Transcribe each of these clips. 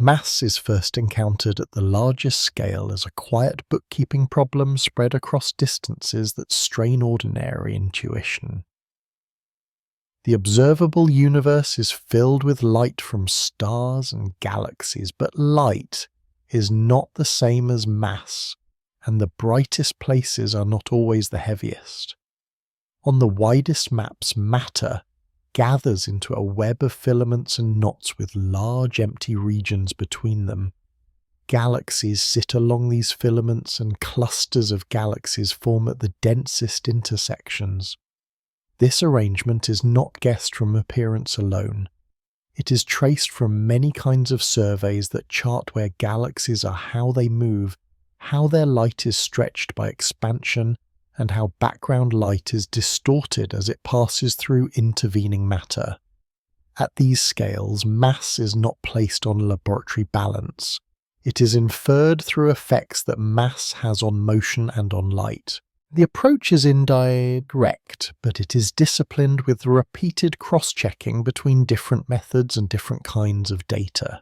Mass is first encountered at the largest scale as a quiet bookkeeping problem spread across distances that strain ordinary intuition. The observable universe is filled with light from stars and galaxies, but light is not the same as mass, and the brightest places are not always the heaviest. On the widest maps, matter gathers into a web of filaments and knots with large empty regions between them. Galaxies sit along these filaments, and clusters of galaxies form at the densest intersections. This arrangement is not guessed from appearance alone. It is traced from many kinds of surveys that chart where galaxies are, how they move, how their light is stretched by expansion, and how background light is distorted as it passes through intervening matter. At these scales, mass is not placed on laboratory balance. It is inferred through effects that mass has on motion and on light. The approach is indirect, but it is disciplined with repeated cross-checking between different methods and different kinds of data.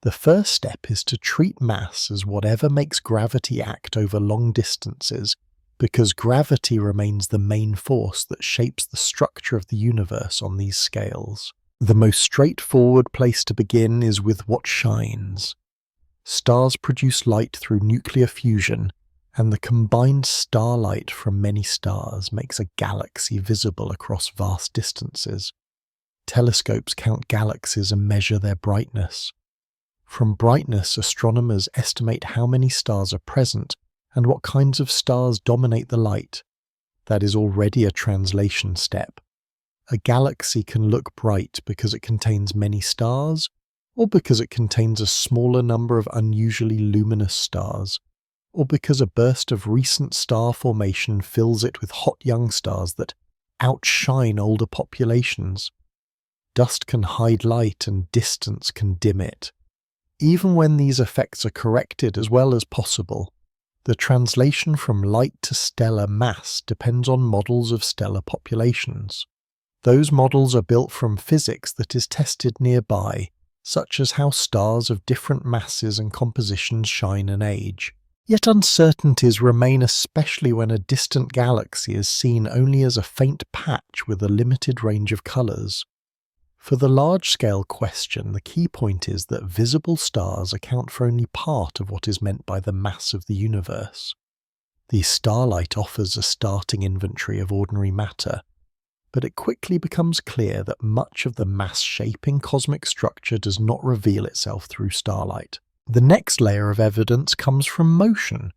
The first step is to treat mass as whatever makes gravity act over long distances, because gravity remains the main force that shapes the structure of the universe on these scales. The most straightforward place to begin is with what shines. Stars produce light through nuclear fusion, and the combined starlight from many stars makes a galaxy visible across vast distances. Telescopes count galaxies and measure their brightness. From brightness, astronomers estimate how many stars are present and what kinds of stars dominate the light. That is already a translation step. A galaxy can look bright because it contains many stars, or because it contains a smaller number of unusually luminous stars, or because a burst of recent star formation fills it with hot young stars that outshine older populations. Dust can hide light and distance can dim it. Even when these effects are corrected as well as possible, the translation from light to stellar mass depends on models of stellar populations. Those models are built from physics that is tested nearby, such as how stars of different masses and compositions shine and age. Yet uncertainties remain, especially when a distant galaxy is seen only as a faint patch with a limited range of colours. For the large-scale question, the key point is that visible stars account for only part of what is meant by the mass of the universe. The starlight offers a starting inventory of ordinary matter, but it quickly becomes clear that much of the mass-shaping cosmic structure does not reveal itself through starlight. The next layer of evidence comes from motion.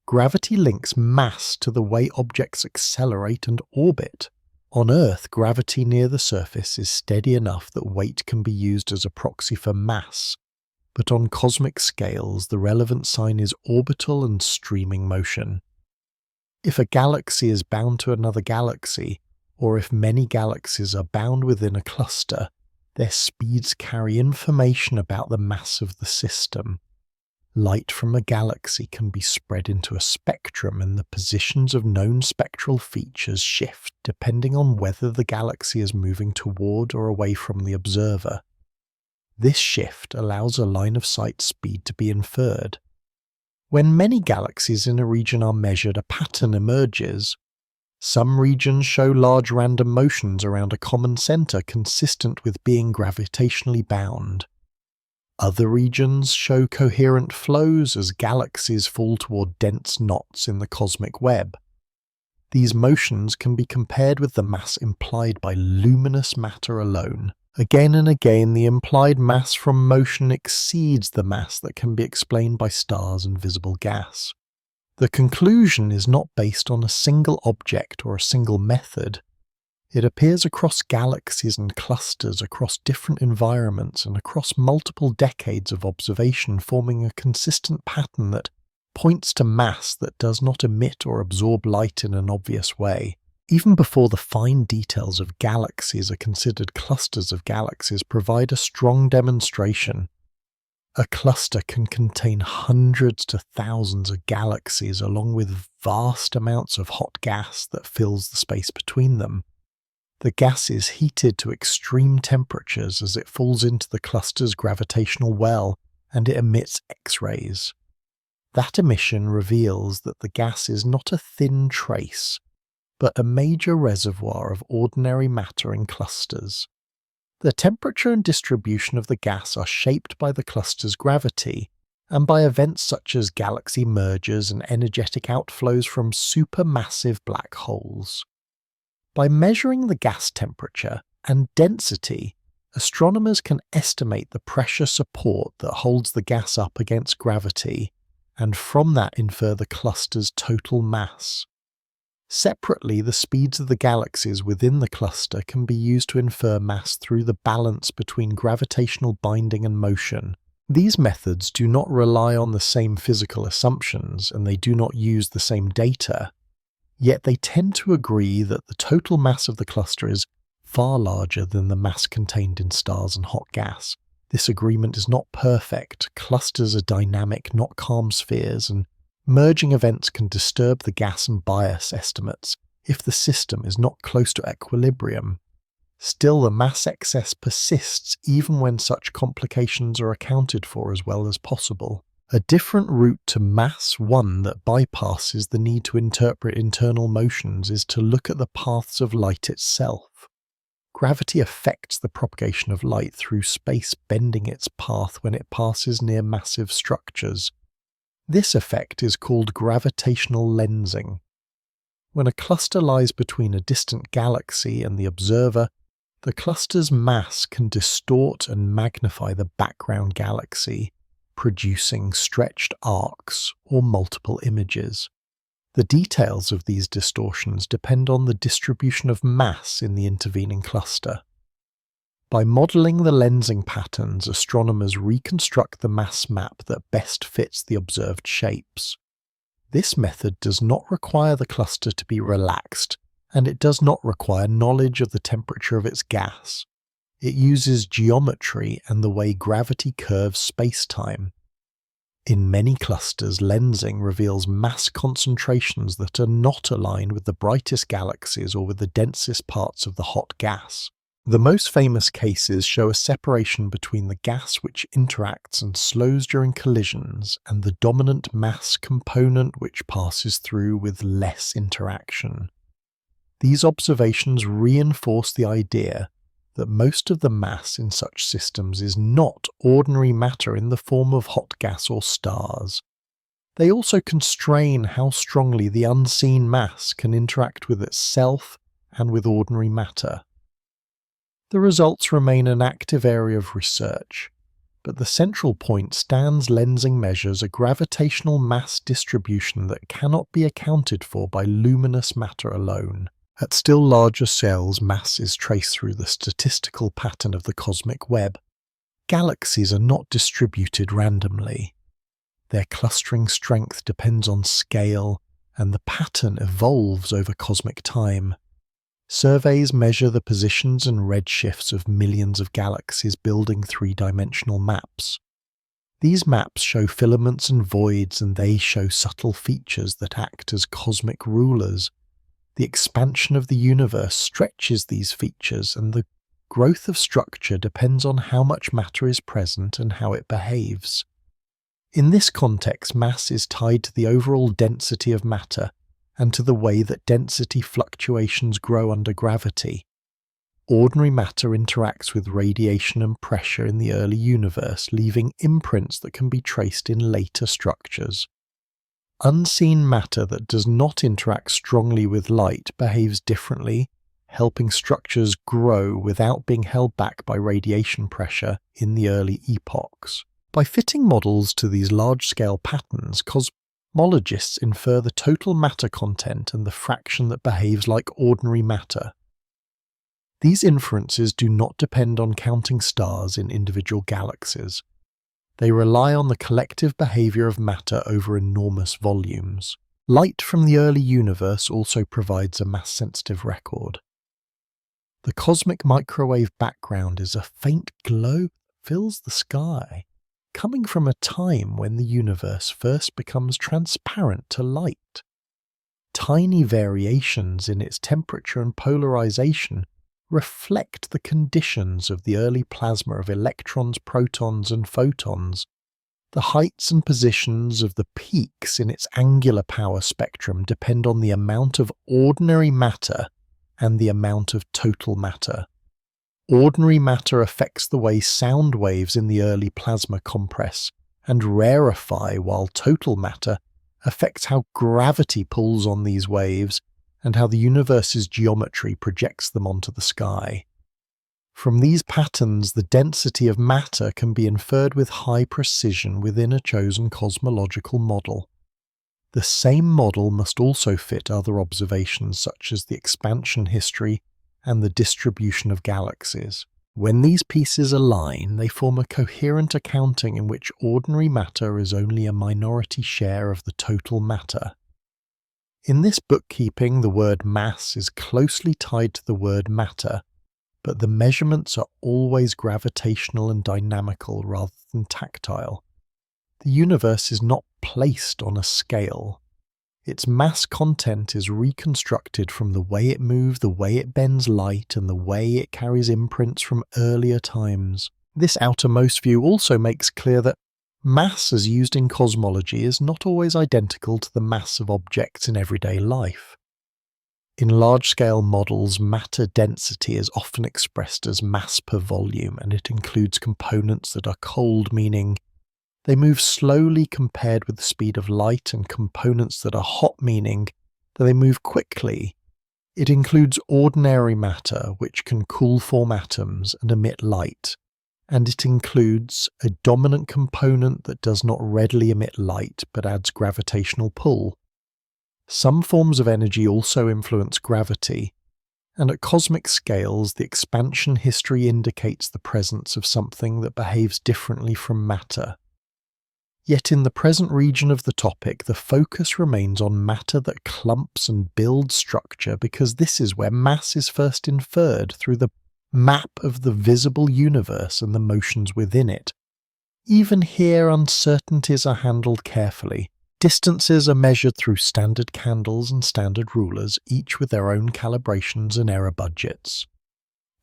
Gravity links mass to the way objects accelerate and orbit. On Earth, gravity near the surface is steady enough that weight can be used as a proxy for mass, but on cosmic scales, the relevant sign is orbital and streaming motion. If a galaxy is bound to another galaxy, or if many galaxies are bound within a cluster, their speeds carry information about the mass of the system. Light from a galaxy can be spread into a spectrum, and the positions of known spectral features shift depending on whether the galaxy is moving toward or away from the observer. This shift allows a line of sight speed to be inferred. When many galaxies in a region are measured, a pattern emerges. Some regions show large random motions around a common center consistent with being gravitationally bound. Other regions show coherent flows as galaxies fall toward dense knots in the cosmic web. These motions can be compared with the mass implied by luminous matter alone. Again and again, the implied mass from motion exceeds the mass that can be explained by stars and visible gas. The conclusion is not based on a single object or a single method. It appears across galaxies and clusters, across different environments, and across multiple decades of observation, forming a consistent pattern that points to mass that does not emit or absorb light in an obvious way. Even before the fine details of galaxies are considered, clusters of galaxies provide a strong demonstration. A cluster can contain hundreds to thousands of galaxies, along with vast amounts of hot gas that fills the space between them. The gas is heated to extreme temperatures as it falls into the cluster's gravitational well, and it emits X-rays. That emission reveals that the gas is not a thin trace, but a major reservoir of ordinary matter in clusters. The temperature and distribution of the gas are shaped by the cluster's gravity and by events such as galaxy mergers and energetic outflows from supermassive black holes. By measuring the gas temperature and density, astronomers can estimate the pressure support that holds the gas up against gravity, and from that infer the cluster's total mass. Separately, the speeds of the galaxies within the cluster can be used to infer mass through the balance between gravitational binding and motion. These methods do not rely on the same physical assumptions, and they do not use the same data, yet they tend to agree that the total mass of the cluster is far larger than the mass contained in stars and hot gas. This agreement is not perfect. Clusters are dynamic, not calm spheres, and merging events can disturb the gas and bias estimates if the system is not close to equilibrium. Still, the mass excess persists even when such complications are accounted for as well as possible. A different route to mass, one that bypasses the need to interpret internal motions, is to look at the paths of light itself. Gravity affects the propagation of light through space, bending its path when it passes near massive structures. This effect is called gravitational lensing. When a cluster lies between a distant galaxy and the observer, the cluster's mass can distort and magnify the background galaxy, producing stretched arcs or multiple images. The details of these distortions depend on the distribution of mass in the intervening cluster. By modelling the lensing patterns, astronomers reconstruct the mass map that best fits the observed shapes. This method does not require the cluster to be relaxed, and it does not require knowledge of the temperature of its gas. It uses geometry and the way gravity curves space-time. In many clusters, lensing reveals mass concentrations that are not aligned with the brightest galaxies or with the densest parts of the hot gas. The most famous cases show a separation between the gas which interacts and slows during collisions and the dominant mass component which passes through with less interaction. These observations reinforce the idea that most of the mass in such systems is not ordinary matter in the form of hot gas or stars. They also constrain how strongly the unseen mass can interact with itself and with ordinary matter. The results remain an active area of research, but the central point stands lensing measures a gravitational mass distribution that cannot be accounted for by luminous matter alone. At still larger scales, mass is traced through the statistical pattern of the cosmic web. Galaxies are not distributed randomly. Their clustering strength depends on scale, and the pattern evolves over cosmic time. Surveys measure the positions and redshifts of millions of galaxies, building three-dimensional maps. These maps show filaments and voids, and they show subtle features that act as cosmic rulers. The expansion of the universe stretches these features, and the growth of structure depends on how much matter is present and how it behaves. In this context, mass is tied to the overall density of matter and to the way that density fluctuations grow under gravity. Ordinary matter interacts with radiation and pressure in the early universe, leaving imprints that can be traced in later structures. Unseen matter that does not interact strongly with light behaves differently, helping structures grow without being held back by radiation pressure in the early epochs. By fitting models to these large-scale patterns, cosmologists infer the total matter content and the fraction that behaves like ordinary matter. These inferences do not depend on counting stars in individual galaxies. They rely on the collective behavior of matter over enormous volumes. Light from the early universe also provides a mass-sensitive record. The cosmic microwave background is a faint glow that fills the sky, coming from a time when the universe first becomes transparent to light. Tiny variations in its temperature and polarization reflect the conditions of the early plasma of electrons, protons, and photons. The heights and positions of the peaks in its angular power spectrum depend on the amount of ordinary matter and the amount of total matter. Ordinary matter affects the way sound waves in the early plasma compress and rarefy, while total matter affects how gravity pulls on these waves and how the universe's geometry projects them onto the sky. From these patterns, the density of matter can be inferred with high precision within a chosen cosmological model. The same model must also fit other observations such as the expansion history and the distribution of galaxies. When these pieces align, they form a coherent accounting in which ordinary matter is only a minority share of the total matter. In this bookkeeping, the word mass is closely tied to the word matter, but the measurements are always gravitational and dynamical rather than tactile. The universe is not placed on a scale. Its mass content is reconstructed from the way it moves, the way it bends light, and the way it carries imprints from earlier times. This outermost view also makes clear that mass as used in cosmology is not always identical to the mass of objects in everyday life. In large-scale models, matter density is often expressed as mass per volume, and it includes components that are cold, meaning they move slowly compared with the speed of light, and components that are hot, meaning that they move quickly. It includes ordinary matter, which can cool form atoms and emit light, and it includes a dominant component that does not readily emit light but adds gravitational pull. Some forms of energy also influence gravity, and at cosmic scales, the expansion history indicates the presence of something that behaves differently from matter. Yet in the present region of the topic, the focus remains on matter that clumps and builds structure, because this is where mass is first inferred through the map of the visible universe and the motions within it. Even here, uncertainties are handled carefully. Distances are measured through standard candles and standard rulers, each with their own calibrations and error budgets.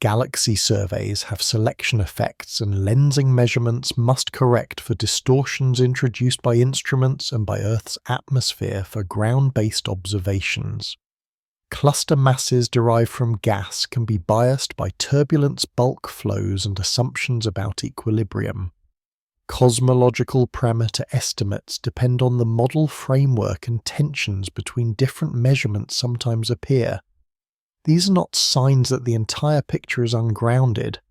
Galaxy surveys have selection effects, and lensing measurements must correct for distortions introduced by instruments and by Earth's atmosphere for ground-based observations. Cluster masses derived from gas can be biased by turbulence, bulk flows, and assumptions about equilibrium. Cosmological parameter estimates depend on the model framework, and tensions between different measurements sometimes appear. These are not signs that the entire picture is ungrounded.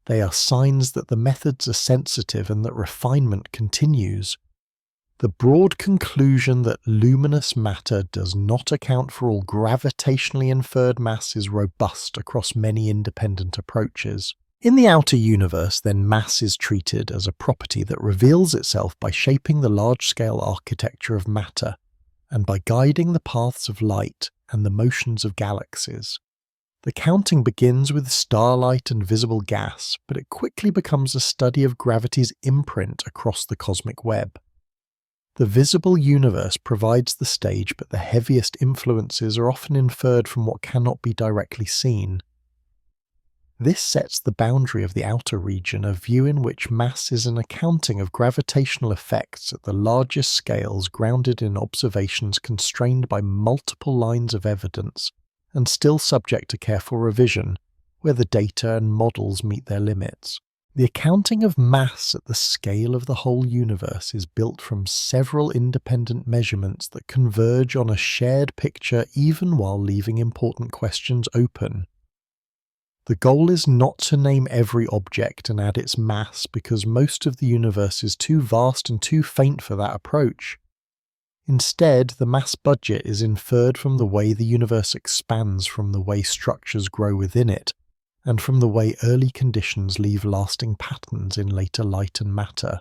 They are signs that the methods are sensitive and that refinement continues. The broad conclusion that luminous matter does not account for all gravitationally inferred mass is robust across many independent approaches. In the outer universe, then, mass is treated as a property that reveals itself by shaping the large-scale architecture of matter, and by guiding the paths of light and the motions of galaxies. The counting begins with starlight and visible gas, but it quickly becomes a study of gravity's imprint across the cosmic web. The visible universe provides the stage, but the heaviest influences are often inferred from what cannot be directly seen. This sets the boundary of the outer region, a view in which mass is an accounting of gravitational effects at the largest scales, grounded in observations constrained by multiple lines of evidence and still subject to careful revision, where the data and models meet their limits. The accounting of mass at the scale of the whole universe is built from several independent measurements that converge on a shared picture, even while leaving important questions open. The goal is not to name every object and add its mass, because most of the universe is too vast and too faint for that approach. Instead, the mass budget is inferred from the way the universe expands, from the way structures grow within it, and from the way early conditions leave lasting patterns in later light and matter.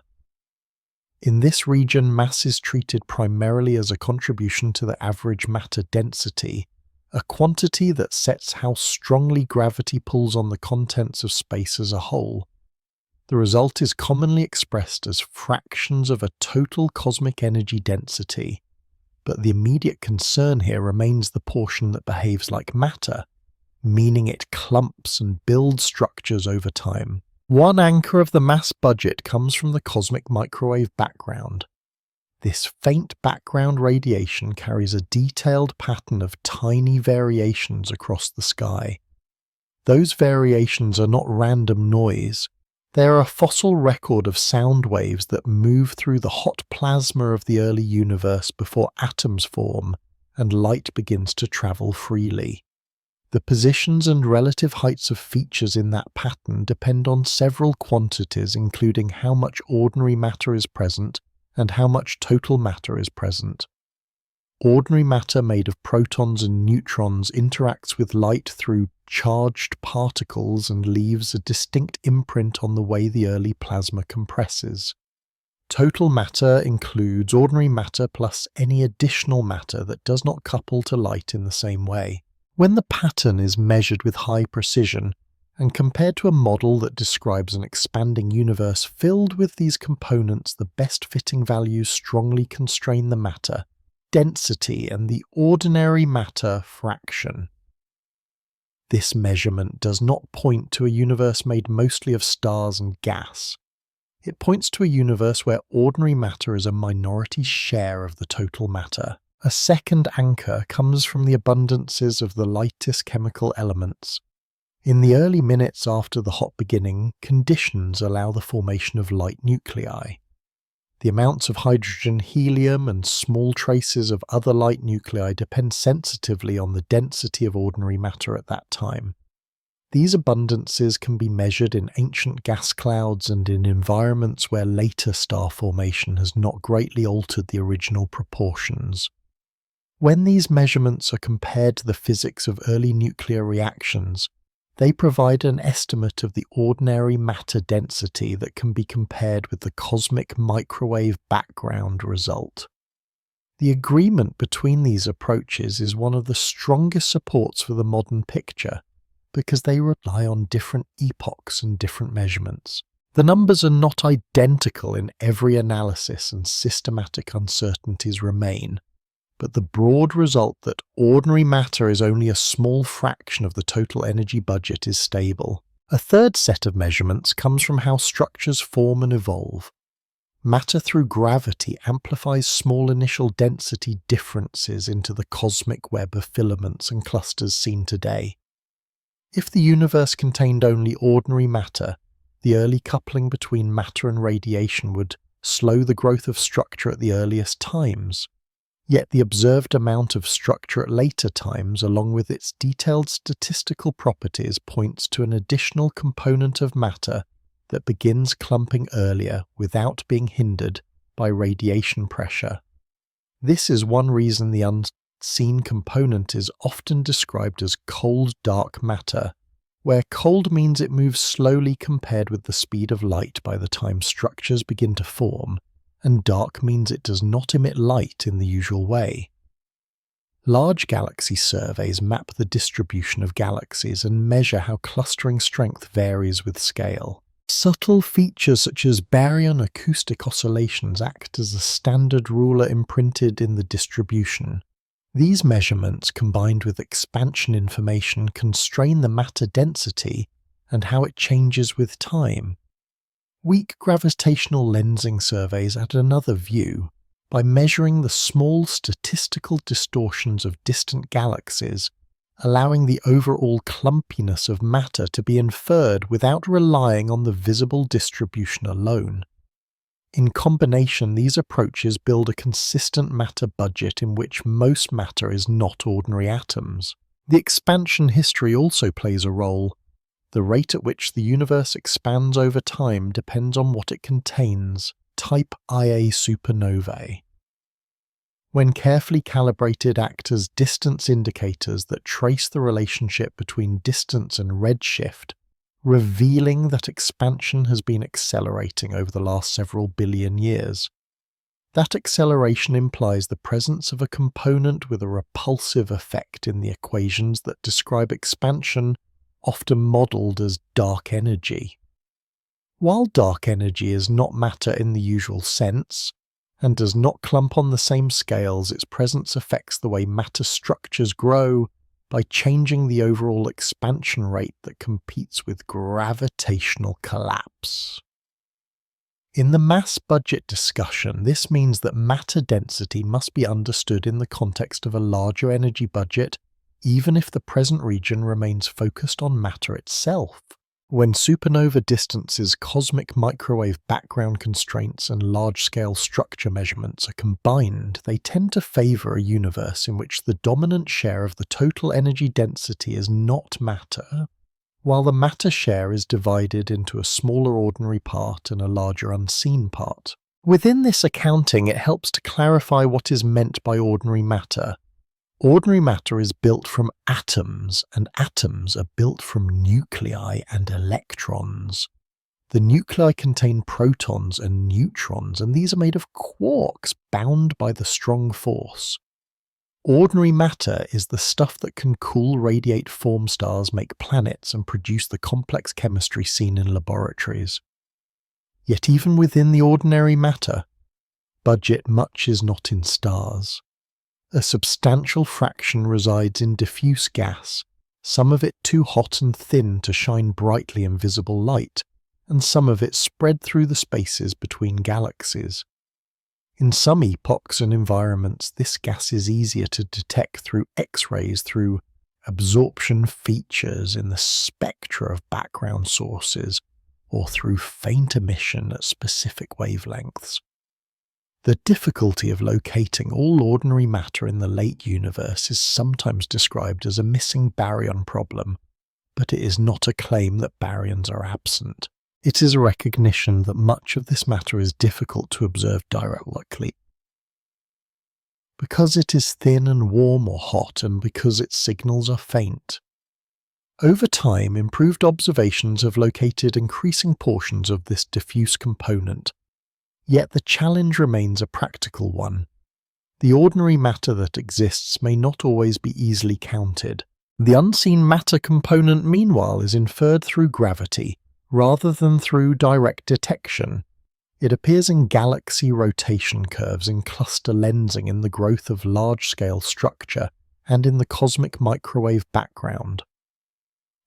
In this region, mass is treated primarily as a contribution to the average matter density, a quantity that sets how strongly gravity pulls on the contents of space as a whole. The result is commonly expressed as fractions of a total cosmic energy density, but the immediate concern here remains the portion that behaves like matter, meaning it clumps and builds structures over time. One anchor of the mass budget comes from the cosmic microwave background. This faint background radiation carries a detailed pattern of tiny variations across the sky. Those variations are not random noise. They are a fossil record of sound waves that move through the hot plasma of the early universe before atoms form and light begins to travel freely. The positions and relative heights of features in that pattern depend on several quantities, including how much ordinary matter is present and how much total matter is present. Ordinary matter made of protons and neutrons interacts with light through charged particles and leaves a distinct imprint on the way the early plasma compresses. Total matter includes ordinary matter plus any additional matter that does not couple to light in the same way. When the pattern is measured with high precision and compared to a model that describes an expanding universe filled with these components, the best fitting values strongly constrain the matter density and the ordinary matter fraction. This measurement does not point to a universe made mostly of stars and gas. It points to a universe where ordinary matter is a minority share of the total matter. A second anchor comes from the abundances of the lightest chemical elements. In the early minutes after the hot beginning, conditions allow the formation of light nuclei. The amounts of hydrogen, helium, and small traces of other light nuclei depend sensitively on the density of ordinary matter at that time. These abundances can be measured in ancient gas clouds and in environments where later star formation has not greatly altered the original proportions. When these measurements are compared to the physics of early nuclear reactions, they provide an estimate of the ordinary matter density that can be compared with the cosmic microwave background result. The agreement between these approaches is one of the strongest supports for the modern picture, because they rely on different epochs and different measurements. The numbers are not identical in every analysis and systematic uncertainties remain, but the broad result that ordinary matter is only a small fraction of the total energy budget is stable. A third set of measurements comes from how structures form and evolve. Matter through gravity amplifies small initial density differences into the cosmic web of filaments and clusters seen today. If the universe contained only ordinary matter, the early coupling between matter and radiation would slow the growth of structure at the earliest times. Yet the observed amount of structure at later times, along with its detailed statistical properties, points to an additional component of matter that begins clumping earlier without being hindered by radiation pressure. This is one reason the unseen component is often described as cold dark matter, where cold means it moves slowly compared with the speed of light by the time structures begin to form, and dark means it does not emit light in the usual way. Large galaxy surveys map the distribution of galaxies and measure how clustering strength varies with scale. Subtle features such as baryon acoustic oscillations act as a standard ruler imprinted in the distribution. These measurements, combined with expansion information, constrain the matter density and how it changes with time. Weak gravitational lensing surveys add another view. By measuring the small statistical distortions of distant galaxies, allowing the overall clumpiness of matter to be inferred without relying on the visible distribution alone. In combination, these approaches build a consistent matter budget in which most matter is not ordinary atoms. The expansion history also plays a role. The rate at which the universe expands over time depends on what it contains, type Ia supernovae. When carefully calibrated act as distance indicators that trace the relationship between distance and redshift, revealing that expansion has been accelerating over the last several billion years. That acceleration implies the presence of a component with a repulsive effect in the equations that describe expansion, often modelled as dark energy. While dark energy is not matter in the usual sense, and does not clump on the same scales, its presence affects the way matter structures grow by changing the overall expansion rate that competes with gravitational collapse. In the mass budget discussion, this means that matter density must be understood in the context of a larger energy budget, even if the present region remains focused on matter itself. When supernova distances, cosmic microwave background constraints, and large-scale structure measurements are combined, they tend to favour a universe in which the dominant share of the total energy density is not matter, while the matter share is divided into a smaller ordinary part and a larger unseen part. Within this accounting, it helps to clarify what is meant by ordinary matter. Ordinary matter is built from atoms, and atoms are built from nuclei and electrons. The nuclei contain protons and neutrons, and these are made of quarks bound by the strong force. Ordinary matter is the stuff that can cool, radiate, form stars, make planets, and produce the complex chemistry seen in laboratories. Yet even within the ordinary matter budget, much is not in stars. A substantial fraction resides in diffuse gas, some of it too hot and thin to shine brightly in visible light, and some of it spread through the spaces between galaxies. In some epochs and environments, this gas is easier to detect through X-rays, through absorption features in the spectra of background sources, or through faint emission at specific wavelengths. The difficulty of locating all ordinary matter in the late universe is sometimes described as a missing baryon problem, but it is not a claim that baryons are absent. It is a recognition that much of this matter is difficult to observe directly, because it is thin and warm or hot, and because its signals are faint. Over time, improved observations have located increasing portions of this diffuse component, yet the challenge remains a practical one. The ordinary matter that exists may not always be easily counted. The unseen matter component, meanwhile, is inferred through gravity, rather than through direct detection. It appears in galaxy rotation curves, in cluster lensing, in the growth of large-scale structure, and in the cosmic microwave background.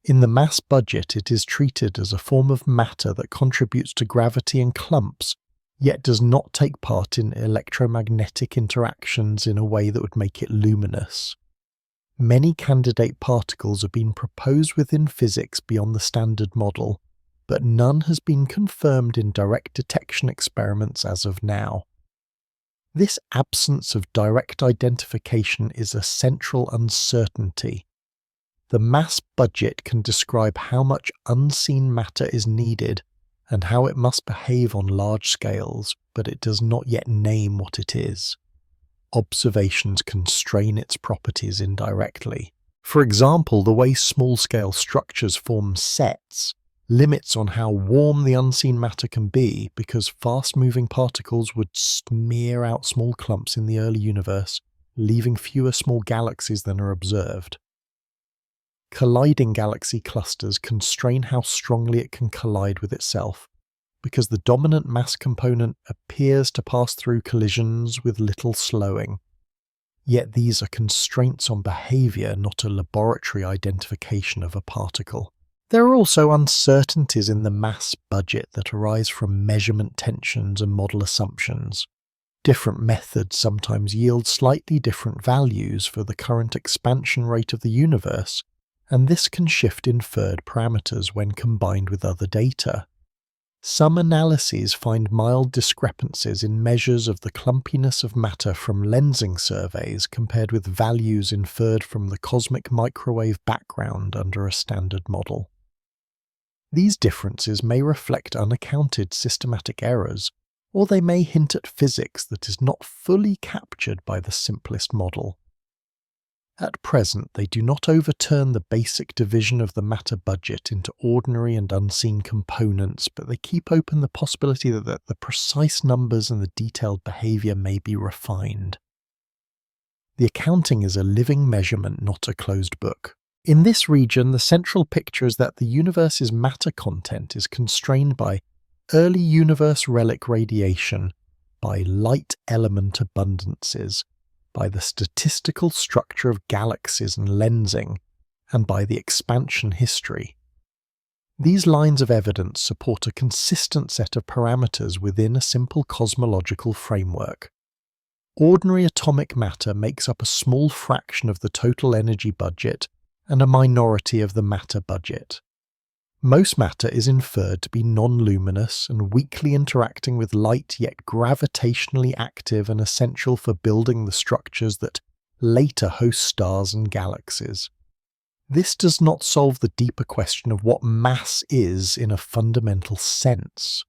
In the mass budget, it is treated as a form of matter that contributes to gravity in clumps, yet does not take part in electromagnetic interactions in a way that would make it luminous. Many candidate particles have been proposed within physics beyond the standard model, but none has been confirmed in direct detection experiments as of now. This absence of direct identification is a central uncertainty. The mass budget can describe how much unseen matter is needed and how it must behave on large scales, but it does not yet name what it is. Observations constrain its properties indirectly. For example, the way small-scale structures form sets limits on how warm the unseen matter can be, because fast-moving particles would smear out small clumps in the early universe, leaving fewer small galaxies than are observed. Colliding galaxy clusters constrain how strongly it can collide with itself, because the dominant mass component appears to pass through collisions with little slowing. Yet these are constraints on behavior, not a laboratory identification of a particle. There are also uncertainties in the mass budget that arise from measurement tensions and model assumptions. Different methods sometimes yield slightly different values for the current expansion rate of the universe, and this can shift inferred parameters when combined with other data. Some analyses find mild discrepancies in measures of the clumpiness of matter from lensing surveys compared with values inferred from the cosmic microwave background under a standard model. These differences may reflect unaccounted systematic errors, or they may hint at physics that is not fully captured by the simplest model. At present, they do not overturn the basic division of the matter budget into ordinary and unseen components, but they keep open the possibility that the precise numbers and the detailed behavior may be refined. The accounting is a living measurement, not a closed book. In this region, the central picture is that the universe's matter content is constrained by early universe relic radiation, by light element abundances, by the statistical structure of galaxies and lensing, and by the expansion history. These lines of evidence support a consistent set of parameters within a simple cosmological framework. Ordinary atomic matter makes up a small fraction of the total energy budget and a minority of the matter budget. Most matter is inferred to be non-luminous and weakly interacting with light, yet gravitationally active and essential for building the structures that later host stars and galaxies. This does not solve the deeper question of what mass is in a fundamental sense.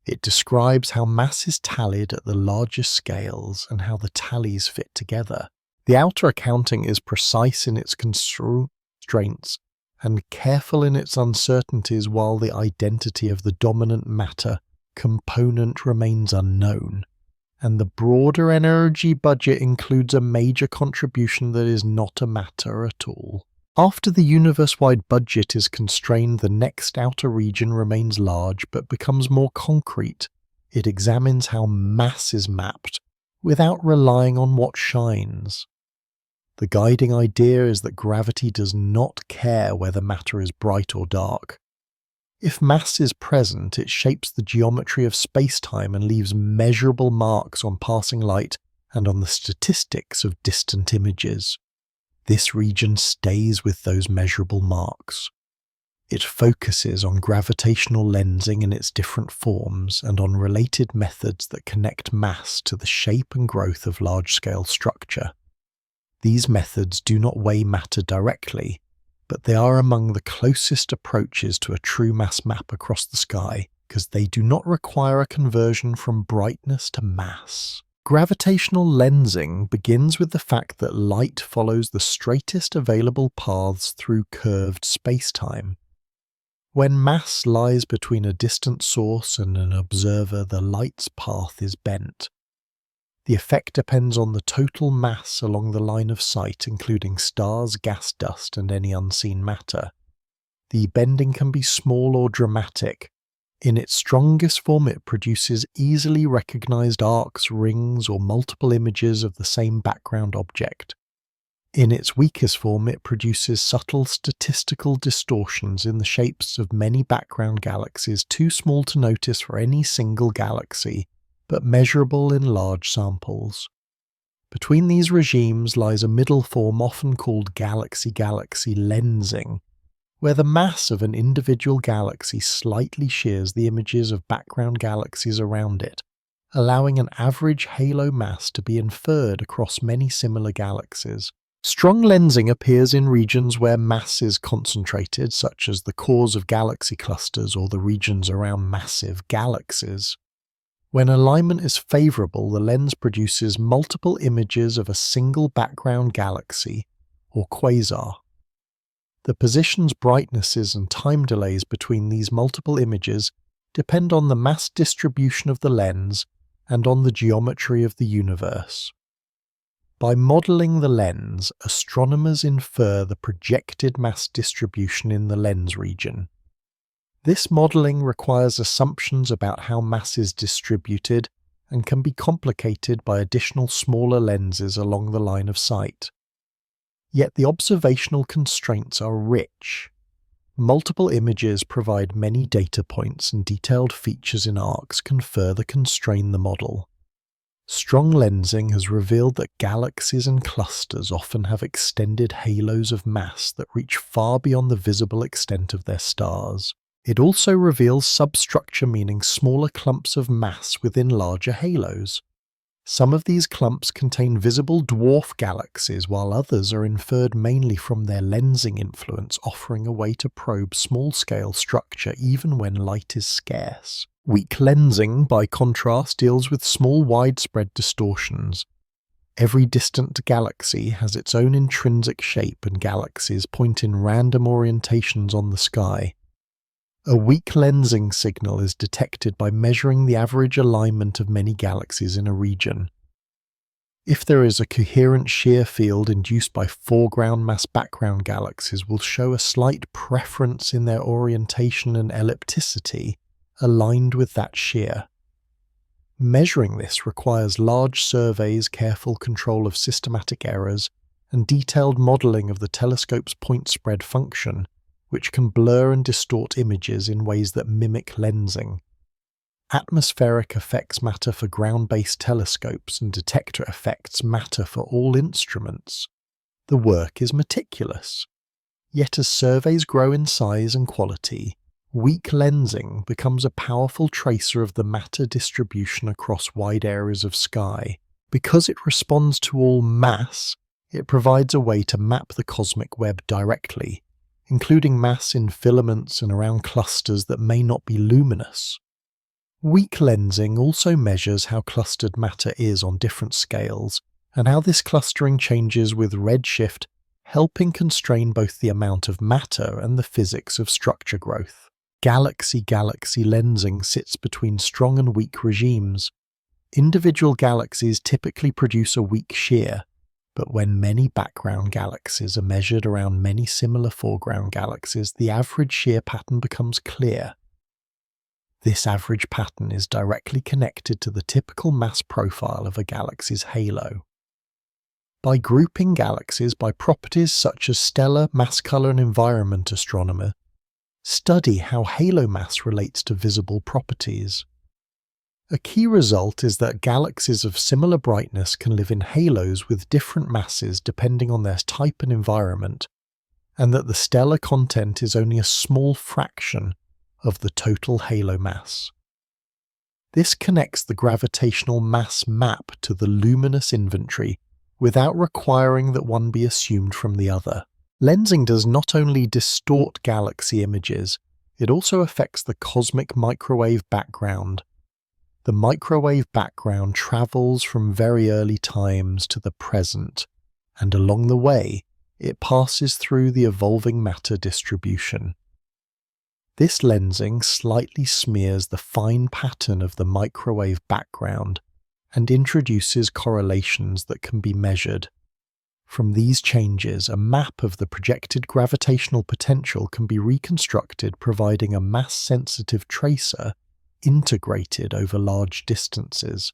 It describes how mass is tallied at the largest scales and how the tallies fit together. The outer accounting is precise in its constraints and careful in its uncertainties, while the identity of the dominant matter component remains unknown. And the broader energy budget includes a major contribution that is not a matter at all. After the universe-wide budget is constrained, the next outer region remains large but becomes more concrete. It examines how mass is mapped without relying on what shines. The guiding idea is that gravity does not care whether matter is bright or dark. If mass is present, it shapes the geometry of space-time and leaves measurable marks on passing light and on the statistics of distant images. This region stays with those measurable marks. It focuses on gravitational lensing in its different forms and on related methods that connect mass to the shape and growth of large-scale structure. These methods do not weigh matter directly, but they are among the closest approaches to a true mass map across the sky, because they do not require a conversion from brightness to mass. Gravitational lensing begins with the fact that light follows the straightest available paths through curved spacetime. When mass lies between a distant source and an observer, the light's path is bent. The effect depends on the total mass along the line of sight, including stars, gas dust, and any unseen matter. The bending can be small or dramatic. In its strongest form, it produces easily recognized arcs, rings, or multiple images of the same background object. In its weakest form, it produces subtle statistical distortions in the shapes of many background galaxies, too small to notice for any single galaxy, but measurable in large samples. Between these regimes lies a middle form often called galaxy-galaxy lensing, where the mass of an individual galaxy slightly shears the images of background galaxies around it, allowing an average halo mass to be inferred across many similar galaxies. Strong lensing appears in regions where mass is concentrated, such as the cores of galaxy clusters or the regions around massive galaxies. When alignment is favorable, the lens produces multiple images of a single background galaxy, or quasar. The positions, brightnesses, and time delays between these multiple images depend on the mass distribution of the lens and on the geometry of the universe. By modeling the lens, astronomers infer the projected mass distribution in the lens region. This modeling requires assumptions about how mass is distributed and can be complicated by additional smaller lenses along the line of sight. Yet the observational constraints are rich. Multiple images provide many data points, and detailed features in arcs can further constrain the model. Strong lensing has revealed that galaxies and clusters often have extended halos of mass that reach far beyond the visible extent of their stars. It also reveals substructure, meaning smaller clumps of mass within larger halos. Some of these clumps contain visible dwarf galaxies, while others are inferred mainly from their lensing influence, offering a way to probe small-scale structure even when light is scarce. Weak lensing, by contrast, deals with small widespread distortions. Every distant galaxy has its own intrinsic shape, and galaxies point in random orientations on the sky. A weak lensing signal is detected by measuring the average alignment of many galaxies in a region. If there is a coherent shear field induced by foreground mass background galaxies, will show a slight preference in their orientation and ellipticity aligned with that shear. Measuring this requires large surveys, careful control of systematic errors, and detailed modelling of the telescope's point spread function, which can blur and distort images in ways that mimic lensing. Atmospheric effects matter for ground-based telescopes, and detector effects matter for all instruments. The work is meticulous. Yet as surveys grow in size and quality, weak lensing becomes a powerful tracer of the matter distribution across wide areas of sky. Because it responds to all mass, it provides a way to map the cosmic web directly, including mass in filaments and around clusters that may not be luminous. Weak lensing also measures how clustered matter is on different scales, and how this clustering changes with redshift, helping constrain both the amount of matter and the physics of structure growth. Galaxy-galaxy lensing sits between strong and weak regimes. Individual galaxies typically produce a weak shear, but when many background galaxies are measured around many similar foreground galaxies, the average shear pattern becomes clear. This average pattern is directly connected to the typical mass profile of a galaxy's halo. By grouping galaxies by properties such as stellar, mass, color, and environment, astronomers study how halo mass relates to visible properties. A key result is that galaxies of similar brightness can live in halos with different masses depending on their type and environment, and that the stellar content is only a small fraction of the total halo mass. This connects the gravitational mass map to the luminous inventory without requiring that one be assumed from the other. Lensing does not only distort galaxy images, it also affects the cosmic microwave background. The microwave background travels from very early times to the present, and along the way, it passes through the evolving matter distribution. This lensing slightly smears the fine pattern of the microwave background and introduces correlations that can be measured. From these changes, a map of the projected gravitational potential can be reconstructed, providing a mass-sensitive tracer integrated over large distances.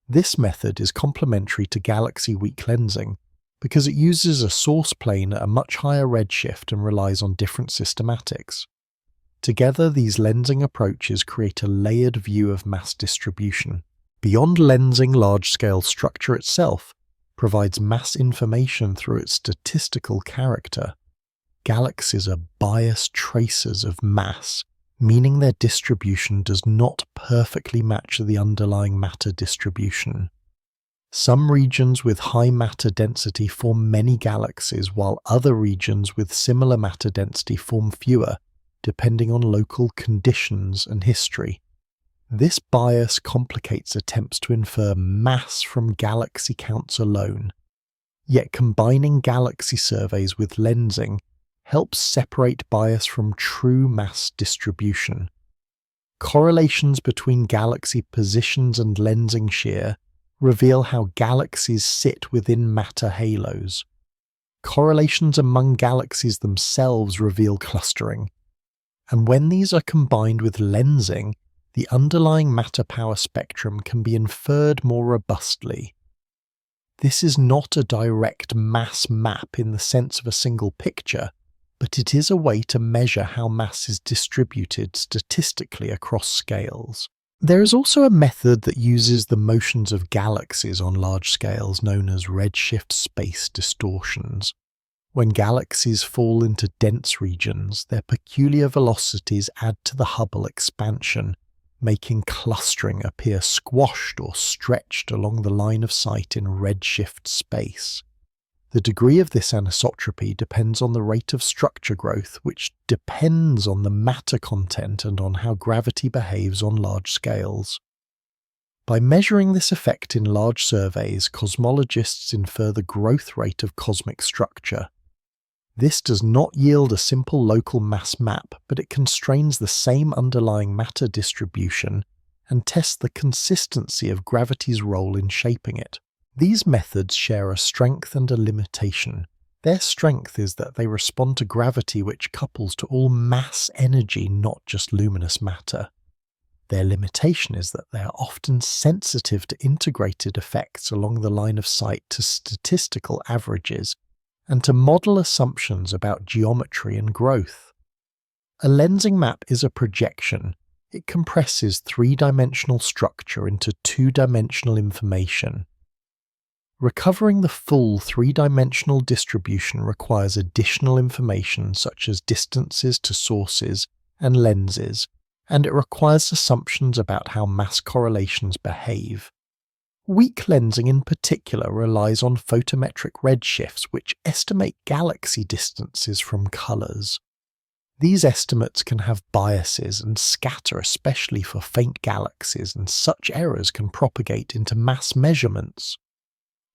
This method is complementary to galaxy-weak lensing because it uses a source plane at a much higher redshift and relies on different systematics. Together, these lensing approaches create a layered view of mass distribution. Beyond lensing, large-scale structure itself provides mass information through its statistical character. Galaxies are biased tracers of mass, meaning their distribution does not perfectly match the underlying matter distribution. Some regions with high matter density form many galaxies, while other regions with similar matter density form fewer, depending on local conditions and history. This bias complicates attempts to infer mass from galaxy counts alone, yet combining galaxy surveys with lensing helps separate bias from true mass distribution. Correlations between galaxy positions and lensing shear reveal how galaxies sit within matter halos. Correlations among galaxies themselves reveal clustering, and when these are combined with lensing, the underlying matter power spectrum can be inferred more robustly. This is not a direct mass map in the sense of a single picture, but it is a way to measure how mass is distributed statistically across scales. There is also a method that uses the motions of galaxies on large scales known as redshift space distortions. When galaxies fall into dense regions, their peculiar velocities add to the Hubble expansion, making clustering appear squashed or stretched along the line of sight in redshift space. The degree of this anisotropy depends on the rate of structure growth, which depends on the matter content and on how gravity behaves on large scales. By measuring this effect in large surveys, cosmologists infer the growth rate of cosmic structure. This does not yield a simple local mass map, but it constrains the same underlying matter distribution and tests the consistency of gravity's role in shaping it. These methods share a strength and a limitation. Their strength is that they respond to gravity which couples to all mass energy, not just luminous matter. Their limitation is that they are often sensitive to integrated effects along the line of sight, to statistical averages, and to model assumptions about geometry and growth. A lensing map is a projection. It compresses three-dimensional structure into two-dimensional information. Recovering the full three-dimensional distribution requires additional information such as distances to sources and lenses, and it requires assumptions about how mass correlations behave. Weak lensing in particular relies on photometric redshifts, which estimate galaxy distances from colours. These estimates can have biases and scatter, especially for faint galaxies, and such errors can propagate into mass measurements.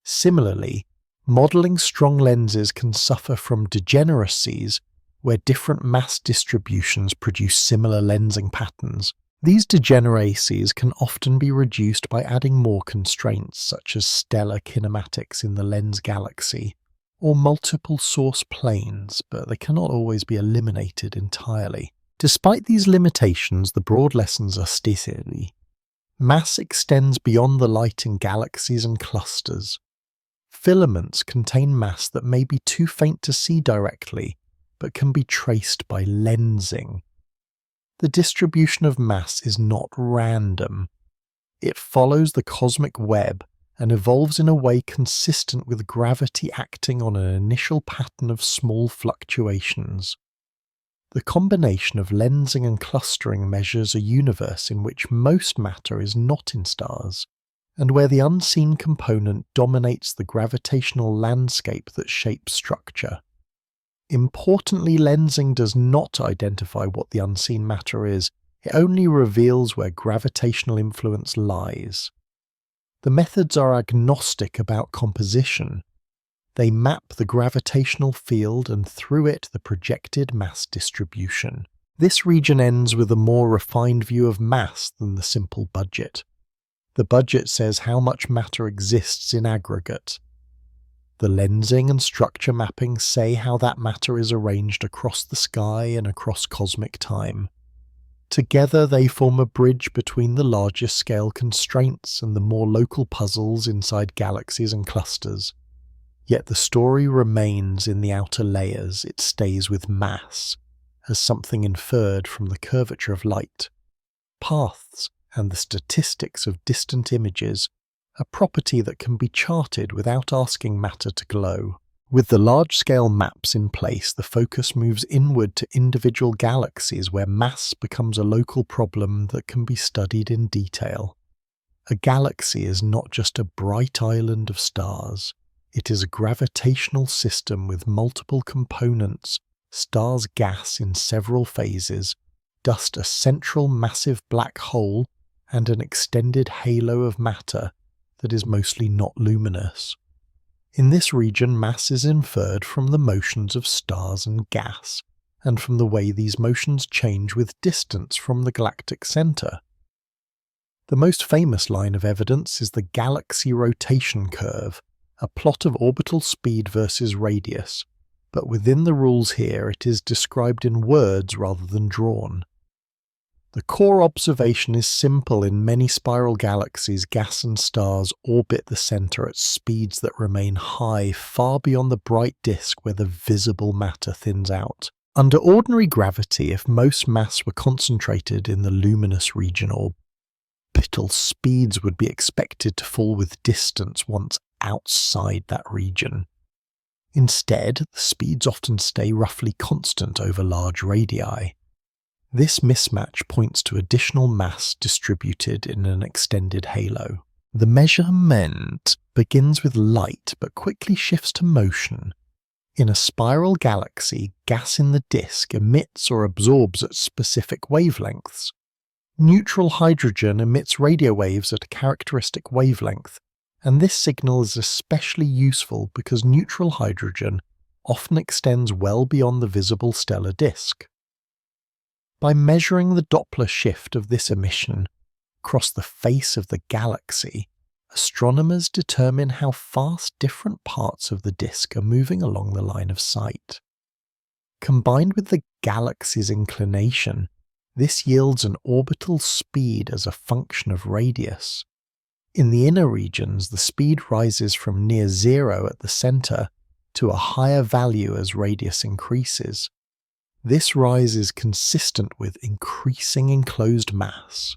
Similarly, modelling strong lenses can suffer from degeneracies, where different mass distributions produce similar lensing patterns. These degeneracies can often be reduced by adding more constraints, such as stellar kinematics in the lens galaxy, or multiple source planes, but they cannot always be eliminated entirely. Despite these limitations, the broad lessons are steady. Mass extends beyond the light in galaxies and clusters. Filaments contain mass that may be too faint to see directly, but can be traced by lensing. The distribution of mass is not random. It follows the cosmic web and evolves in a way consistent with gravity acting on an initial pattern of small fluctuations. The combination of lensing and clustering measures a universe in which most matter is not in stars, and where the unseen component dominates the gravitational landscape that shapes structure. Importantly, lensing does not identify what the unseen matter is, it only reveals where gravitational influence lies. The methods are agnostic about composition. They map the gravitational field and through it the projected mass distribution. This region ends with a more refined view of mass than the simple budget. The budget says how much matter exists in aggregate. The lensing and structure mapping say how that matter is arranged across the sky and across cosmic time. Together they form a bridge between the larger scale constraints and the more local puzzles inside galaxies and clusters. Yet the story remains in the outer layers. It stays with mass, as something inferred from the curvature of light, paths, and the statistics of distant images, a property that can be charted without asking matter to glow. With the large-scale maps in place, the focus moves inward to individual galaxies where mass becomes a local problem that can be studied in detail. A galaxy is not just a bright island of stars. It is a gravitational system with multiple components, stars gas in several phases, dust a central massive black hole, and an extended halo of matter that is mostly not luminous. In this region, mass is inferred from the motions of stars and gas, and from the way these motions change with distance from the galactic center. The most famous line of evidence is the galaxy rotation curve, a plot of orbital speed versus radius, but within the rules here it is described in words rather than drawn. The core observation is simple. In many spiral galaxies, gas and stars orbit the center at speeds that remain high, far beyond the bright disk where the visible matter thins out. Under ordinary gravity, if most mass were concentrated in the luminous region, orbital speeds would be expected to fall with distance once outside that region. Instead, the speeds often stay roughly constant over large radii. This mismatch points to additional mass distributed in an extended halo. The measurement begins with light but quickly shifts to motion. In a spiral galaxy, gas in the disk emits or absorbs at specific wavelengths. Neutral hydrogen emits radio waves at a characteristic wavelength, and this signal is especially useful because neutral hydrogen often extends well beyond the visible stellar disk. By measuring the Doppler shift of this emission across the face of the galaxy, astronomers determine how fast different parts of the disk are moving along the line of sight. Combined with the galaxy's inclination, This yields an orbital speed as a function of radius. In the inner regions, the speed rises from near zero at the center to a higher value as radius increases. This rise is consistent with increasing enclosed mass.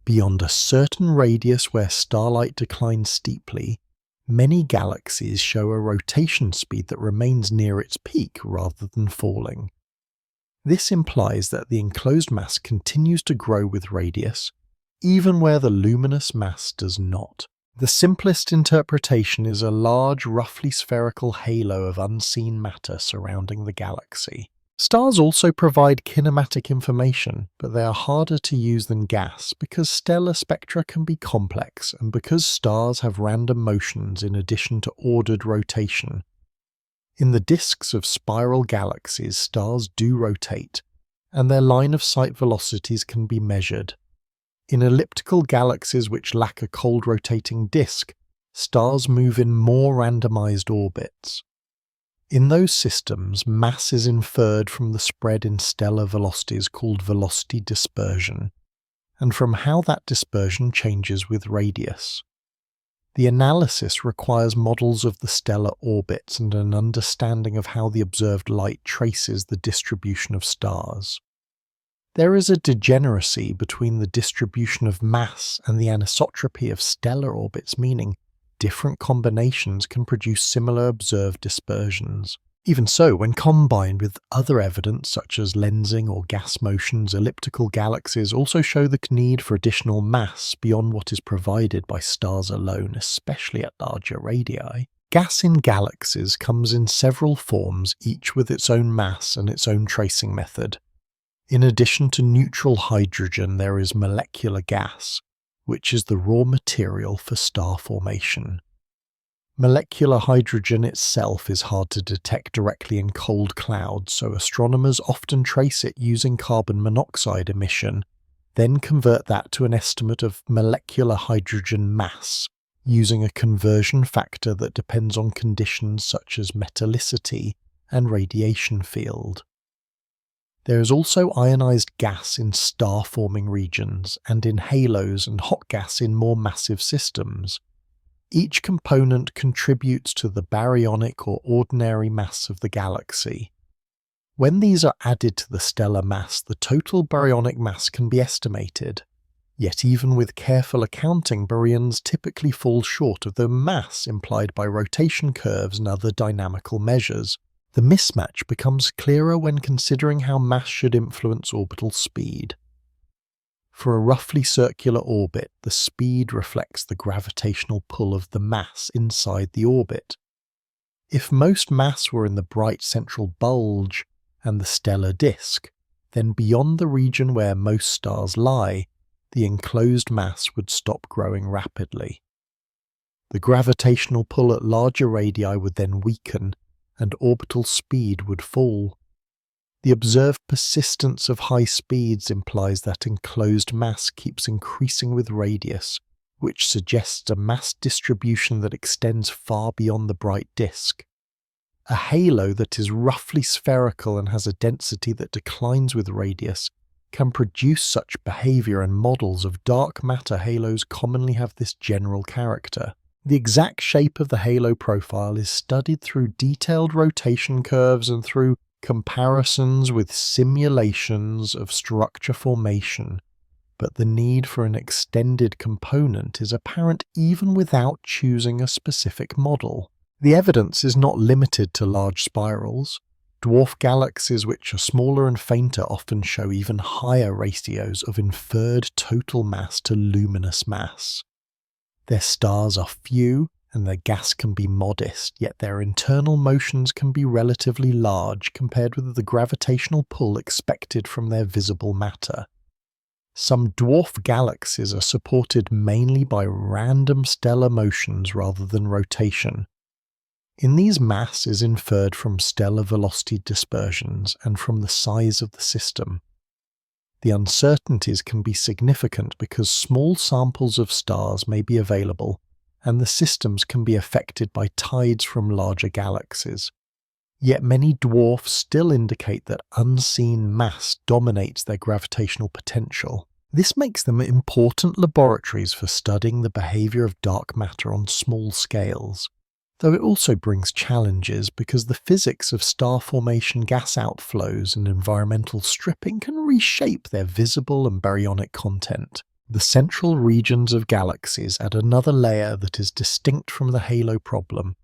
Beyond a certain radius where starlight declines steeply, many galaxies show a rotation speed that remains near its peak rather than falling. This implies that the enclosed mass continues to grow with radius, even where the luminous mass does not. The simplest interpretation is a large, roughly spherical halo of unseen matter surrounding the galaxy. Stars also provide kinematic information, but they are harder to use than gas because stellar spectra can be complex and because stars have random motions in addition to ordered rotation. In the disks of spiral galaxies, stars do rotate, and their line-of-sight velocities can be measured. In elliptical galaxies which lack a cold rotating disk, stars move in more randomized orbits. In those systems, mass is inferred from the spread in stellar velocities called velocity dispersion, and from how that dispersion changes with radius. The analysis requires models of the stellar orbits and an understanding of how the observed light traces the distribution of stars. There is a degeneracy between the distribution of mass and the anisotropy of stellar orbits, meaning different combinations can produce similar observed dispersions. Even so, when combined with other evidence such as lensing or gas motions, elliptical galaxies also show the need for additional mass beyond what is provided by stars alone, especially at larger radii. Gas in galaxies comes in several forms, each with its own mass and its own tracing method. In addition to neutral hydrogen, there is molecular gas, which is the raw material for star formation. Molecular hydrogen itself is hard to detect directly in cold clouds, so astronomers often trace it using carbon monoxide emission, then convert that to an estimate of molecular hydrogen mass, using a conversion factor that depends on conditions such as metallicity and radiation field. There is also ionized gas in star-forming regions, and in halos and hot gas in more massive systems. Each component contributes to the baryonic or ordinary mass of the galaxy. When these are added to the stellar mass, the total baryonic mass can be estimated. Yet even with careful accounting, baryons typically fall short of the mass implied by rotation curves and other dynamical measures. The mismatch becomes clearer when considering how mass should influence orbital speed. For a roughly circular orbit, the speed reflects the gravitational pull of the mass inside the orbit. If most mass were in the bright central bulge and the stellar disk, then beyond the region where most stars lie, the enclosed mass would stop growing rapidly. The gravitational pull at larger radii would then weaken, and orbital speed would fall. The observed persistence of high speeds implies that enclosed mass keeps increasing with radius, which suggests a mass distribution that extends far beyond the bright disk. A halo that is roughly spherical and has a density that declines with radius can produce such behavior, and models of dark matter halos commonly have this general character. The exact shape of the halo profile is studied through detailed rotation curves and through comparisons with simulations of structure formation, but the need for an extended component is apparent even without choosing a specific model. The evidence is not limited to large spirals. Dwarf galaxies which are smaller and fainter often show even higher ratios of inferred total mass to luminous mass. Their stars are few, and their gas can be modest, yet their internal motions can be relatively large compared with the gravitational pull expected from their visible matter. Some dwarf galaxies are supported mainly by random stellar motions rather than rotation. In these, mass is inferred from stellar velocity dispersions and from the size of the system. The uncertainties can be significant because small samples of stars may be available, and the systems can be affected by tides from larger galaxies. Yet many dwarfs still indicate that unseen mass dominates their gravitational potential. This makes them important laboratories for studying the behavior of dark matter on small scales, though it also brings challenges because the physics of star formation gas outflows and environmental stripping can reshape their visible and baryonic content. The central regions of galaxies add another layer that is distinct from the halo problem.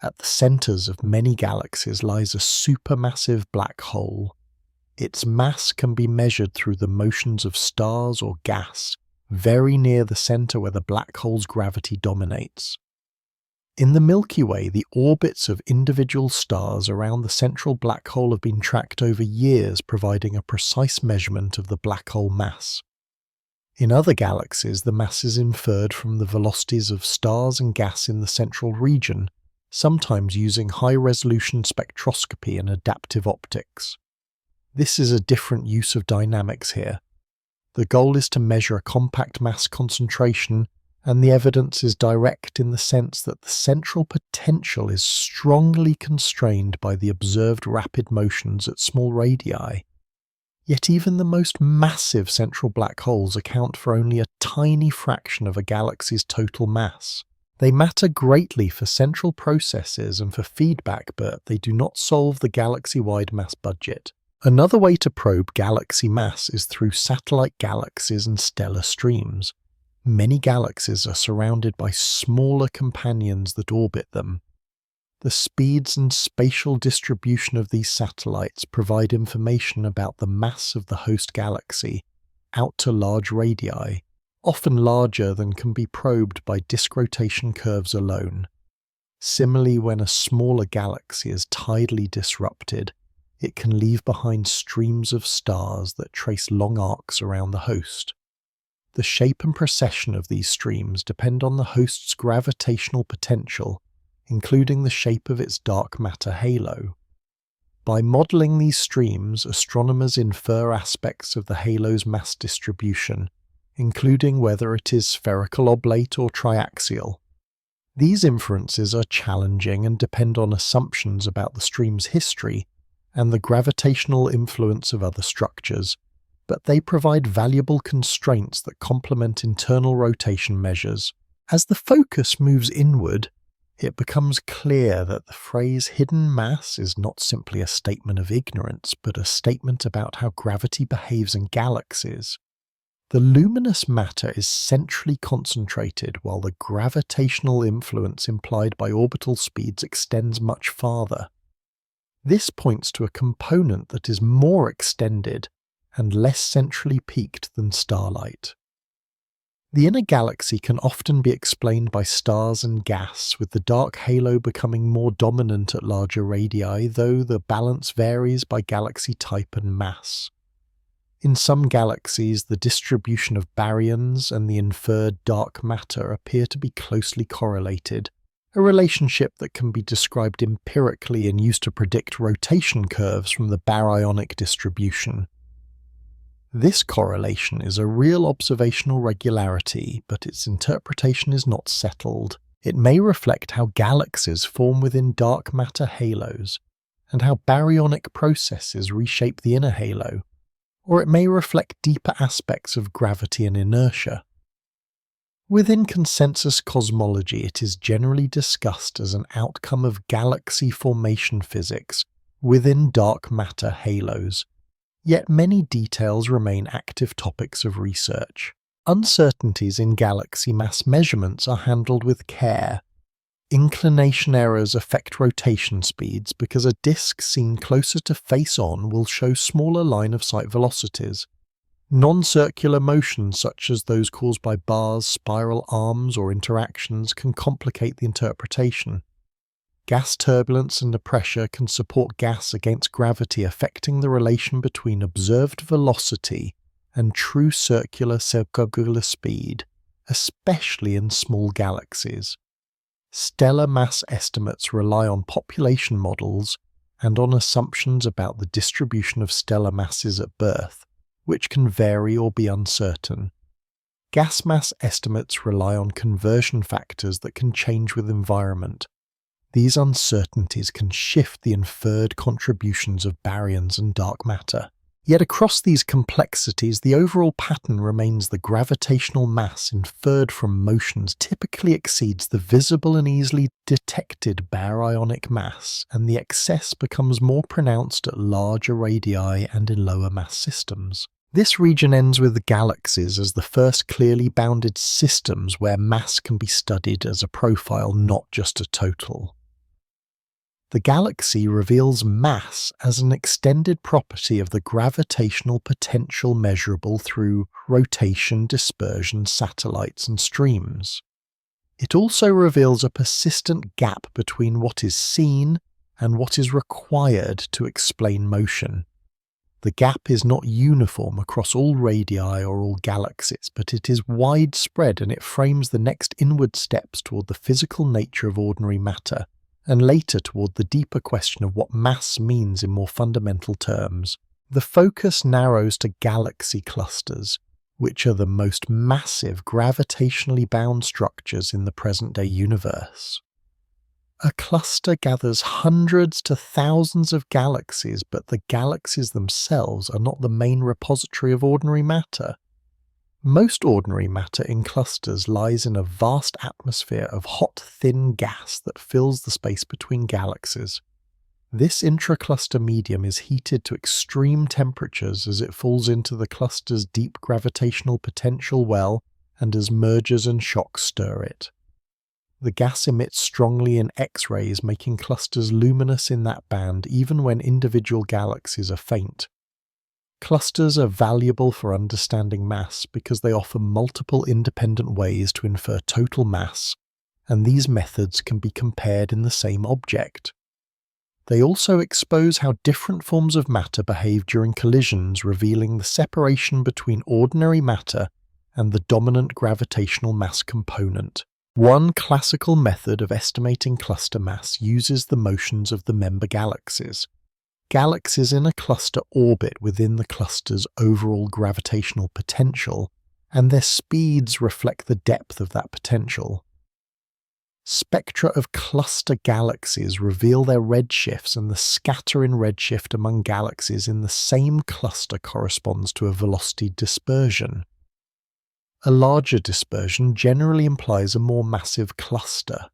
At the centres of many galaxies lies a supermassive black hole. Its mass can be measured through the motions of stars or gas, very near the centre where the black hole's gravity dominates. In the Milky Way, the orbits of individual stars around the central black hole have been tracked over years, providing a precise measurement of the black hole mass. In other galaxies, the mass is inferred from the velocities of stars and gas in the central region, sometimes using high-resolution spectroscopy and adaptive optics. This is a different use of dynamics here. The goal is to measure a compact mass concentration, and the evidence is direct in the sense that the central potential is strongly constrained by the observed rapid motions at small radii. Yet even the most massive central black holes account for only a tiny fraction of a galaxy's total mass. They matter greatly for central processes and for feedback, but they do not solve the galaxy-wide mass budget. Another way to probe galaxy mass is through satellite galaxies and stellar streams. Many galaxies are surrounded by smaller companions that orbit them. The speeds and spatial distribution of these satellites provide information about the mass of the host galaxy out to large radii, often larger than can be probed by disk rotation curves alone. Similarly, when a smaller galaxy is tidally disrupted, it can leave behind streams of stars that trace long arcs around the host. The shape and precession of these streams depend on the host's gravitational potential, including the shape of its dark matter halo. By modelling these streams, astronomers infer aspects of the halo's mass distribution, including whether it is spherical oblate or triaxial. These inferences are challenging and depend on assumptions about the stream's history and the gravitational influence of other structures, but they provide valuable constraints that complement internal rotation measures. As the focus moves inward, it becomes clear that the phrase hidden mass is not simply a statement of ignorance, but a statement about how gravity behaves in galaxies. The luminous matter is centrally concentrated, while the gravitational influence implied by orbital speeds extends much farther. This points to a component that is more extended and less centrally peaked than starlight. The inner galaxy can often be explained by stars and gas, with the dark halo becoming more dominant at larger radii, though the balance varies by galaxy type and mass. In some galaxies, the distribution of baryons and the inferred dark matter appear to be closely correlated, a relationship that can be described empirically and used to predict rotation curves from the baryonic distribution. This correlation is a real observational regularity, but its interpretation is not settled. It may reflect how galaxies form within dark matter halos, and how baryonic processes reshape the inner halo, or it may reflect deeper aspects of gravity and inertia. Within consensus cosmology, it is generally discussed as an outcome of galaxy formation physics within dark matter halos. Yet many details remain active topics of research. Uncertainties in galaxy mass measurements are handled with care. Inclination errors affect rotation speeds because a disk seen closer to face-on will show smaller line-of-sight velocities. Non-circular motions such as those caused by bars, spiral arms, or interactions can complicate the interpretation. Gas turbulence and the pressure can support gas against gravity, affecting the relation between observed velocity and true circular speed, especially in small galaxies. Stellar mass estimates rely on population models and on assumptions about the distribution of stellar masses at birth, which can vary or be uncertain. Gas mass estimates rely on conversion factors that can change with environment. These uncertainties can shift the inferred contributions of baryons and dark matter. Yet across these complexities, the overall pattern remains the gravitational mass inferred from motions typically exceeds the visible and easily detected baryonic mass, and the excess becomes more pronounced at larger radii and in lower mass systems. This region ends with galaxies as the first clearly bounded systems where mass can be studied as a profile, not just a total. The galaxy reveals mass as an extended property of the gravitational potential measurable through rotation, dispersion, satellites, and streams. It also reveals a persistent gap between what is seen and what is required to explain motion. The gap is not uniform across all radii or all galaxies, but it is widespread, and it frames the next inward steps toward the physical nature of ordinary matter, and later toward the deeper question of what mass means in more fundamental terms. The focus narrows to galaxy clusters, which are the most massive gravitationally bound structures in the present-day universe. A cluster gathers hundreds to thousands of galaxies, but the galaxies themselves are not the main repository of ordinary matter. Most ordinary matter in clusters lies in a vast atmosphere of hot, thin gas that fills the space between galaxies. This intracluster medium is heated to extreme temperatures as it falls into the cluster's deep gravitational potential well and as mergers and shocks stir it. The gas emits strongly in X-rays, making clusters luminous in that band even when individual galaxies are faint. Clusters are valuable for understanding mass because they offer multiple independent ways to infer total mass, and these methods can be compared in the same object. They also expose how different forms of matter behave during collisions, revealing the separation between ordinary matter and the dominant gravitational mass component. One classical method of estimating cluster mass uses the motions of the member galaxies. Galaxies in a cluster orbit within the cluster's overall gravitational potential, and their speeds reflect the depth of that potential. Spectra of cluster galaxies reveal their redshifts, and the scatter in redshift among galaxies in the same cluster corresponds to a velocity dispersion. A larger dispersion generally implies a more massive cluster.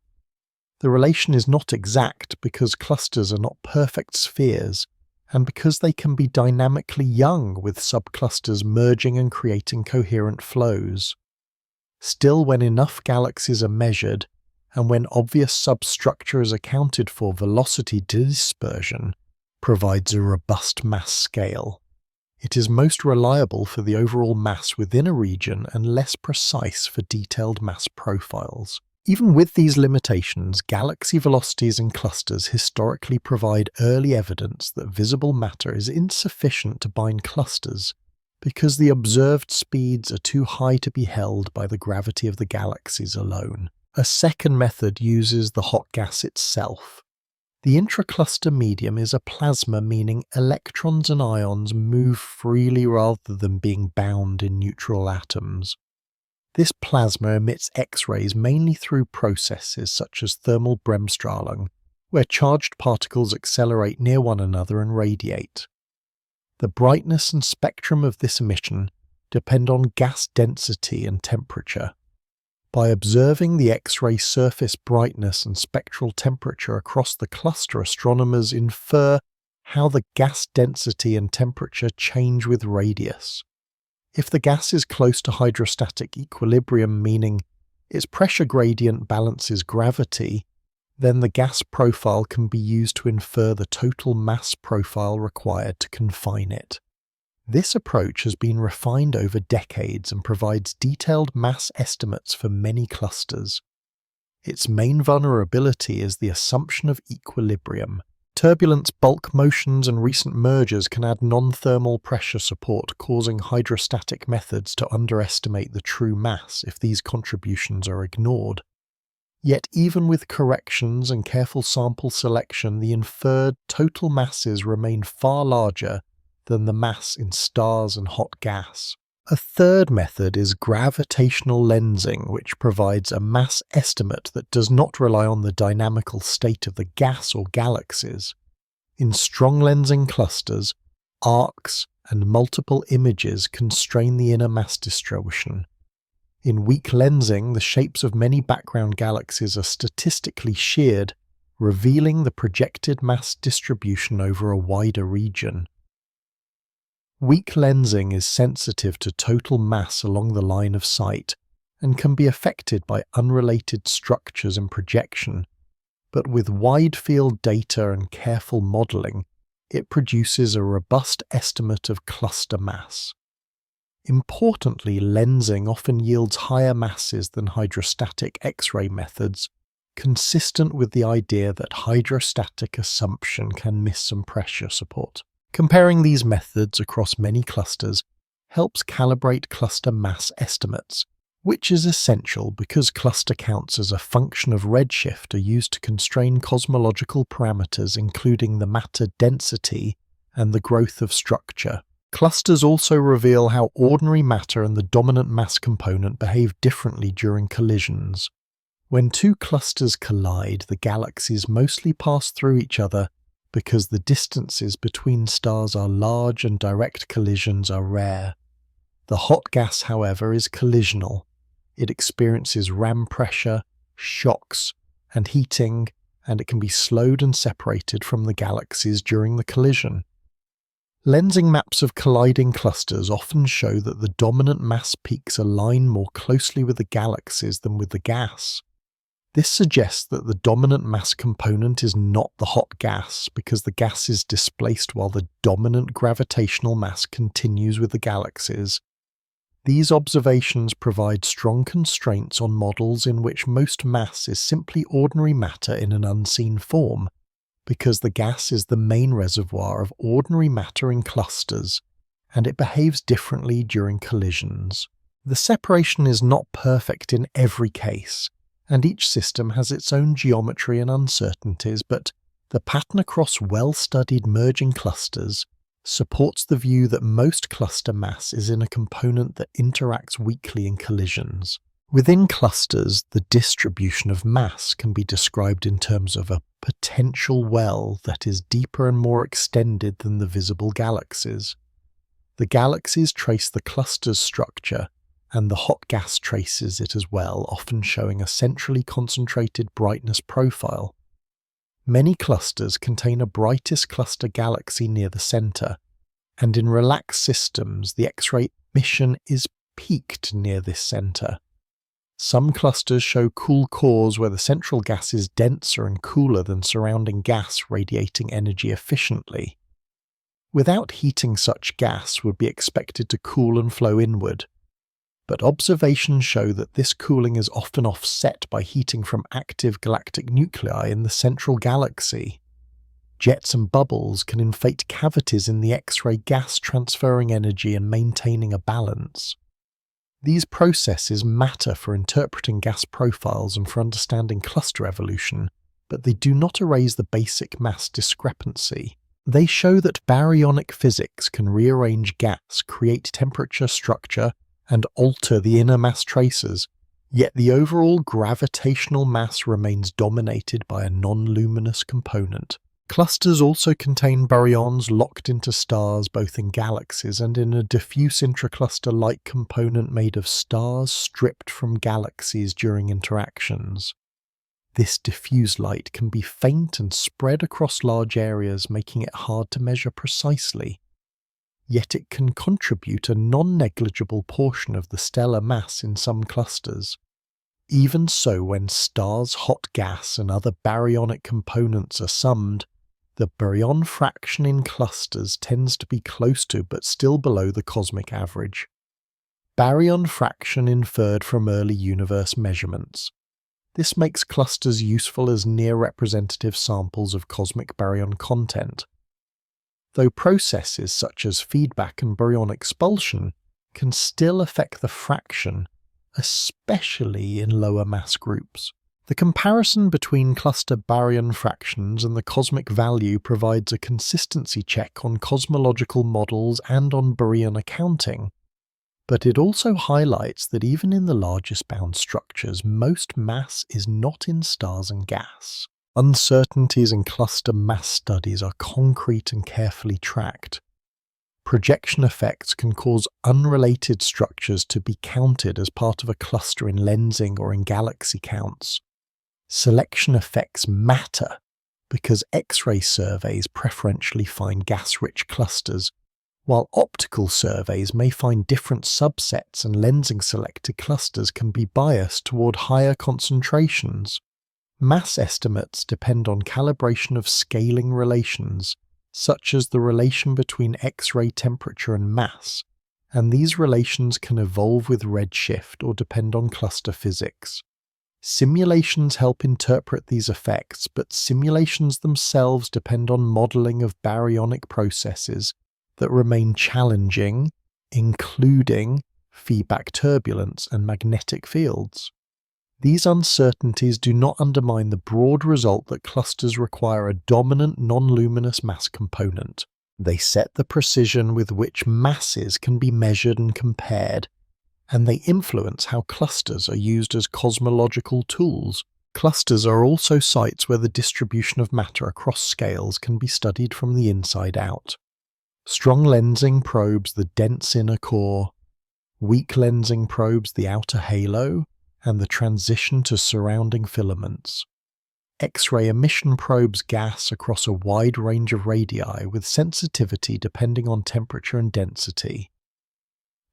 The relation is not exact because clusters are not perfect spheres, and because they can be dynamically young with subclusters merging and creating coherent flows. Still, when enough galaxies are measured, and when obvious substructure is accounted for, velocity dispersion provides a robust mass scale. It is most reliable for the overall mass within a region and less precise for detailed mass profiles. Even with these limitations, galaxy velocities in clusters historically provide early evidence that visible matter is insufficient to bind clusters, because the observed speeds are too high to be held by the gravity of the galaxies alone. A second method uses the hot gas itself. The intracluster medium is a plasma, meaning electrons and ions move freely rather than being bound in neutral atoms. This plasma emits X-rays mainly through processes such as thermal Bremsstrahlung, where charged particles accelerate near one another and radiate. The brightness and spectrum of this emission depend on gas density and temperature. By observing the X-ray surface brightness and spectral temperature across the cluster, astronomers infer how the gas density and temperature change with radius. If the gas is close to hydrostatic equilibrium, meaning its pressure gradient balances gravity, then the gas profile can be used to infer the total mass profile required to confine it. This approach has been refined over decades and provides detailed mass estimates for many clusters. Its main vulnerability is the assumption of equilibrium. Turbulence, bulk motions, and recent mergers can add non-thermal pressure support, causing hydrostatic methods to underestimate the true mass if these contributions are ignored. Yet even with corrections and careful sample selection, the inferred total masses remain far larger than the mass in stars and hot gas. A third method is gravitational lensing, which provides a mass estimate that does not rely on the dynamical state of the gas or galaxies. In strong lensing clusters, arcs and multiple images constrain the inner mass distribution. In weak lensing, the shapes of many background galaxies are statistically sheared, revealing the projected mass distribution over a wider region. Weak lensing is sensitive to total mass along the line of sight and can be affected by unrelated structures in projection, but with wide-field data and careful modelling, it produces a robust estimate of cluster mass. Importantly, lensing often yields higher masses than hydrostatic X-ray methods, consistent with the idea that hydrostatic assumption can miss some pressure support. Comparing these methods across many clusters helps calibrate cluster mass estimates, which is essential because cluster counts as a function of redshift are used to constrain cosmological parameters including the matter density and the growth of structure. Clusters also reveal how ordinary matter and the dominant mass component behave differently during collisions. When two clusters collide, the galaxies mostly pass through each other because the distances between stars are large and direct collisions are rare. The hot gas, however, is collisional. It experiences ram pressure, shocks, and heating, and it can be slowed and separated from the galaxies during the collision. Lensing maps of colliding clusters often show that the dominant mass peaks align more closely with the galaxies than with the gas. This suggests that the dominant mass component is not the hot gas because the gas is displaced while the dominant gravitational mass continues with the galaxies. These observations provide strong constraints on models in which most mass is simply ordinary matter in an unseen form, because the gas is the main reservoir of ordinary matter in clusters, and it behaves differently during collisions. The separation is not perfect in every case, and each system has its own geometry and uncertainties, but the pattern across well-studied merging clusters supports the view that most cluster mass is in a component that interacts weakly in collisions. Within clusters, the distribution of mass can be described in terms of a potential well that is deeper and more extended than the visible galaxies. The galaxies trace the cluster's structure, and the hot gas traces it as well, often showing a centrally concentrated brightness profile. Many clusters contain a brightest cluster galaxy near the center, and in relaxed systems, the X-ray emission is peaked near this center. Some clusters show cool cores where the central gas is denser and cooler than surrounding gas, radiating energy efficiently. Without heating, such gas would be expected to cool and flow inward, but observations show that this cooling is often offset by heating from active galactic nuclei in the central galaxy. Jets and bubbles can inflate cavities in the X-ray gas, transferring energy and maintaining a balance. These processes matter for interpreting gas profiles and for understanding cluster evolution, but they do not erase the basic mass discrepancy. They show that baryonic physics can rearrange gas, create temperature, structure, and alter the inner mass traces, yet the overall gravitational mass remains dominated by a non-luminous component. Clusters also contain baryons locked into stars both in galaxies and in a diffuse intracluster-like component made of stars stripped from galaxies during interactions. This diffuse light can be faint and spread across large areas, making it hard to measure precisely. Yet it can contribute a non-negligible portion of the stellar mass in some clusters. Even so, when stars' hot gas and other baryonic components are summed, the baryon fraction in clusters tends to be close to but still below the cosmic average. Baryon fraction inferred from early universe measurements. This makes clusters useful as near-representative samples of cosmic baryon content, though processes such as feedback and baryon expulsion can still affect the fraction, especially in lower mass groups. The comparison between cluster baryon fractions and the cosmic value provides a consistency check on cosmological models and on baryon accounting. But it also highlights that even in the largest bound structures, most mass is not in stars and gas. Uncertainties in cluster mass studies are concrete and carefully tracked. Projection effects can cause unrelated structures to be counted as part of a cluster in lensing or in galaxy counts. Selection effects matter because X-ray surveys preferentially find gas-rich clusters, while optical surveys may find different subsets, and lensing selected clusters can be biased toward higher concentrations. Mass estimates depend on calibration of scaling relations, such as the relation between X-ray temperature and mass, and these relations can evolve with redshift or depend on cluster physics. Simulations help interpret these effects, but simulations themselves depend on modeling of baryonic processes that remain challenging, including feedback turbulence and magnetic fields. These uncertainties do not undermine the broad result that clusters require a dominant non-luminous mass component. They set the precision with which masses can be measured and compared, and they influence how clusters are used as cosmological tools. Clusters are also sites where the distribution of matter across scales can be studied from the inside out. Strong lensing probes the dense inner core, weak lensing probes the outer halo, and the transition to surrounding filaments. X-ray emission probes gas across a wide range of radii with sensitivity depending on temperature and density.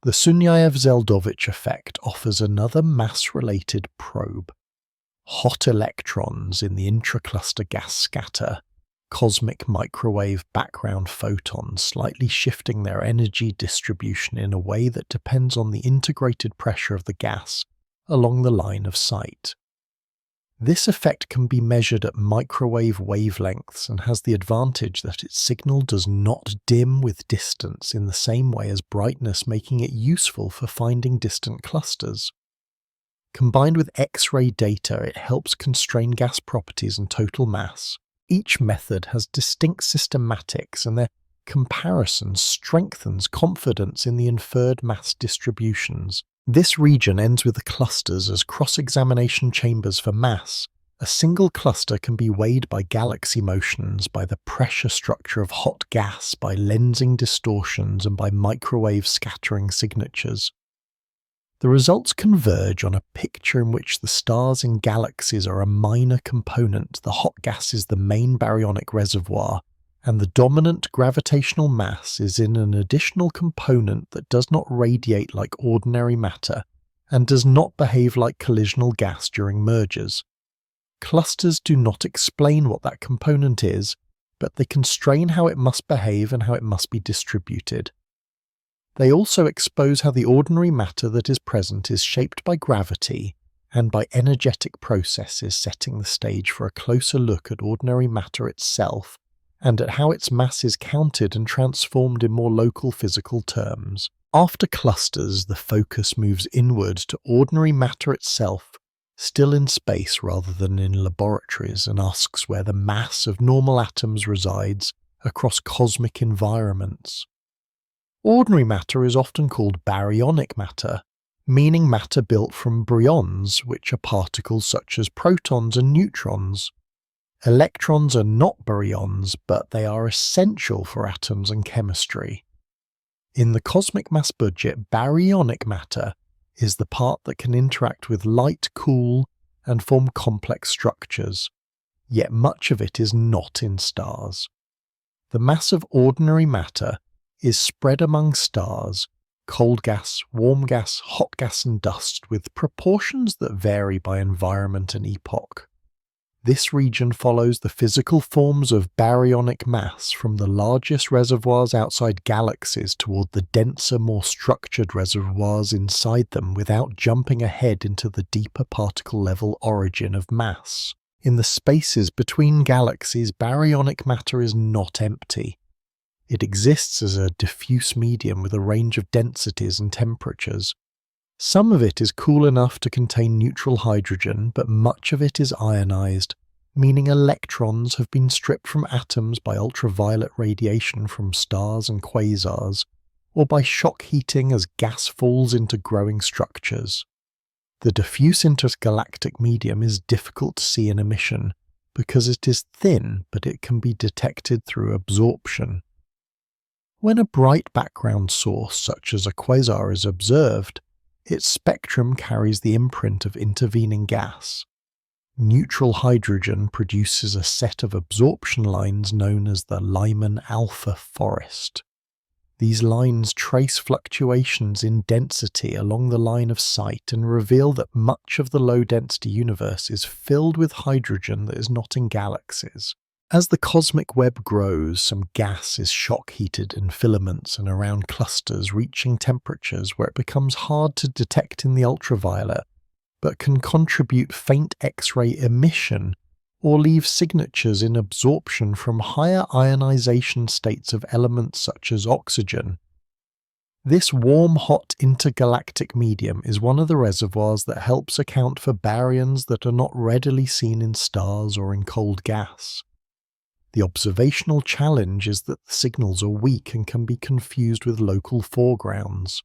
The Sunyaev-Zeldovich effect offers another mass-related probe. Hot electrons in the intracluster gas scatter, cosmic microwave background photons slightly shifting their energy distribution in a way that depends on the integrated pressure of the gas along the line of sight. This effect can be measured at microwave wavelengths and has the advantage that its signal does not dim with distance in the same way as brightness, making it useful for finding distant clusters. Combined with X-ray data, it helps constrain gas properties and total mass. Each method has distinct systematics, and their comparison strengthens confidence in the inferred mass distributions. This region ends with the clusters as cross-examination chambers for mass. A single cluster can be weighed by galaxy motions, by the pressure structure of hot gas, by lensing distortions, and by microwave scattering signatures. The results converge on a picture in which the stars in galaxies are a minor component, the hot gas is the main baryonic reservoir, and the dominant gravitational mass is in an additional component that does not radiate like ordinary matter and does not behave like collisional gas during mergers. Clusters do not explain what that component is, but they constrain how it must behave and how it must be distributed. They also expose how the ordinary matter that is present is shaped by gravity and by energetic processes, setting the stage for a closer look at ordinary matter itself and at how its mass is counted and transformed in more local physical terms. After clusters, the focus moves inward to ordinary matter itself, still in space rather than in laboratories, and asks where the mass of normal atoms resides across cosmic environments. Ordinary matter is often called baryonic matter, meaning matter built from baryons, which are particles such as protons and neutrons. Electrons are not baryons, but they are essential for atoms and chemistry. In the cosmic mass budget, baryonic matter is the part that can interact with light, cool, and form complex structures, yet much of it is not in stars. The mass of ordinary matter is spread among stars, cold gas, warm gas, hot gas, and dust, with proportions that vary by environment and epoch. This region follows the physical forms of baryonic mass from the largest reservoirs outside galaxies toward the denser, more structured reservoirs inside them without jumping ahead into the deeper particle-level origin of mass. In the spaces between galaxies, baryonic matter is not empty. It exists as a diffuse medium with a range of densities and temperatures. Some of it is cool enough to contain neutral hydrogen, but much of it is ionized, meaning electrons have been stripped from atoms by ultraviolet radiation from stars and quasars, or by shock heating as gas falls into growing structures. The diffuse intergalactic medium is difficult to see in emission because it is thin, but it can be detected through absorption. When a bright background source such as a quasar is observed, its spectrum carries the imprint of intervening gas. Neutral hydrogen produces a set of absorption lines known as the Lyman alpha forest. These lines trace fluctuations in density along the line of sight and reveal that much of the low-density universe is filled with hydrogen that is not in galaxies. As the cosmic web grows, some gas is shock-heated in filaments and around clusters, reaching temperatures where it becomes hard to detect in the ultraviolet, but can contribute faint X-ray emission or leave signatures in absorption from higher ionization states of elements such as oxygen. This warm-hot intergalactic medium is one of the reservoirs that helps account for baryons that are not readily seen in stars or in cold gas. The observational challenge is that the signals are weak and can be confused with local foregrounds.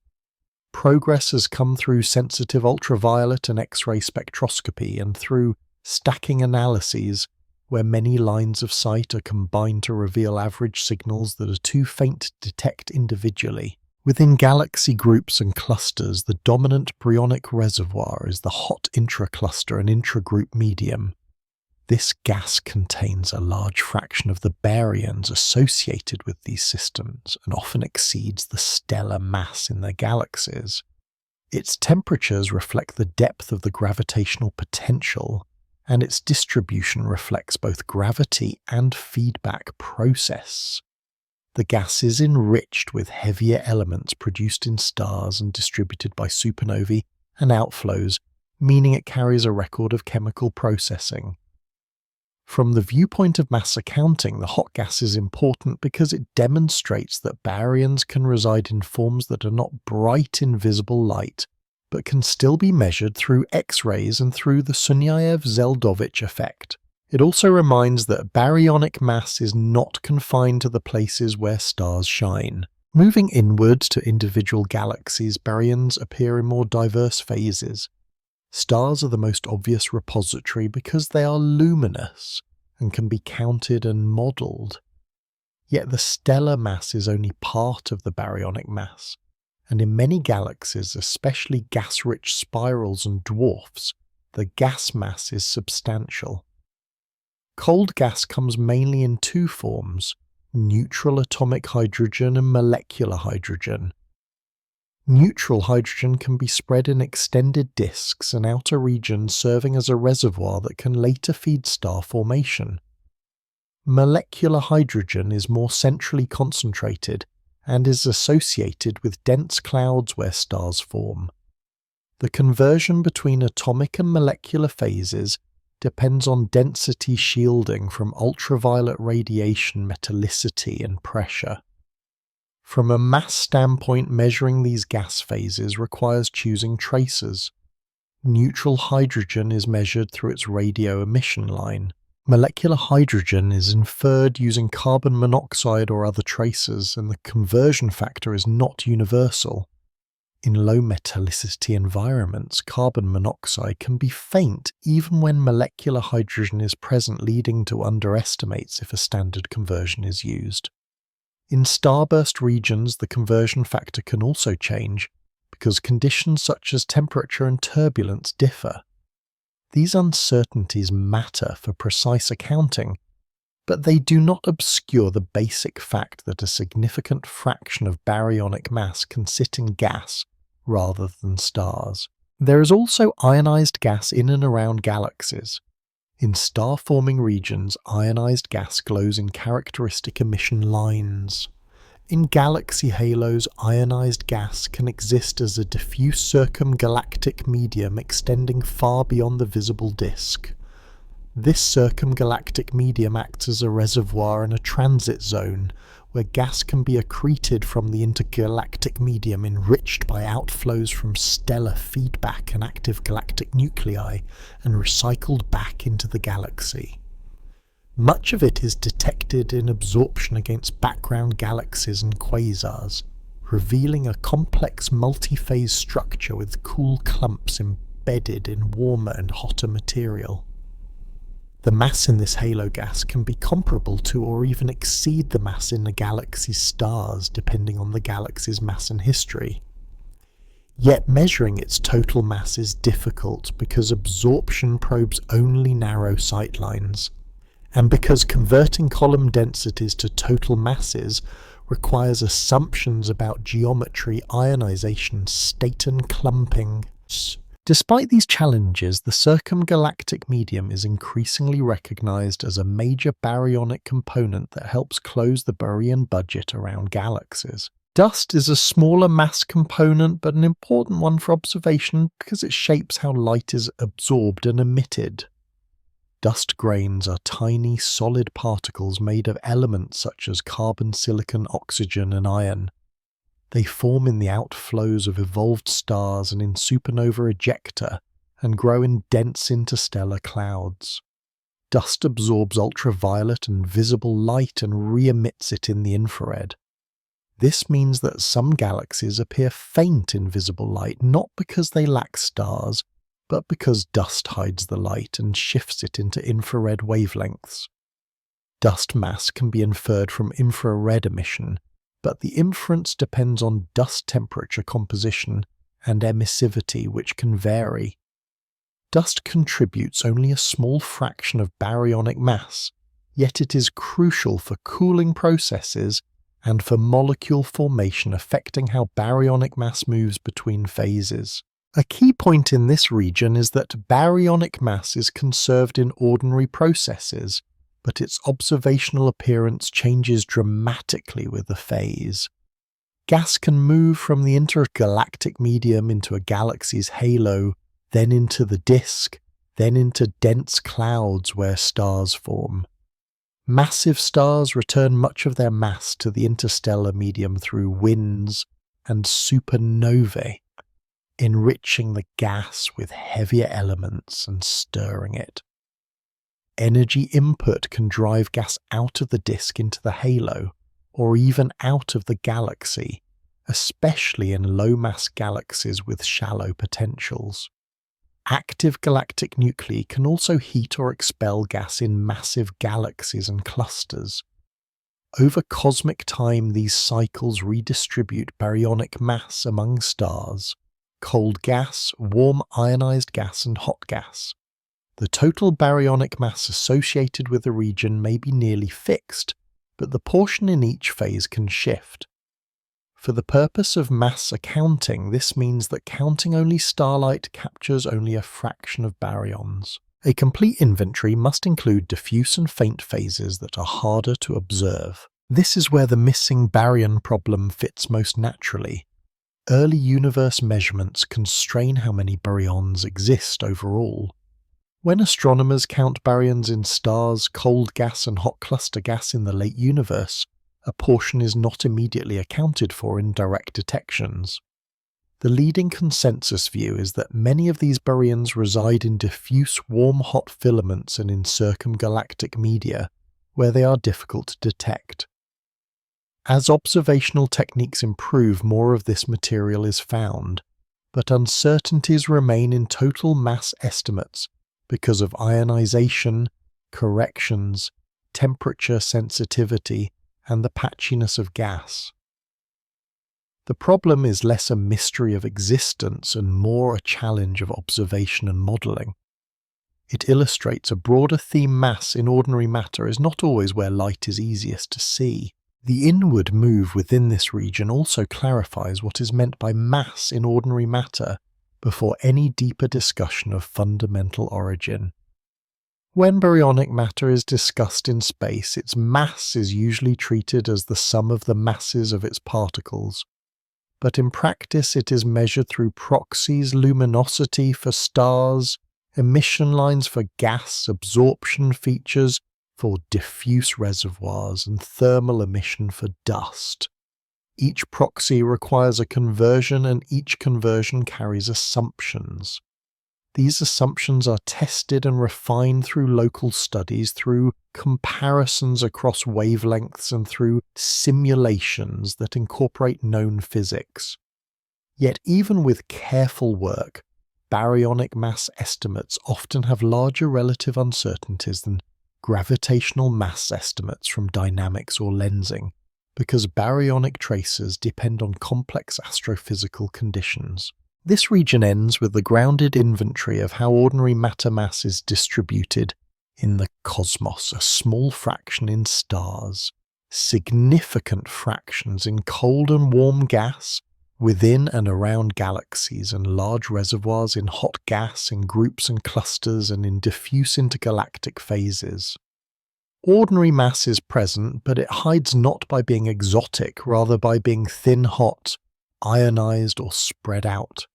Progress has come through sensitive ultraviolet and X-ray spectroscopy and through stacking analyses, where many lines of sight are combined to reveal average signals that are too faint to detect individually. Within galaxy groups and clusters, the dominant baryonic reservoir is the hot intracluster and intragroup medium. This gas contains a large fraction of the baryons associated with these systems and often exceeds the stellar mass in their galaxies. Its temperatures reflect the depth of the gravitational potential, and its distribution reflects both gravity and feedback process. The gas is enriched with heavier elements produced in stars and distributed by supernovae and outflows, meaning it carries a record of chemical processing. From the viewpoint of mass accounting, the hot gas is important because it demonstrates that baryons can reside in forms that are not bright invisible light, but can still be measured through X-rays and through the Sunyaev-Zeldovich effect. It also reminds that baryonic mass is not confined to the places where stars shine. Moving inwards to individual galaxies, baryons appear in more diverse phases. Stars are the most obvious repository because they are luminous and can be counted and modelled. Yet the stellar mass is only part of the baryonic mass, and in many galaxies, especially gas-rich spirals and dwarfs, the gas mass is substantial. Cold gas comes mainly in two forms: neutral atomic hydrogen and molecular hydrogen. Neutral hydrogen can be spread in extended disks and outer regions, serving as a reservoir that can later feed star formation. Molecular hydrogen is more centrally concentrated and is associated with dense clouds where stars form. The conversion between atomic and molecular phases depends on density shielding from ultraviolet radiation, metallicity, and pressure. From a mass standpoint, measuring these gas phases requires choosing tracers. Neutral hydrogen is measured through its radio emission line. Molecular hydrogen is inferred using carbon monoxide or other tracers, and the conversion factor is not universal. In low metallicity environments, carbon monoxide can be faint even when molecular hydrogen is present, leading to underestimates if a standard conversion is used. In starburst regions, the conversion factor can also change because conditions such as temperature and turbulence differ. These uncertainties matter for precise accounting, but they do not obscure the basic fact that a significant fraction of baryonic mass can sit in gas rather than stars. There is also ionized gas in and around galaxies. In star-forming regions, ionized gas glows in characteristic emission lines. In galaxy halos, ionized gas can exist as a diffuse circumgalactic medium extending far beyond the visible disk. This circumgalactic medium acts as a reservoir and a transit zone, where gas can be accreted from the intergalactic medium enriched by outflows from stellar feedback and active galactic nuclei and recycled back into the galaxy. Much of it is detected in absorption against background galaxies and quasars. revealing a complex multi-phase structure with cool clumps embedded in warmer and hotter material. The mass in this halo gas can be comparable to or even exceed the mass in a galaxy's stars, depending on the galaxy's mass and history. Yet measuring its total mass is difficult because absorption probes only narrow sightlines, and because converting column densities to total masses requires assumptions about geometry, ionization, state and clumping. Despite these challenges, the circumgalactic medium is increasingly recognized as a major baryonic component that helps close the Baryonic budget around galaxies. Dust is a smaller mass component, but an important one for observation because it shapes how light is absorbed and emitted. Dust grains are tiny, solid particles made of elements such as carbon, silicon, oxygen, and iron. They form in the outflows of evolved stars and in supernova ejecta, and grow in dense interstellar clouds. Dust absorbs ultraviolet and visible light and re-emits it in the infrared. This means that some galaxies appear faint in visible light, not because they lack stars, but because dust hides the light and shifts it into infrared wavelengths. Dust mass can be inferred from infrared emission, but the inference depends on dust temperature composition and emissivity, which can vary. Dust contributes only a small fraction of baryonic mass, yet it is crucial for cooling processes and for molecule formation, affecting how baryonic mass moves between phases. A key point in this region is that baryonic mass is conserved in ordinary processes, but its observational appearance changes dramatically with the phase. Gas can move from the intergalactic medium into a galaxy's halo, then into the disk, then into dense clouds where stars form. Massive stars return much of their mass to the interstellar medium through winds and supernovae, enriching the gas with heavier elements and stirring it. Energy input can drive gas out of the disk into the halo, or even out of the galaxy, especially in low-mass galaxies with shallow potentials. Active galactic nuclei can also heat or expel gas in massive galaxies and clusters. Over cosmic time, these cycles redistribute baryonic mass among stars: cold gas, warm ionized gas, and hot gas. The total baryonic mass associated with a region may be nearly fixed, but the portion in each phase can shift. For the purpose of mass accounting, this means that counting only starlight captures only a fraction of baryons. A complete inventory must include diffuse and faint phases that are harder to observe. This is where the missing baryon problem fits most naturally. Early universe measurements constrain how many baryons exist overall. When astronomers count baryons in stars, cold gas and hot cluster gas in the late universe, a portion is not immediately accounted for in direct detections. The leading consensus view is that many of these baryons reside in diffuse warm-hot filaments and in circumgalactic media, where they are difficult to detect. As observational techniques improve, more of this material is found, but uncertainties remain in total mass estimates because of ionization, corrections, temperature sensitivity, and the patchiness of gas. The problem is less a mystery of existence and more a challenge of observation and modelling. It illustrates a broader theme: mass in ordinary matter is not always where light is easiest to see. The inward move within this region also clarifies what is meant by mass in ordinary matter before any deeper discussion of fundamental origin. When baryonic matter is discussed in space, its mass is usually treated as the sum of the masses of its particles. But in practice it is measured through proxies: luminosity for stars, emission lines for gas, absorption features for diffuse reservoirs, and thermal emission for dust. Each proxy requires a conversion, and each conversion carries assumptions. These assumptions are tested and refined through local studies, through comparisons across wavelengths, and through simulations that incorporate known physics. Yet even with careful work, baryonic mass estimates often have larger relative uncertainties than gravitational mass estimates from dynamics or lensing, because baryonic traces depend on complex astrophysical conditions. This region ends with the grounded inventory of how ordinary matter mass is distributed in the cosmos, a small fraction in stars, significant fractions in cold and warm gas within and around galaxies, and large reservoirs in hot gas, in groups and clusters, and in diffuse intergalactic phases. Ordinary mass is present, but it hides not by being exotic, rather by being thin hot, ionized, or spread out.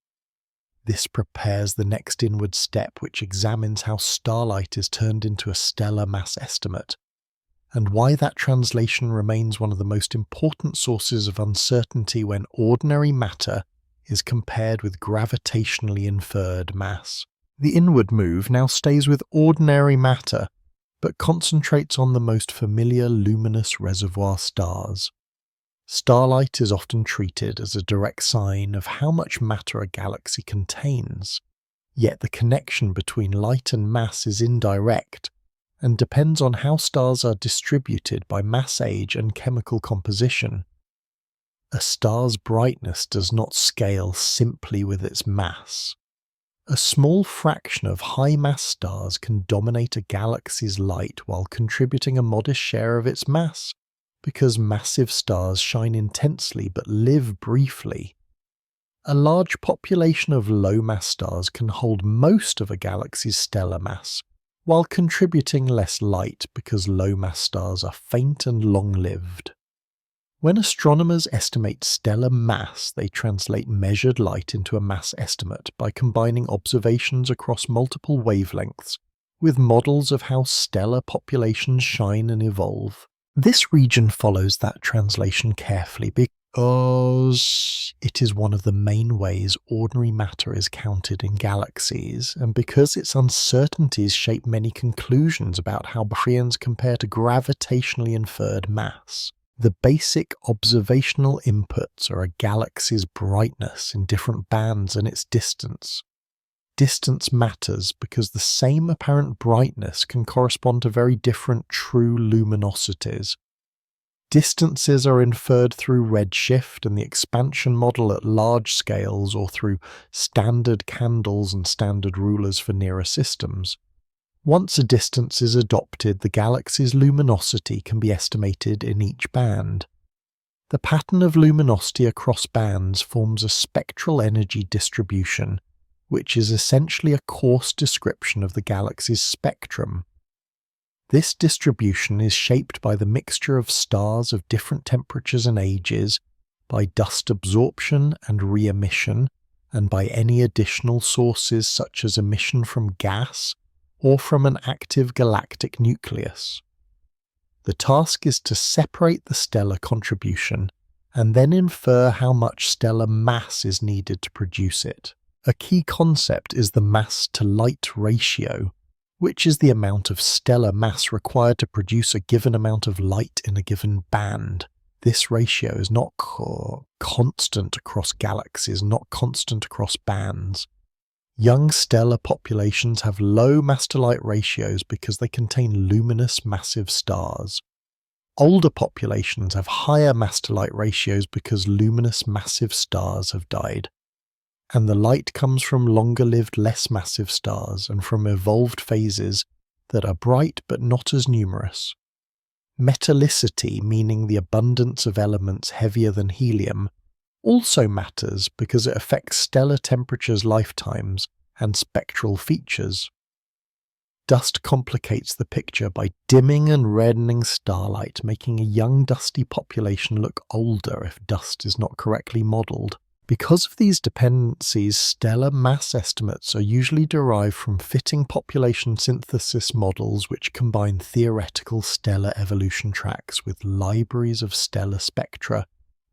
This prepares the next inward step, which examines how starlight is turned into a stellar mass estimate, and why that translation remains one of the most important sources of uncertainty when ordinary matter is compared with gravitationally inferred mass. The inward move now stays with ordinary matter, but concentrates on the most familiar luminous reservoir stars. Starlight is often treated as a direct sign of how much matter a galaxy contains, yet the connection between light and mass is indirect, and depends on how stars are distributed by mass age and chemical composition. A star's brightness does not scale simply with its mass. A small fraction of high-mass stars can dominate a galaxy's light while contributing a modest share of its mass, because massive stars shine intensely but live briefly. A large population of low-mass stars can hold most of a galaxy's stellar mass, while contributing less light because low-mass stars are faint and long-lived. When astronomers estimate stellar mass, they translate measured light into a mass estimate by combining observations across multiple wavelengths with models of how stellar populations shine and evolve. This region follows that translation carefully because it is one of the main ways ordinary matter is counted in galaxies, and because its uncertainties shape many conclusions about how baryons compare to gravitationally inferred mass. The basic observational inputs are a galaxy's brightness in different bands and its distance. Distance matters because the same apparent brightness can correspond to very different true luminosities. Distances are inferred through redshift and the expansion model at large scales, or through standard candles and standard rulers for nearer systems. Once a distance is adopted, the galaxy's luminosity can be estimated in each band. The pattern of luminosity across bands forms a spectral energy distribution, which is essentially a coarse description of the galaxy's spectrum. This distribution is shaped by the mixture of stars of different temperatures and ages, by dust absorption and re-emission, and by any additional sources such as emission from gas or from an active galactic nucleus. The task is to separate the stellar contribution and then infer how much stellar mass is needed to produce it. A key concept is the mass-to-light ratio, which is the amount of stellar mass required to produce a given amount of light in a given band. This ratio is not constant across galaxies, not constant across bands. Young stellar populations have low mass-to-light ratios because they contain luminous massive stars. Older populations have higher mass-to-light ratios because luminous massive stars have died. And the light comes from longer-lived, less massive stars and from evolved phases that are bright but not as numerous. Metallicity, meaning the abundance of elements heavier than helium, also matters because it affects stellar temperatures, lifetimes, and spectral features. Dust complicates the picture by dimming and reddening starlight, making a young dusty population look older if dust is not correctly modelled. Because of these dependencies, stellar mass estimates are usually derived from fitting population synthesis models which combine theoretical stellar evolution tracks with libraries of stellar spectra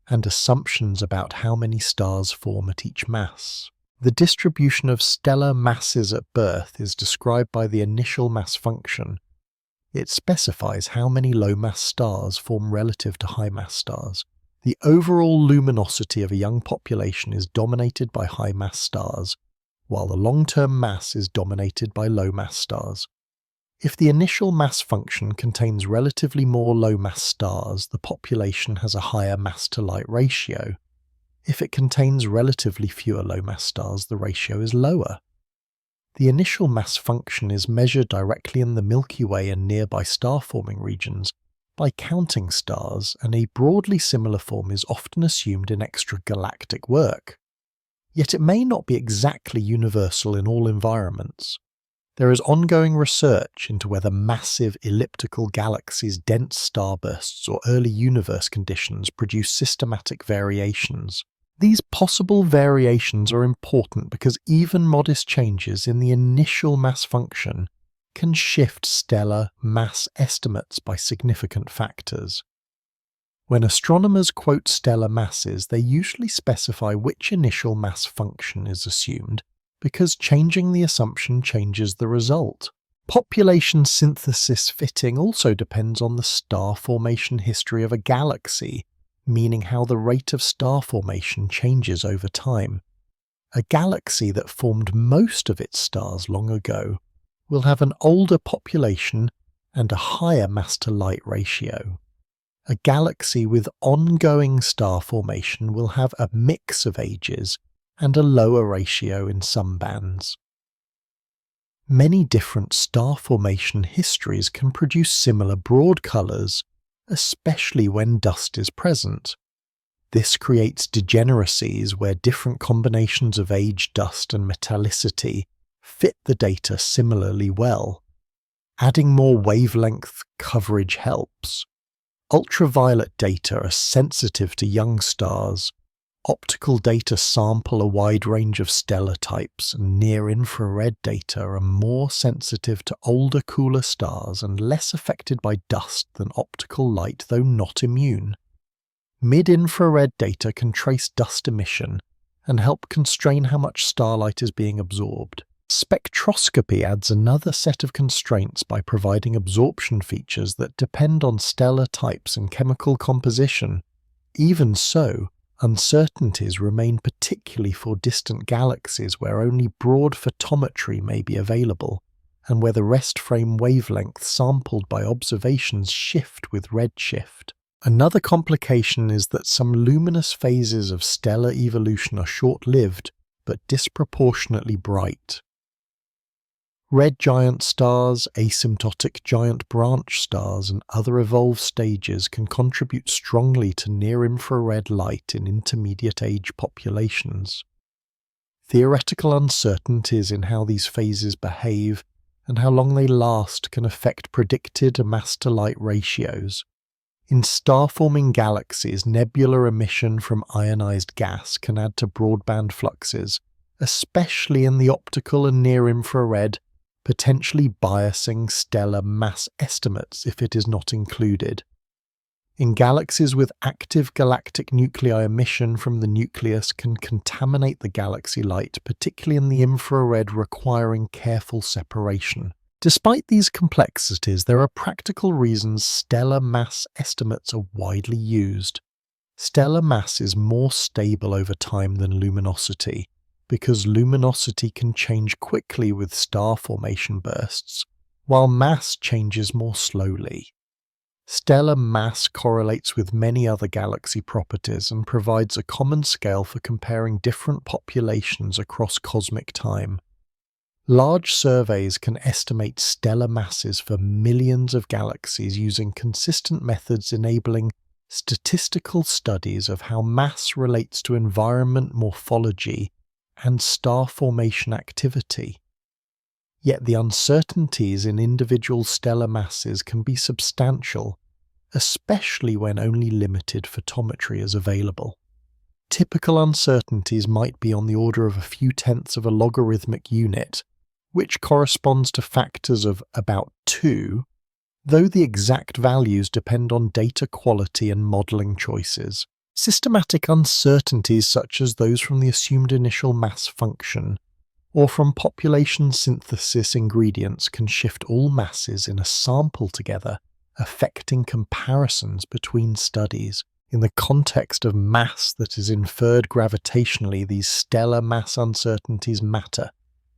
and assumptions about how many stars form at each mass. The distribution of stellar masses at birth is described by the initial mass function. It specifies how many low-mass stars form relative to high-mass stars. The overall luminosity of a young population is dominated by high-mass stars, while the long-term mass is dominated by low-mass stars. If the initial mass function contains relatively more low-mass stars, the population has a higher mass-to-light ratio. If it contains relatively fewer low-mass stars, the ratio is lower. The initial mass function is measured directly in the Milky Way and nearby star-forming regions by counting stars, and a broadly similar form is often assumed in extragalactic work. Yet it may not be exactly universal in all environments. There is ongoing research into whether massive elliptical galaxies, dense starbursts, or early universe conditions produce systematic variations. These possible variations are important because even modest changes in the initial mass function can shift stellar mass estimates by significant factors. When astronomers quote stellar masses, they usually specify which initial mass function is assumed, because changing the assumption changes the result. Population synthesis fitting also depends on the star formation history of a galaxy, meaning how the rate of star formation changes over time. A galaxy that formed most of its stars long ago will have an older population and a higher mass-to-light ratio. A galaxy with ongoing star formation will have a mix of ages and a lower ratio in some bands. Many different star formation histories can produce similar broad colours, especially when dust is present. This creates degeneracies where different combinations of age, dust, and metallicity fit the data similarly well. Adding more wavelength coverage helps. Ultraviolet data are sensitive to young stars. Optical data sample a wide range of stellar types, and near-infrared data are more sensitive to older, cooler stars and less affected by dust than optical light, though not immune. Mid-infrared data can trace dust emission and help constrain how much starlight is being absorbed. Spectroscopy adds another set of constraints by providing absorption features that depend on stellar types and chemical composition. Even so, uncertainties remain, particularly for distant galaxies where only broad photometry may be available, and where the rest frame wavelengths sampled by observations shift with redshift. Another complication is that some luminous phases of stellar evolution are short-lived but disproportionately bright. Red giant stars, asymptotic giant branch stars, and other evolved stages can contribute strongly to near-infrared light in intermediate-age populations. Theoretical uncertainties in how these phases behave and how long they last can affect predicted mass-to-light ratios. In star-forming galaxies, nebular emission from ionized gas can add to broadband fluxes, especially in the optical and near-infrared, potentially biasing stellar mass estimates if it is not included. In galaxies with active galactic nuclei, emission from the nucleus can contaminate the galaxy light, particularly in the infrared, requiring careful separation. Despite these complexities, there are practical reasons stellar mass estimates are widely used. Stellar mass is more stable over time than luminosity, because luminosity can change quickly with star formation bursts, while mass changes more slowly. Stellar mass correlates with many other galaxy properties and provides a common scale for comparing different populations across cosmic time. Large surveys can estimate stellar masses for millions of galaxies using consistent methods enabling statistical studies of how mass relates to environment morphology and star formation activity. Yet the uncertainties in individual stellar masses can be substantial, especially when only limited photometry is available. Typical uncertainties might be on the order of a few tenths of a logarithmic unit, which corresponds to factors of about 2, though the exact values depend on data quality and modelling choices. Systematic uncertainties such as those from the assumed initial mass function or from population synthesis ingredients can shift all masses in a sample together, affecting comparisons between studies. In the context of mass that is inferred gravitationally, these stellar mass uncertainties matter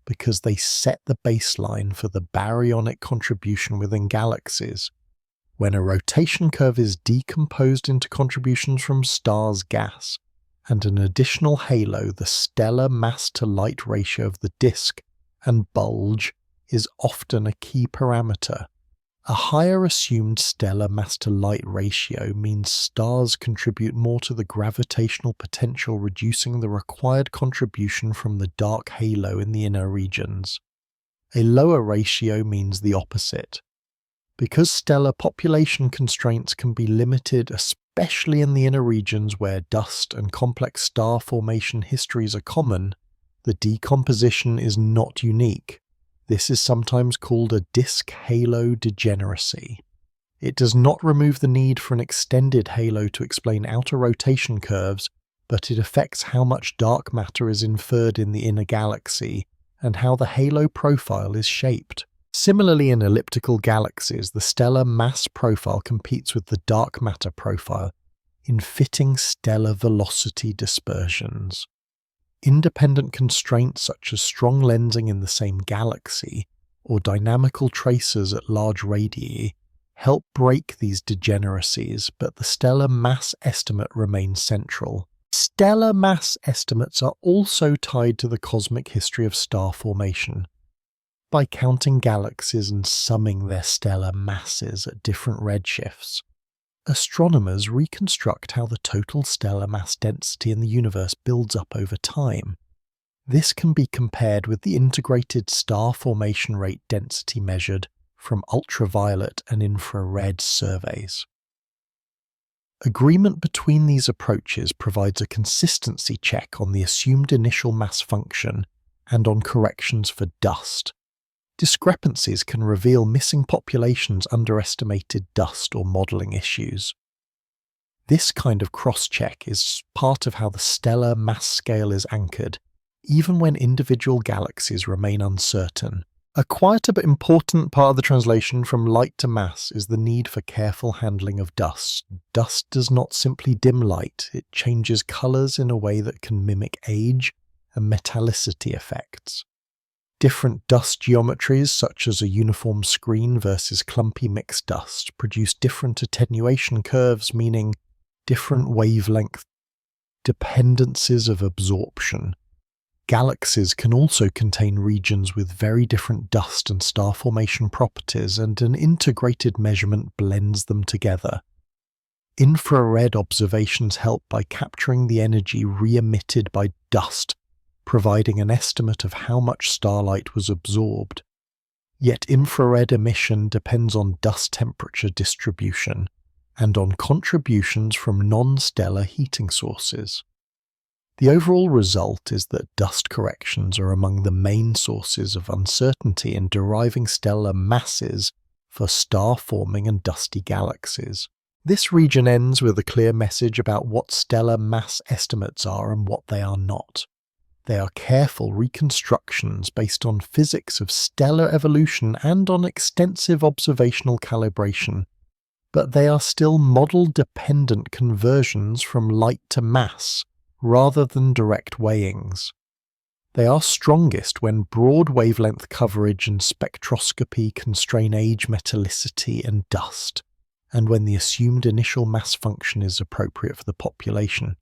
because they set the baseline for the baryonic contribution within galaxies. When a rotation curve is decomposed into contributions from stars' gas and an additional halo, the stellar mass-to-light ratio of the disk and bulge is often a key parameter. A higher assumed stellar mass-to-light ratio means stars contribute more to the gravitational potential, reducing the required contribution from the dark halo in the inner regions. A lower ratio means the opposite. Because stellar population constraints can be limited, especially in the inner regions where dust and complex star formation histories are common, the decomposition is not unique. This is sometimes called a disk halo degeneracy. It does not remove the need for an extended halo to explain outer rotation curves, but it affects how much dark matter is inferred in the inner galaxy and how the halo profile is shaped. Similarly, in elliptical galaxies, the stellar mass profile competes with the dark matter profile in fitting stellar velocity dispersions. Independent constraints such as strong lensing in the same galaxy or dynamical tracers at large radii help break these degeneracies, but the stellar mass estimate remains central. Stellar mass estimates are also tied to the cosmic history of star formation. By counting galaxies and summing their stellar masses at different redshifts, astronomers reconstruct how the total stellar mass density in the universe builds up over time. This can be compared with the integrated star formation rate density measured from ultraviolet and infrared surveys. Agreement between these approaches provides a consistency check on the assumed initial mass function and on corrections for dust. Discrepancies can reveal missing populations, underestimated dust, or modelling issues. This kind of cross-check is part of how the stellar mass scale is anchored, even when individual galaxies remain uncertain. A quieter but important part of the translation from light to mass is the need for careful handling of dust. Dust does not simply dim light, it changes colours in a way that can mimic age and metallicity effects. Different dust geometries, such as a uniform screen versus clumpy mixed dust, produce different attenuation curves, meaning different wavelength dependencies of absorption. Galaxies can also contain regions with very different dust and star formation properties, and an integrated measurement blends them together. Infrared observations help by capturing the energy re-emitted by dust, providing an estimate of how much starlight was absorbed. Yet infrared emission depends on dust temperature distribution and on contributions from non-stellar heating sources. The overall result is that dust corrections are among the main sources of uncertainty in deriving stellar masses for star-forming and dusty galaxies. This region ends with a clear message about what stellar mass estimates are and what they are not. They are careful reconstructions based on physics of stellar evolution and on extensive observational calibration, but they are still model-dependent conversions from light to mass, rather than direct weighings. They are strongest when broad wavelength coverage and spectroscopy constrain age, metallicity, and dust, and when the assumed initial mass function is appropriate for the population.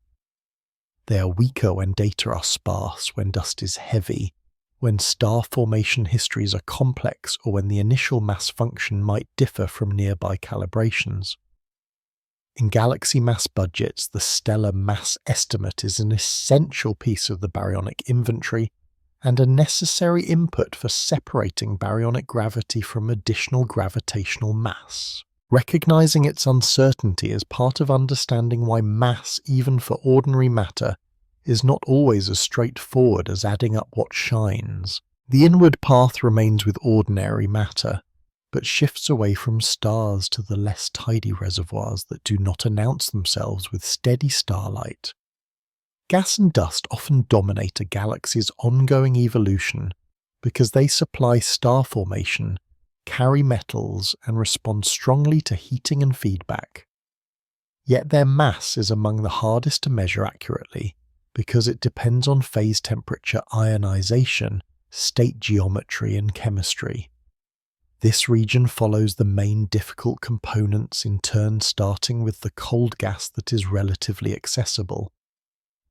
They are weaker when data are sparse, when dust is heavy, when star formation histories are complex, or when the initial mass function might differ from nearby calibrations. In galaxy mass budgets, the stellar mass estimate is an essential piece of the baryonic inventory and a necessary input for separating baryonic gravity from additional gravitational mass. Recognizing its uncertainty is part of understanding why mass, even for ordinary matter, is not always as straightforward as adding up what shines. The inward path remains with ordinary matter. but shifts away from stars to the less tidy reservoirs that do not announce themselves with steady starlight. Gas and dust often dominate a galaxy's ongoing evolution because they supply star formation, carry metals, and respond strongly to heating and feedback. Yet their mass is among the hardest to measure accurately because it depends on phase temperature ionization, state geometry, and chemistry. This region follows the main difficult components in turn, starting with the cold gas that is relatively accessible,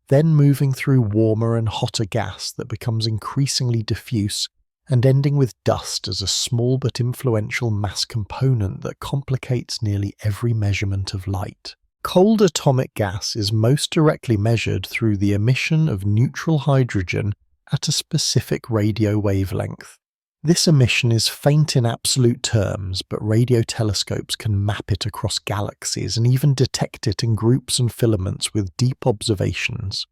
then moving through warmer and hotter gas that becomes increasingly diffuse, and ending with dust as a small but influential mass component that complicates nearly every measurement of light. Cold atomic gas is most directly measured through the emission of neutral hydrogen at a specific radio wavelength. This emission is faint in absolute terms, but radio telescopes can map it across galaxies and even detect it in groups and filaments with deep observations.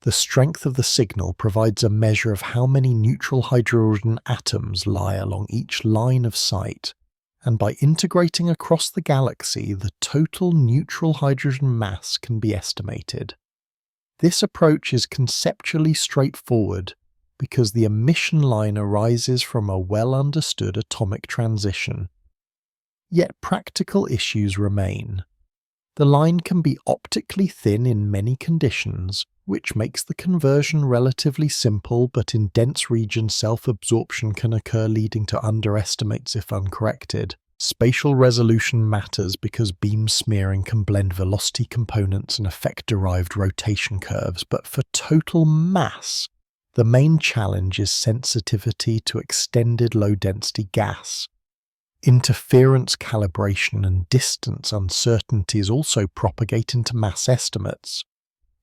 The strength of the signal provides a measure of how many neutral hydrogen atoms lie along each line of sight, and by integrating across the galaxy, the total neutral hydrogen mass can be estimated. This approach is conceptually straightforward because the emission line arises from a well-understood atomic transition. Yet practical issues remain. The line can be optically thin in many conditions, which makes the conversion relatively simple, but in dense regions self-absorption can occur, leading to underestimates if uncorrected. Spatial resolution matters because beam smearing can blend velocity components and affect derived rotation curves, but for total mass, the main challenge is sensitivity to extended low-density gas. Interference calibration and distance uncertainties also propagate into mass estimates.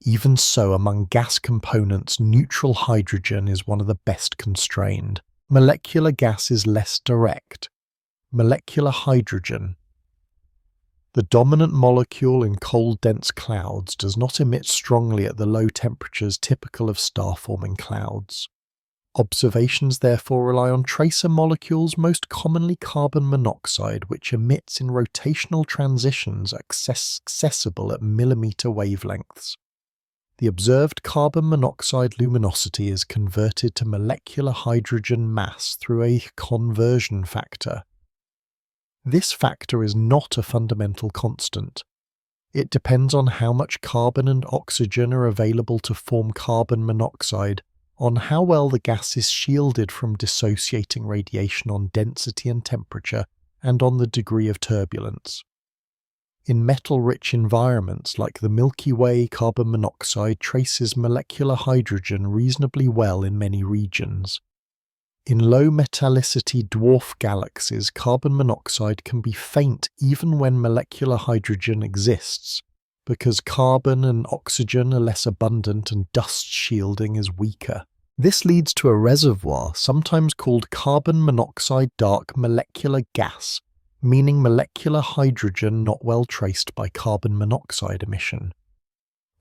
Even so, among gas components, neutral hydrogen is one of the best constrained. Molecular gas is less direct. Molecular hydrogen, the dominant molecule in cold, dense clouds, does not emit strongly at the low temperatures typical of star-forming clouds. Observations therefore rely on tracer molecules, most commonly carbon monoxide, which emits in rotational transitions accessible at millimeter wavelengths. The observed carbon monoxide luminosity is converted to molecular hydrogen mass through a conversion factor. This factor is not a fundamental constant. It depends on how much carbon and oxygen are available to form carbon monoxide, on how well the gas is shielded from dissociating radiation, on density and temperature, and on the degree of turbulence. In metal-rich environments like the Milky Way, carbon monoxide traces molecular hydrogen reasonably well in many regions. In low metallicity dwarf galaxies, carbon monoxide can be faint even when molecular hydrogen exists, because carbon and oxygen are less abundant and dust shielding is weaker. This leads to a reservoir, sometimes called carbon monoxide dark molecular gas, meaning molecular hydrogen not well traced by carbon monoxide emission.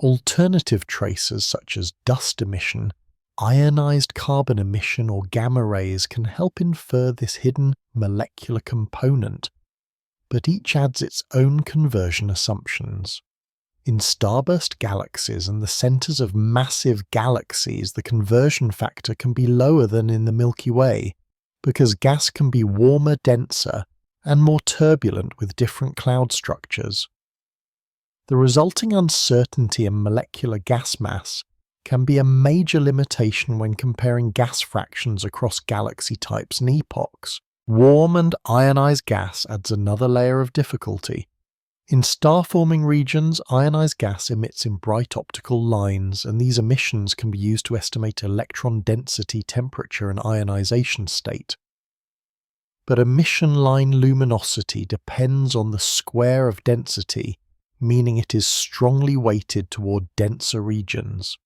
Alternative tracers such as dust emission, ionized carbon emission, or gamma rays can help infer this hidden molecular component, but each adds its own conversion assumptions. In starburst galaxies and the centers of massive galaxies, the conversion factor can be lower than in the Milky Way, because gas can be warmer, denser, and more turbulent with different cloud structures. The resulting uncertainty in molecular gas mass can be a major limitation when comparing gas fractions across galaxy types and epochs. Warm and ionized gas adds another layer of difficulty. In star-forming regions, ionized gas emits in bright optical lines, and these emissions can be used to estimate electron density, temperature, and ionization state. But emission line luminosity depends on the square of density, meaning it is strongly weighted toward denser regions.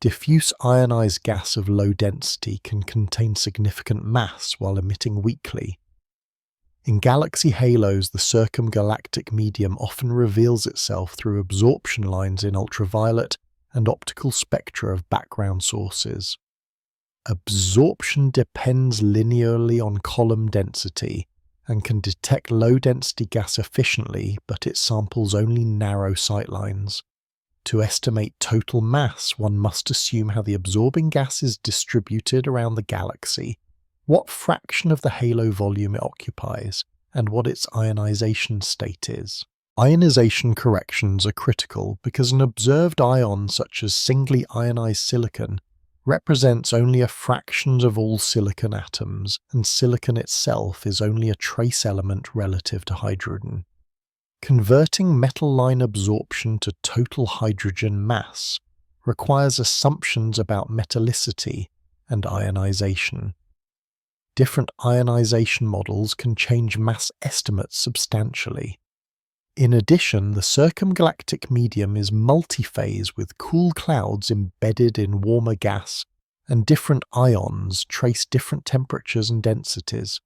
Diffuse ionized gas of low density can contain significant mass while emitting weakly. In galaxy halos, the circumgalactic medium often reveals itself through absorption lines in ultraviolet and optical spectra of background sources. Absorption depends linearly on column density, and can detect low-density gas efficiently, but it samples only narrow sightlines. To estimate total mass, one must assume how the absorbing gas is distributed around the galaxy, what fraction of the halo volume it occupies, and what its ionization state is. Ionization corrections are critical because an observed ion such as singly ionized silicon represents only a fraction of all silicon atoms, and silicon itself is only a trace element relative to hydrogen. Converting metal line absorption to total hydrogen mass requires assumptions about metallicity and ionization. Different ionization models can change mass estimates substantially. In addition, the circumgalactic medium is multi-phase with cool clouds embedded in warmer gas, and different ions trace different temperatures and densities.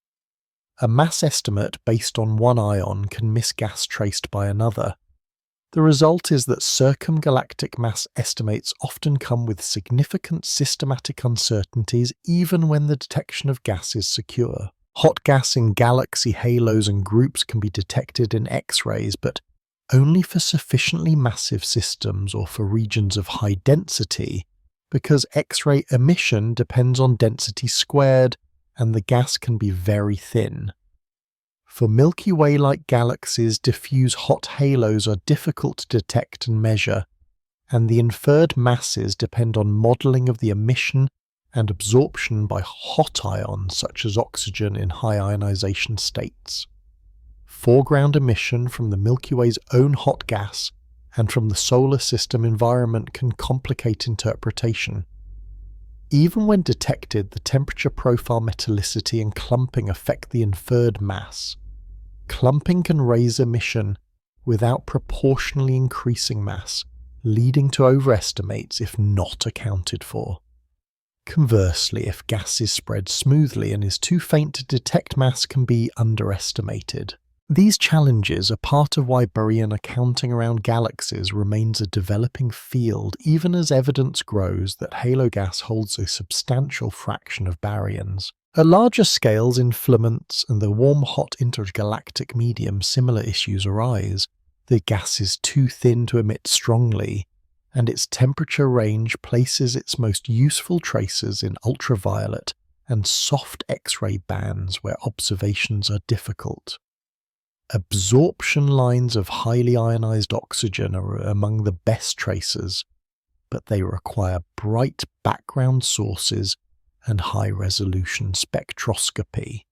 A mass estimate based on one ion can miss gas traced by another. The result is that circumgalactic mass estimates often come with significant systematic uncertainties even when the detection of gas is secure. Hot gas in galaxy halos and groups can be detected in X-rays, but only for sufficiently massive systems or for regions of high density, because X-ray emission depends on density squared, and the gas can be very thin. For Milky Way-like galaxies, diffuse hot halos are difficult to detect and measure, and the inferred masses depend on modelling of the emission and absorption by hot ions such as oxygen in high ionization states. Foreground emission from the Milky Way's own hot gas and from the solar system environment can complicate interpretation. Even when detected, the temperature profile, metallicity, and clumping affect the inferred mass. Clumping can raise emission without proportionally increasing mass, leading to overestimates if not accounted for. Conversely, if gas is spread smoothly and is too faint to detect, mass can be underestimated. These challenges are part of why Baryon accounting around galaxies remains a developing field, even as evidence grows that halo gas holds a substantial fraction of baryons. At larger scales in filaments and the warm-hot intergalactic medium, similar issues arise. The gas is too thin to emit strongly, and its temperature range places its most useful traces in ultraviolet and soft X-ray bands where observations are difficult. Absorption lines of highly ionized oxygen are among the best tracers, but they require bright background sources and high-resolution spectroscopy.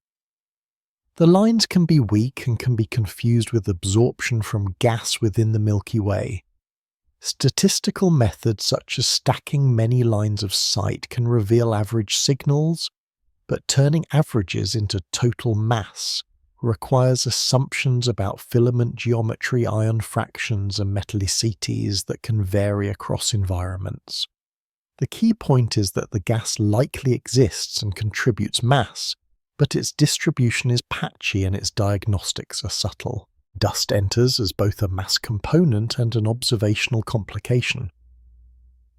The lines can be weak and can be confused with absorption from gas within the Milky Way. Statistical methods such as stacking many lines of sight can reveal average signals, but turning averages into total mass requires assumptions about filament geometry, ion fractions, and metallicities that can vary across environments. The key point is that the gas likely exists and contributes mass, but its distribution is patchy and its diagnostics are subtle. Dust enters as both a mass component and an observational complication.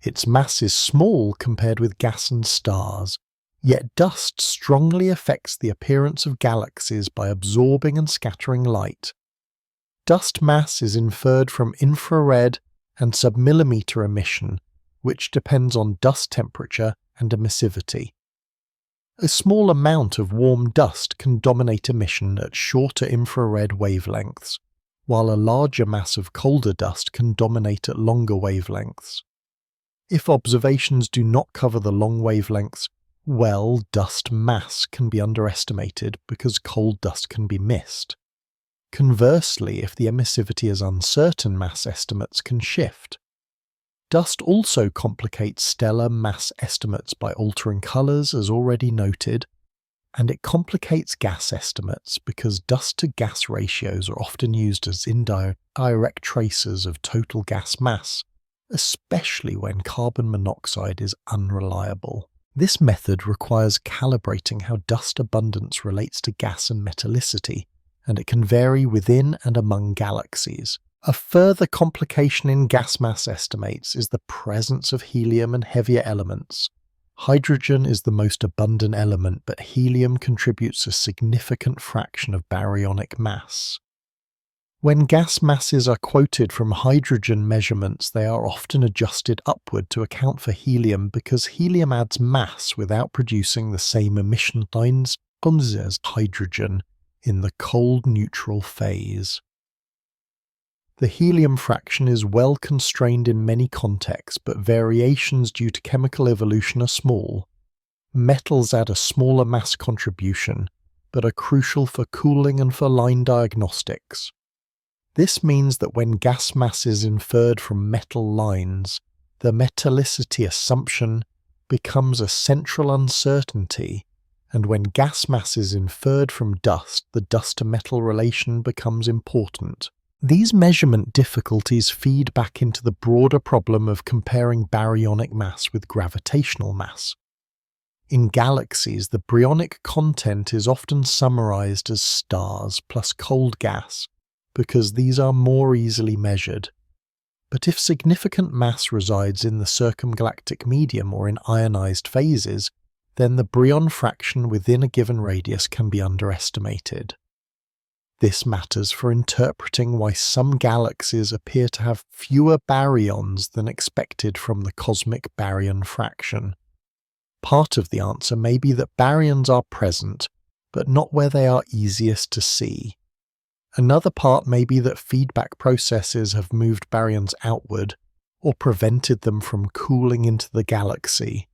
Its mass is small compared with gas and stars, yet dust strongly affects the appearance of galaxies by absorbing and scattering light. Dust mass is inferred from infrared and submillimeter emission, which depends on dust temperature and emissivity. A small amount of warm dust can dominate emission at shorter infrared wavelengths, while a larger mass of colder dust can dominate at longer wavelengths. If observations do not cover the long wavelengths, well, dust mass can be underestimated because cold dust can be missed. Conversely, if the emissivity is uncertain, mass estimates can shift. Dust also complicates stellar mass estimates by altering colors, as already noted, and it complicates gas estimates because dust-to-gas ratios are often used as indirect tracers of total gas mass, especially when carbon monoxide is unreliable. This method requires calibrating how dust abundance relates to gas and metallicity, and it can vary within and among galaxies. A further complication in gas mass estimates is the presence of helium and heavier elements. Hydrogen is the most abundant element, but helium contributes a significant fraction of baryonic mass. When gas masses are quoted from hydrogen measurements, they are often adjusted upward to account for helium because helium adds mass without producing the same emission lines as hydrogen in the cold neutral phase. The helium fraction is well constrained in many contexts, but variations due to chemical evolution are small. Metals add a smaller mass contribution, but are crucial for cooling and for line diagnostics. This means that when gas mass is inferred from metal lines, the metallicity assumption becomes a central uncertainty, and when gas mass is inferred from dust, the dust-to-metal relation becomes important. These measurement difficulties feed back into the broader problem of comparing baryonic mass with gravitational mass. In galaxies, the baryonic content is often summarized as stars plus cold gas, because these are more easily measured. But if significant mass resides in the circumgalactic medium or in ionized phases, then the baryon fraction within a given radius can be underestimated. This matters for interpreting why some galaxies appear to have fewer baryons than expected from the cosmic baryon fraction. Part of the answer may be that baryons are present, but not where they are easiest to see. Another part may be that feedback processes have moved baryons outward, or prevented them from cooling into the galaxy.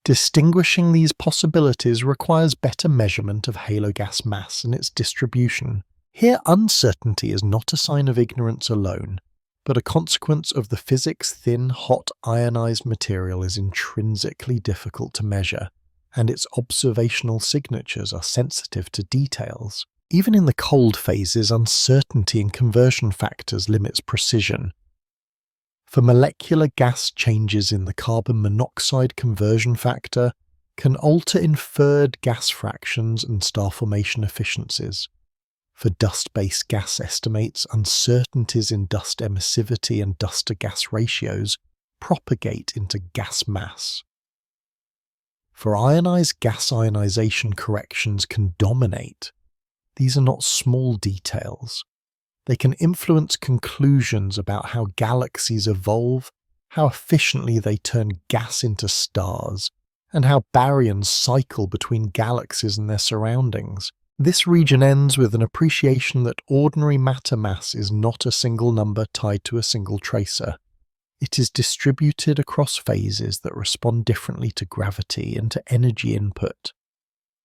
Distinguishing these possibilities requires better measurement of halo gas mass and its distribution. Here, uncertainty is not a sign of ignorance alone, but a consequence of the physics thin, hot, ionized material is intrinsically difficult to measure, and its observational signatures are sensitive to details. Even in the cold phases, uncertainty in conversion factors limits precision. For molecular gas, changes in the carbon monoxide conversion factor can alter inferred gas fractions and star formation efficiencies. For dust-based gas estimates, uncertainties in dust emissivity and dust-to-gas ratios propagate into gas mass. For ionized gas, ionization corrections can dominate. These are not small details. They can influence conclusions about how galaxies evolve, how efficiently they turn gas into stars, and how baryons cycle between galaxies and their surroundings. This region ends with an appreciation that ordinary matter mass is not a single number tied to a single tracer. It is distributed across phases that respond differently to gravity and to energy input.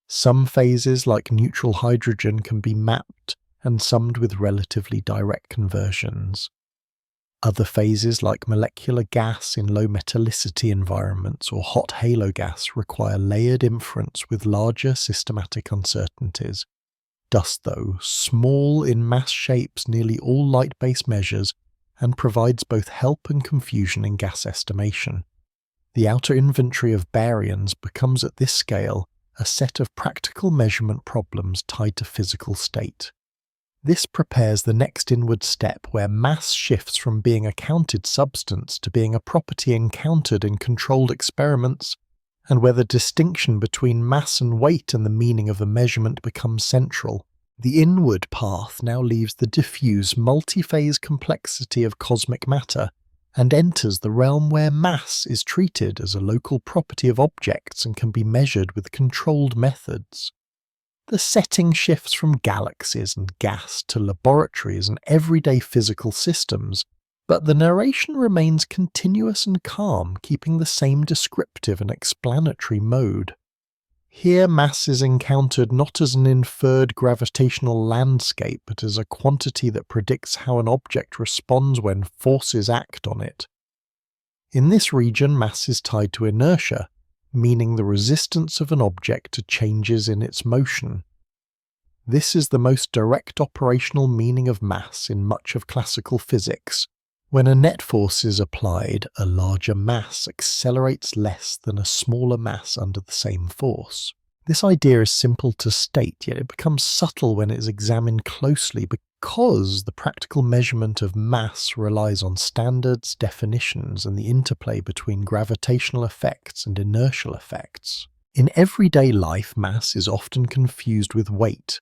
Some phases, like neutral hydrogen, can be mapped and summed with relatively direct conversions. Other phases, like molecular gas in low metallicity environments or hot halo gas, require layered inference with larger systematic uncertainties. Dust, though, small in mass shapes nearly all light-based measures and provides both help and confusion in gas estimation. The outer inventory of baryons becomes at this scale a set of practical measurement problems tied to physical state. This prepares the next inward step where mass shifts from being a counted substance to being a property encountered in controlled experiments, and where the distinction between mass and weight and the meaning of a measurement becomes central. The inward path now leaves the diffuse, multi-phase complexity of cosmic matter and enters the realm where mass is treated as a local property of objects and can be measured with controlled methods. The setting shifts from galaxies and gas to laboratories and everyday physical systems, but the narration remains continuous and calm, keeping the same descriptive and explanatory mode. Here mass is encountered not as an inferred gravitational landscape, but as a quantity that predicts how an object responds when forces act on it. In this region, mass is tied to inertia, meaning the resistance of an object to changes in its motion. This is the most direct operational meaning of mass in much of classical physics. When a net force is applied, a larger mass accelerates less than a smaller mass under the same force. This idea is simple to state, yet it becomes subtle when it is examined closely because the practical measurement of mass relies on standards, definitions, and the interplay between gravitational effects and inertial effects. In everyday life, mass is often confused with weight.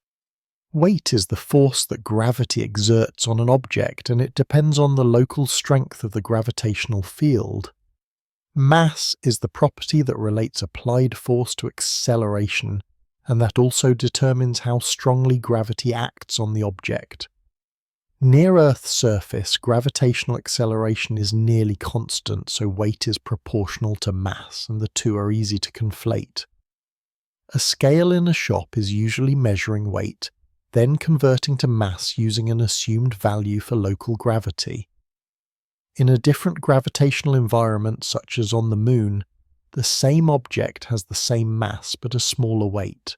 Weight is the force that gravity exerts on an object, and it depends on the local strength of the gravitational field. Mass is the property that relates applied force to acceleration, and that also determines how strongly gravity acts on the object. Near Earth's surface, gravitational acceleration is nearly constant, so weight is proportional to mass, and the two are easy to conflate. A scale in a shop is usually measuring weight, then converting to mass using an assumed value for local gravity. In a different gravitational environment, such as on the Moon, the same object has the same mass but a smaller weight.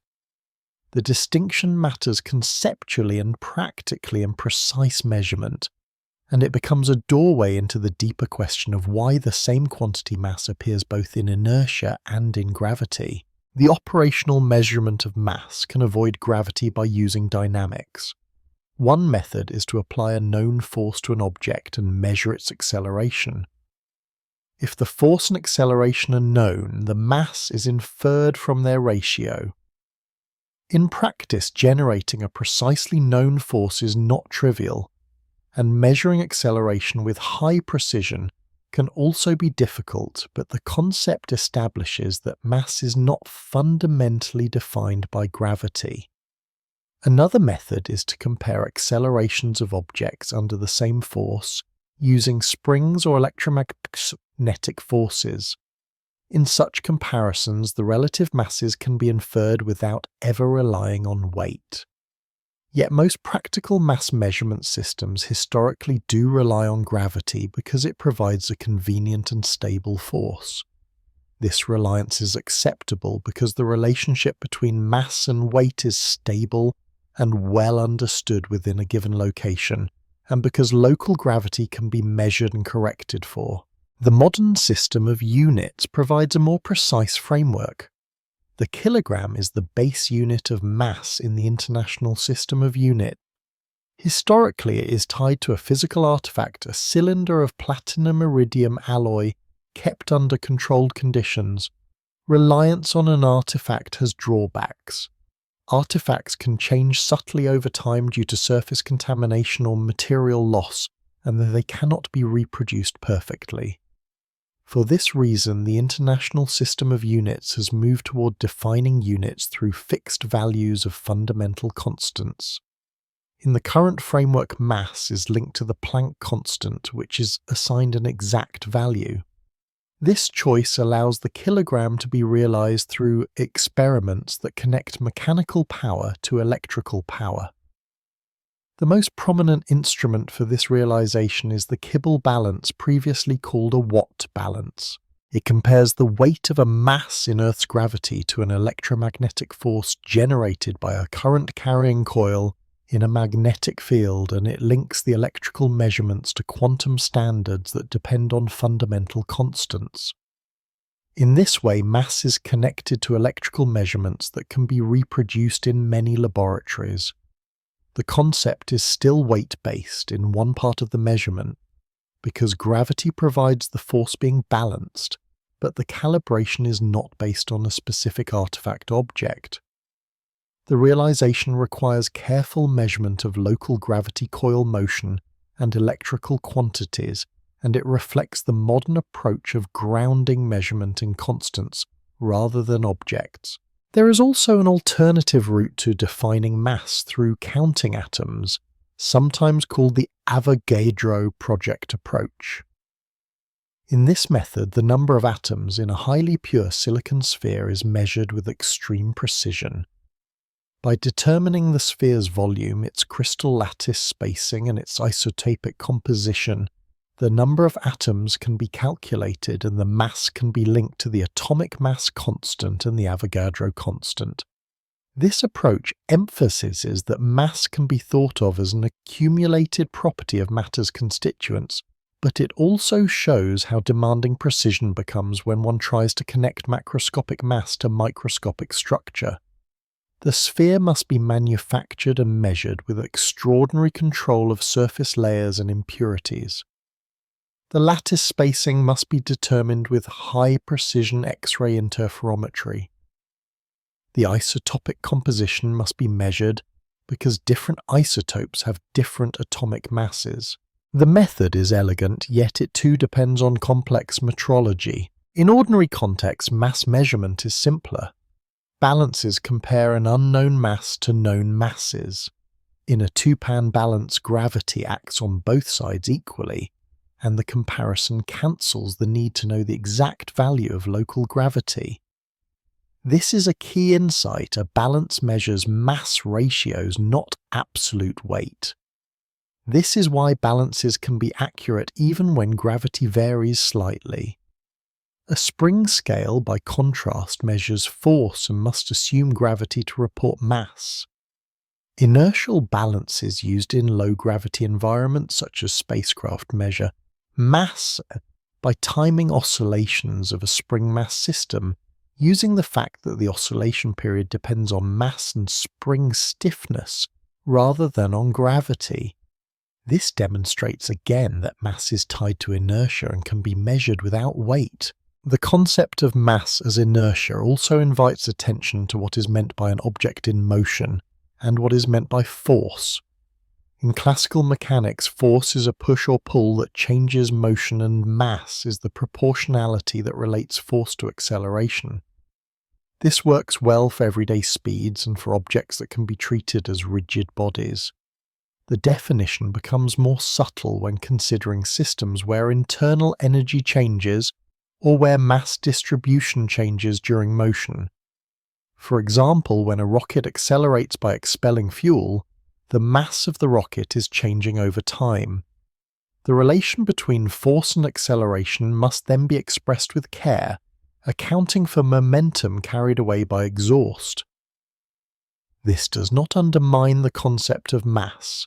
The distinction matters conceptually and practically in precise measurement, and it becomes a doorway into the deeper question of why the same quantity mass appears both in inertia and in gravity. The operational measurement of mass can avoid gravity by using dynamics. One method is to apply a known force to an object and measure its acceleration. If the force and acceleration are known, the mass is inferred from their ratio. In practice, generating a precisely known force is not trivial, and measuring acceleration with high precision can also be difficult, but the concept establishes that mass is not fundamentally defined by gravity. Another method is to compare accelerations of objects under the same force using springs or electromagnetic forces. In such comparisons, the relative masses can be inferred without ever relying on weight. Yet most practical mass measurement systems historically do rely on gravity because it provides a convenient and stable force. This reliance is acceptable because the relationship between mass and weight is stable and well understood within a given location, and because local gravity can be measured and corrected for. The modern system of units provides a more precise framework. The kilogram is the base unit of mass in the international system of units. Historically, it is tied to a physical artifact, a cylinder of platinum-iridium alloy kept under controlled conditions. Reliance on an artifact has drawbacks. Artifacts can change subtly over time due to surface contamination or material loss, and they cannot be reproduced perfectly. For this reason, the international system of units has moved toward defining units through fixed values of fundamental constants. In the current framework, mass is linked to the Planck constant, which is assigned an exact value. This choice allows the kilogram to be realized through experiments that connect mechanical power to electrical power. The most prominent instrument for this realization is the Kibble balance, previously called a Watt balance. It compares the weight of a mass in Earth's gravity to an electromagnetic force generated by a current-carrying coil in a magnetic field, and it links the electrical measurements to quantum standards that depend on fundamental constants. In this way, mass is connected to electrical measurements that can be reproduced in many laboratories. The concept is still weight-based in one part of the measurement, because gravity provides the force being balanced, but the calibration is not based on a specific artifact object. The realization requires careful measurement of local gravity coil motion and electrical quantities, and it reflects the modern approach of grounding measurement in constants rather than objects. There is also an alternative route to defining mass through counting atoms, sometimes called the Avogadro project approach. In this method, the number of atoms in a highly pure silicon sphere is measured with extreme precision. By determining the sphere's volume, its crystal lattice spacing, and its isotopic composition, the number of atoms can be calculated and the mass can be linked to the atomic mass constant and the Avogadro constant. This approach emphasizes that mass can be thought of as an accumulated property of matter's constituents, but it also shows how demanding precision becomes when one tries to connect macroscopic mass to microscopic structure. The sphere must be manufactured and measured with extraordinary control of surface layers and impurities. The lattice spacing must be determined with high-precision X-ray interferometry. The isotopic composition must be measured because different isotopes have different atomic masses. The method is elegant, yet it too depends on complex metrology. In ordinary contexts, mass measurement is simpler. Balances compare an unknown mass to known masses. In a two-pan balance, gravity acts on both sides equally, and the comparison cancels the need to know the exact value of local gravity. This is a key insight. A balance measures mass ratios, not absolute weight. This is why balances can be accurate even when gravity varies slightly. A spring scale, by contrast, measures force and must assume gravity to report mass. Inertial balances used in low-gravity environments such as spacecraft measure mass by timing oscillations of a spring mass system, using the fact that the oscillation period depends on mass and spring stiffness rather than on gravity. This demonstrates again that mass is tied to inertia and can be measured without weight. The concept of mass as inertia also invites attention to what is meant by an object in motion and what is meant by force. In classical mechanics, force is a push or pull that changes motion, and mass is the proportionality that relates force to acceleration. This works well for everyday speeds and for objects that can be treated as rigid bodies. The definition becomes more subtle when considering systems where internal energy changes or where mass distribution changes during motion. For example, when a rocket accelerates by expelling fuel, the mass of the rocket is changing over time. The relation between force and acceleration must then be expressed with care, accounting for momentum carried away by exhaust. This does not undermine the concept of mass,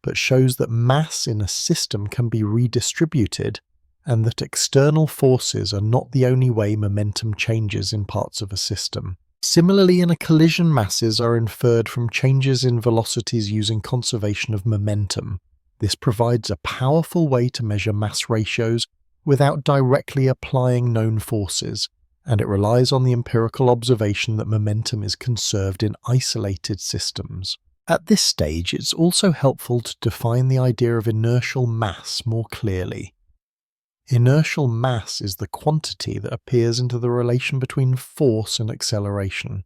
but shows that mass in a system can be redistributed, and that external forces are not the only way momentum changes in parts of a system. Similarly, in a collision, masses are inferred from changes in velocities using conservation of momentum. This provides a powerful way to measure mass ratios without directly applying known forces, and it relies on the empirical observation that momentum is conserved in isolated systems. At this stage, it's also helpful to define the idea of inertial mass more clearly. Inertial mass is the quantity that appears into the relation between force and acceleration.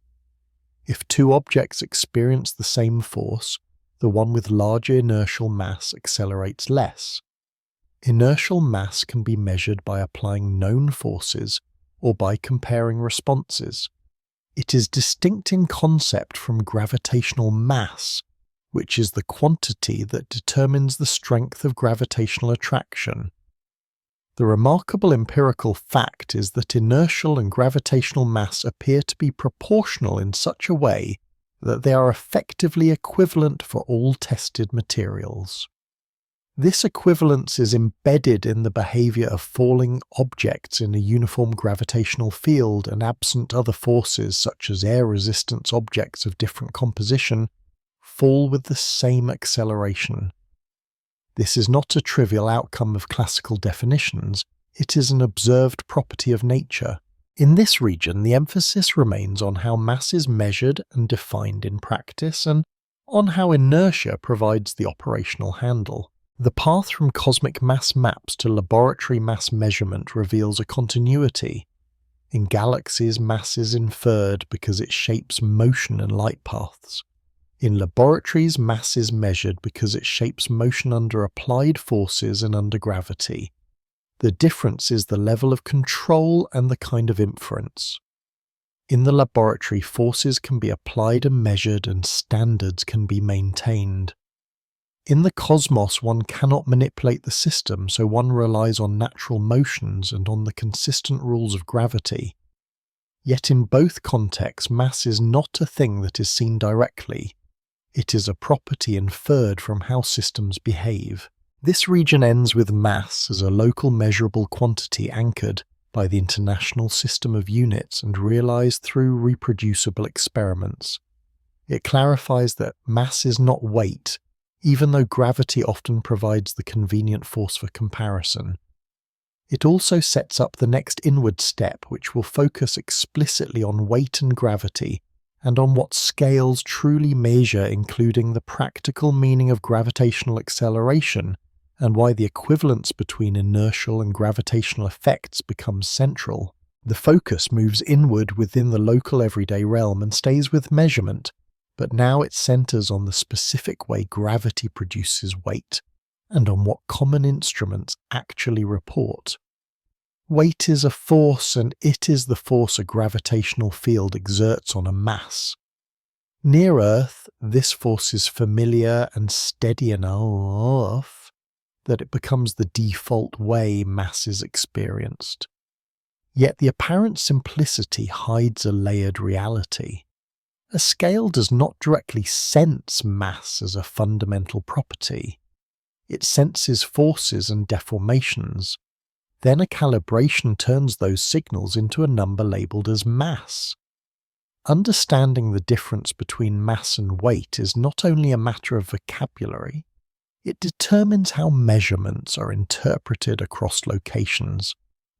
If two objects experience the same force, the one with larger inertial mass accelerates less. Inertial mass can be measured by applying known forces or by comparing responses. It is distinct in concept from gravitational mass, which is the quantity that determines the strength of gravitational attraction. The remarkable empirical fact is that inertial and gravitational mass appear to be proportional in such a way that they are effectively equivalent for all tested materials. This equivalence is embedded in the behavior of falling objects in a uniform gravitational field, and absent other forces such as air resistance, objects of different composition fall with the same acceleration. This is not a trivial outcome of classical definitions, it is an observed property of nature. In this region, the emphasis remains on how mass is measured and defined in practice, and on how inertia provides the operational handle. The path from cosmic mass maps to laboratory mass measurement reveals a continuity. In galaxies, mass is inferred because it shapes motion and light paths. In laboratories, mass is measured because it shapes motion under applied forces and under gravity. The difference is the level of control and the kind of inference. In the laboratory, forces can be applied and measured, and standards can be maintained. In the cosmos, one cannot manipulate the system, so one relies on natural motions and on the consistent rules of gravity. Yet in both contexts, mass is not a thing that is seen directly. It is a property inferred from how systems behave. This region ends with mass as a local measurable quantity anchored by the International System of Units and realized through reproducible experiments. It clarifies that mass is not weight, even though gravity often provides the convenient force for comparison. It also sets up the next inward step, which will focus explicitly on weight and gravity, and on what scales truly measure, including the practical meaning of gravitational acceleration, and why the equivalence between inertial and gravitational effects becomes central. The focus moves inward within the local everyday realm and stays with measurement, but now it centers on the specific way gravity produces weight, and on what common instruments actually report. Weight is a force, and it is the force a gravitational field exerts on a mass. Near Earth, this force is familiar and steady enough that it becomes the default way mass is experienced. Yet the apparent simplicity hides a layered reality. A scale does not directly sense mass as a fundamental property. It senses forces and deformations. Then a calibration turns those signals into a number labeled as mass. Understanding the difference between mass and weight is not only a matter of vocabulary, it determines how measurements are interpreted across locations,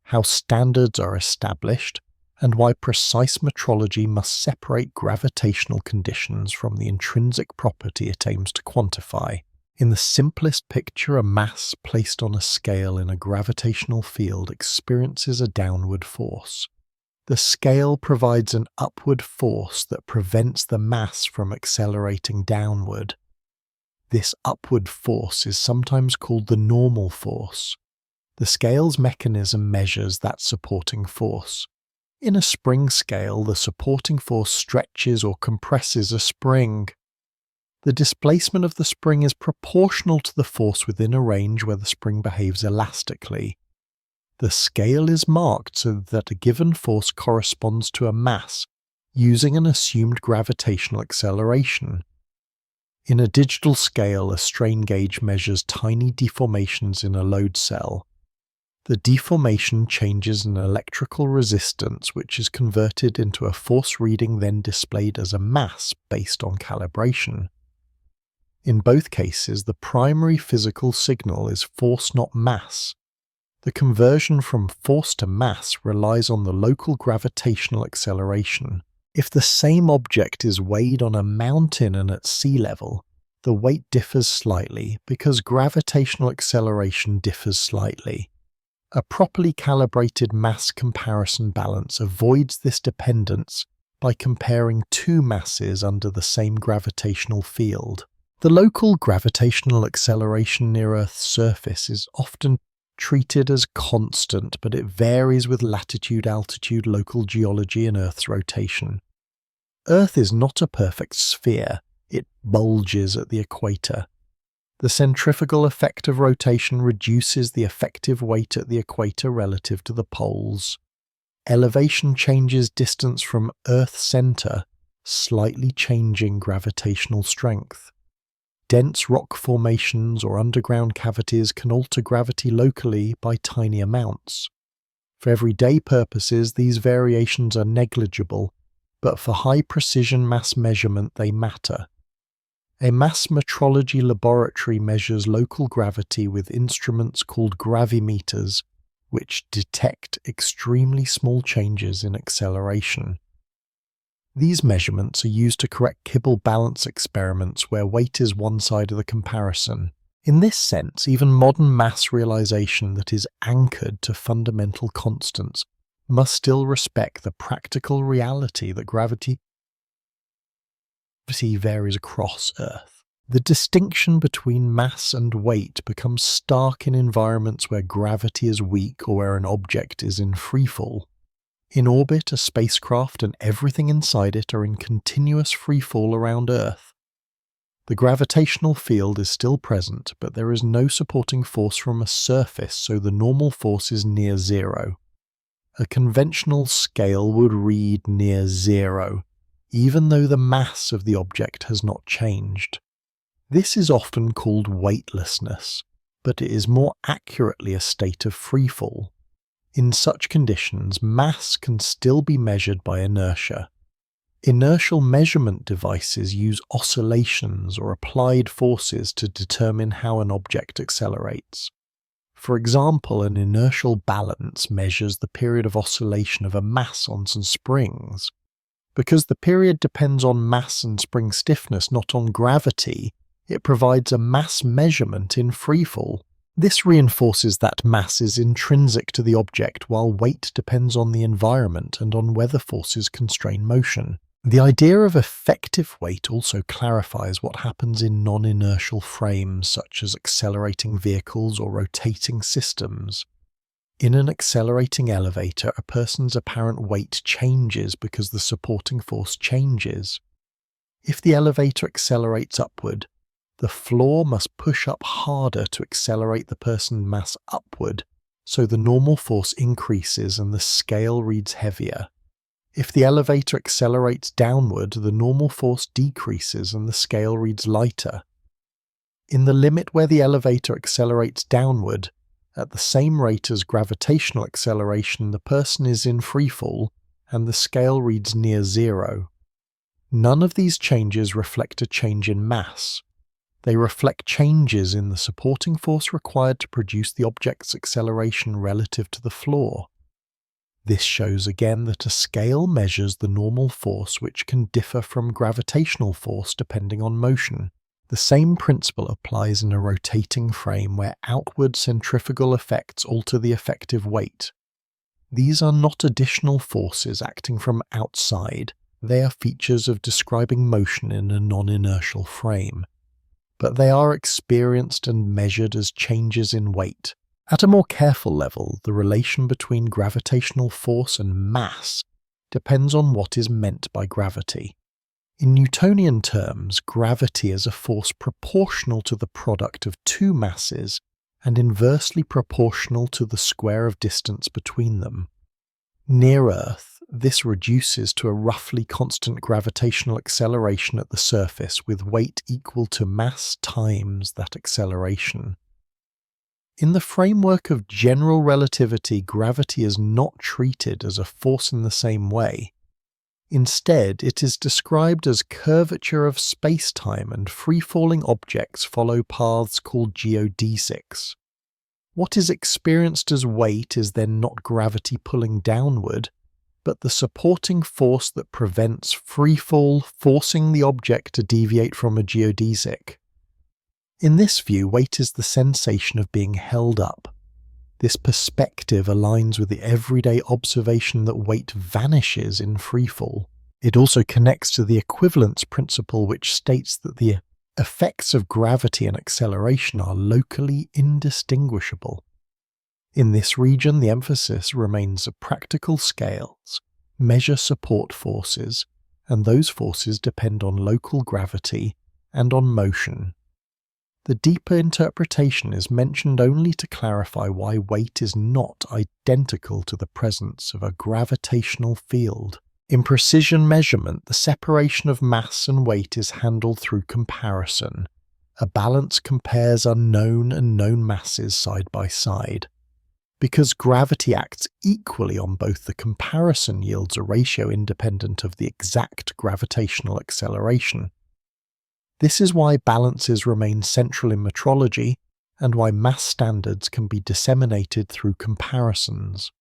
how standards are established, and why precise metrology must separate gravitational conditions from the intrinsic property it aims to quantify. In the simplest picture, a mass placed on a scale in a gravitational field experiences a downward force. The scale provides an upward force that prevents the mass from accelerating downward. This upward force is sometimes called the normal force. The scale's mechanism measures that supporting force. In a spring scale, the supporting force stretches or compresses a spring. The displacement of the spring is proportional to the force within a range where the spring behaves elastically. The scale is marked so that a given force corresponds to a mass, using an assumed gravitational acceleration. In a digital scale, a strain gauge measures tiny deformations in a load cell. The deformation changes an electrical resistance, which is converted into a force reading then displayed as a mass based on calibration. In both cases, the primary physical signal is force, not mass. The conversion from force to mass relies on the local gravitational acceleration. If the same object is weighed on a mountain and at sea level, the weight differs slightly because gravitational acceleration differs slightly. A properly calibrated mass comparison balance avoids this dependence by comparing two masses under the same gravitational field. The local gravitational acceleration near Earth's surface is often treated as constant, but it varies with latitude, altitude, local geology, and Earth's rotation. Earth is not a perfect sphere, it bulges at the equator. The centrifugal effect of rotation reduces the effective weight at the equator relative to the poles. Elevation changes distance from Earth's center, slightly changing gravitational strength. Dense rock formations or underground cavities can alter gravity locally by tiny amounts. For everyday purposes, these variations are negligible, but for high-precision mass measurement they matter. A mass metrology laboratory measures local gravity with instruments called gravimeters, which detect extremely small changes in acceleration. These measurements are used to correct Kibble balance experiments where weight is one side of the comparison. In this sense, even modern mass realization that is anchored to fundamental constants must still respect the practical reality that gravity varies across Earth. The distinction between mass and weight becomes stark in environments where gravity is weak or where an object is in freefall. In orbit, a spacecraft and everything inside it are in continuous freefall around Earth. The gravitational field is still present, but there is no supporting force from a surface, so the normal force is near zero. A conventional scale would read near zero, even though the mass of the object has not changed. This is often called weightlessness. but it is more accurately a state of freefall. In such conditions, mass can still be measured by inertia. Inertial measurement devices use oscillations or applied forces to determine how an object accelerates. For example, an inertial balance measures the period of oscillation of a mass on some springs. Because the period depends on mass and spring stiffness, not on gravity, it provides a mass measurement in freefall. This reinforces that mass is intrinsic to the object, while weight depends on the environment and on whether forces constrain motion. The idea of effective weight also clarifies what happens in non-inertial frames such as accelerating vehicles or rotating systems. In an accelerating elevator, a person's apparent weight changes because the supporting force changes. If the elevator accelerates upward, the floor must push up harder to accelerate the person's mass upward, so the normal force increases and the scale reads heavier. If the elevator accelerates downward, the normal force decreases and the scale reads lighter. In the limit where the elevator accelerates downward, at the same rate as gravitational acceleration, the person is in freefall and the scale reads near zero. None of these changes reflect a change in mass. They reflect changes in the supporting force required to produce the object's acceleration relative to the floor. This shows again that a scale measures the normal force, which can differ from gravitational force depending on motion. The same principle applies in a rotating frame where outward centrifugal effects alter the effective weight. These are not additional forces acting from outside, they are features of describing motion in a non-inertial frame. But they are experienced and measured as changes in weight. At a more careful level, the relation between gravitational force and mass depends on what is meant by gravity. In Newtonian terms, gravity is a force proportional to the product of two masses and inversely proportional to the square of distance between them. Near Earth, this reduces to a roughly constant gravitational acceleration at the surface with weight equal to mass times that acceleration. In the framework of general relativity, gravity is not treated as a force in the same way. Instead, it is described as curvature of space-time, and free-falling objects follow paths called geodesics. What is experienced as weight is then not gravity pulling downward, but the supporting force that prevents freefall forcing the object to deviate from a geodesic. In this view, weight is the sensation of being held up. This perspective aligns with the everyday observation that weight vanishes in freefall. It also connects to the equivalence principle, which states that the effects of gravity and acceleration are locally indistinguishable. In this region, the emphasis remains on practical scales, measure support forces, and those forces depend on local gravity and on motion. The deeper interpretation is mentioned only to clarify why weight is not identical to the presence of a gravitational field. In precision measurement, the separation of mass and weight is handled through comparison. A balance compares unknown and known masses side by side. Because gravity acts equally on both, the comparison yields a ratio independent of the exact gravitational acceleration. This is why balances remain central in metrology, and why mass standards can be disseminated through comparisons.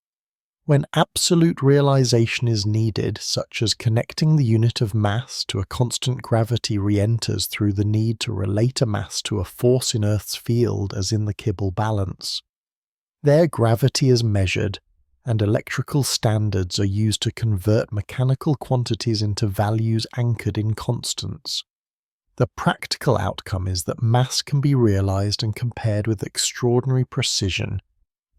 When absolute realization is needed, such as connecting the unit of mass to a constant gravity re-enters through the need to relate a mass to a force in Earth's field as in the Kibble balance. There gravity is measured, and electrical standards are used to convert mechanical quantities into values anchored in constants. The practical outcome is that mass can be realized and compared with extraordinary precision,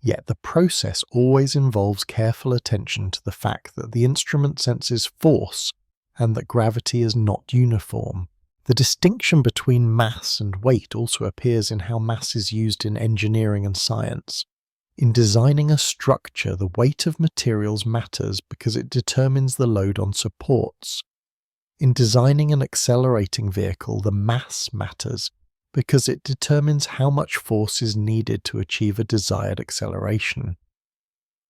yet the process always involves careful attention to the fact that the instrument senses force and that gravity is not uniform. The distinction between mass and weight also appears in how mass is used in engineering and science. In designing a structure, the weight of materials matters because it determines the load on supports. In designing an accelerating vehicle, the mass matters because it determines how much force is needed to achieve a desired acceleration.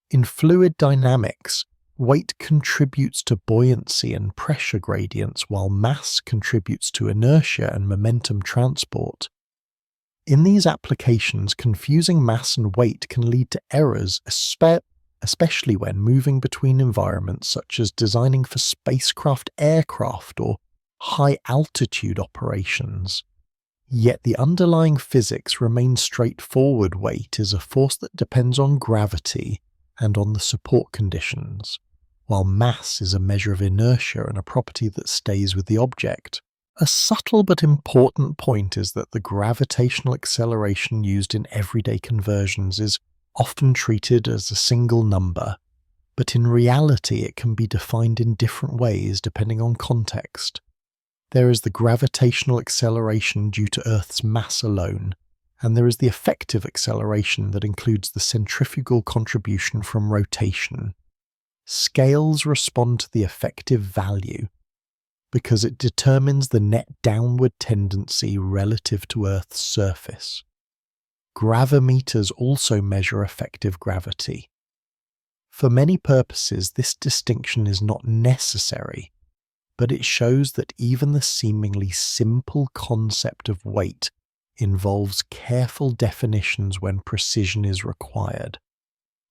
In fluid dynamics, weight contributes to buoyancy and pressure gradients, while mass contributes to inertia and momentum transport. In these applications, confusing mass and weight can lead to errors, especially when moving between environments such as designing for spacecraft aircraft or high-altitude operations. Yet the underlying physics remains straightforward. Weight is a force that depends on gravity and on the support conditions, while mass is a measure of inertia and a property that stays with the object. A subtle but important point is that the gravitational acceleration used in everyday conversions is often treated as a single number, but in reality it can be defined in different ways depending on context. There is the gravitational acceleration due to Earth's mass alone, and there is the effective acceleration that includes the centrifugal contribution from rotation. Scales respond to the effective value, because it determines the net downward tendency relative to Earth's surface. Gravimeters also measure effective gravity. For many purposes, this distinction is not necessary, but it shows that even the seemingly simple concept of weight involves careful definitions when precision is required.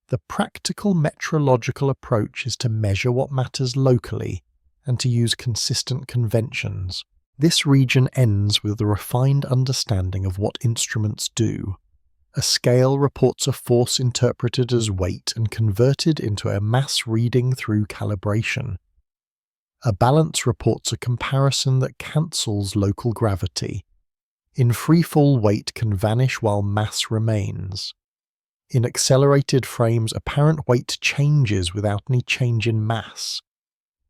The practical metrological approach is to measure what matters locally and to use consistent conventions. This region ends with a refined understanding of what instruments do. A scale reports a force interpreted as weight and converted into a mass reading through calibration. A balance reports a comparison that cancels local gravity. In freefall, weight can vanish while mass remains. In accelerated frames, apparent weight changes without any change in mass.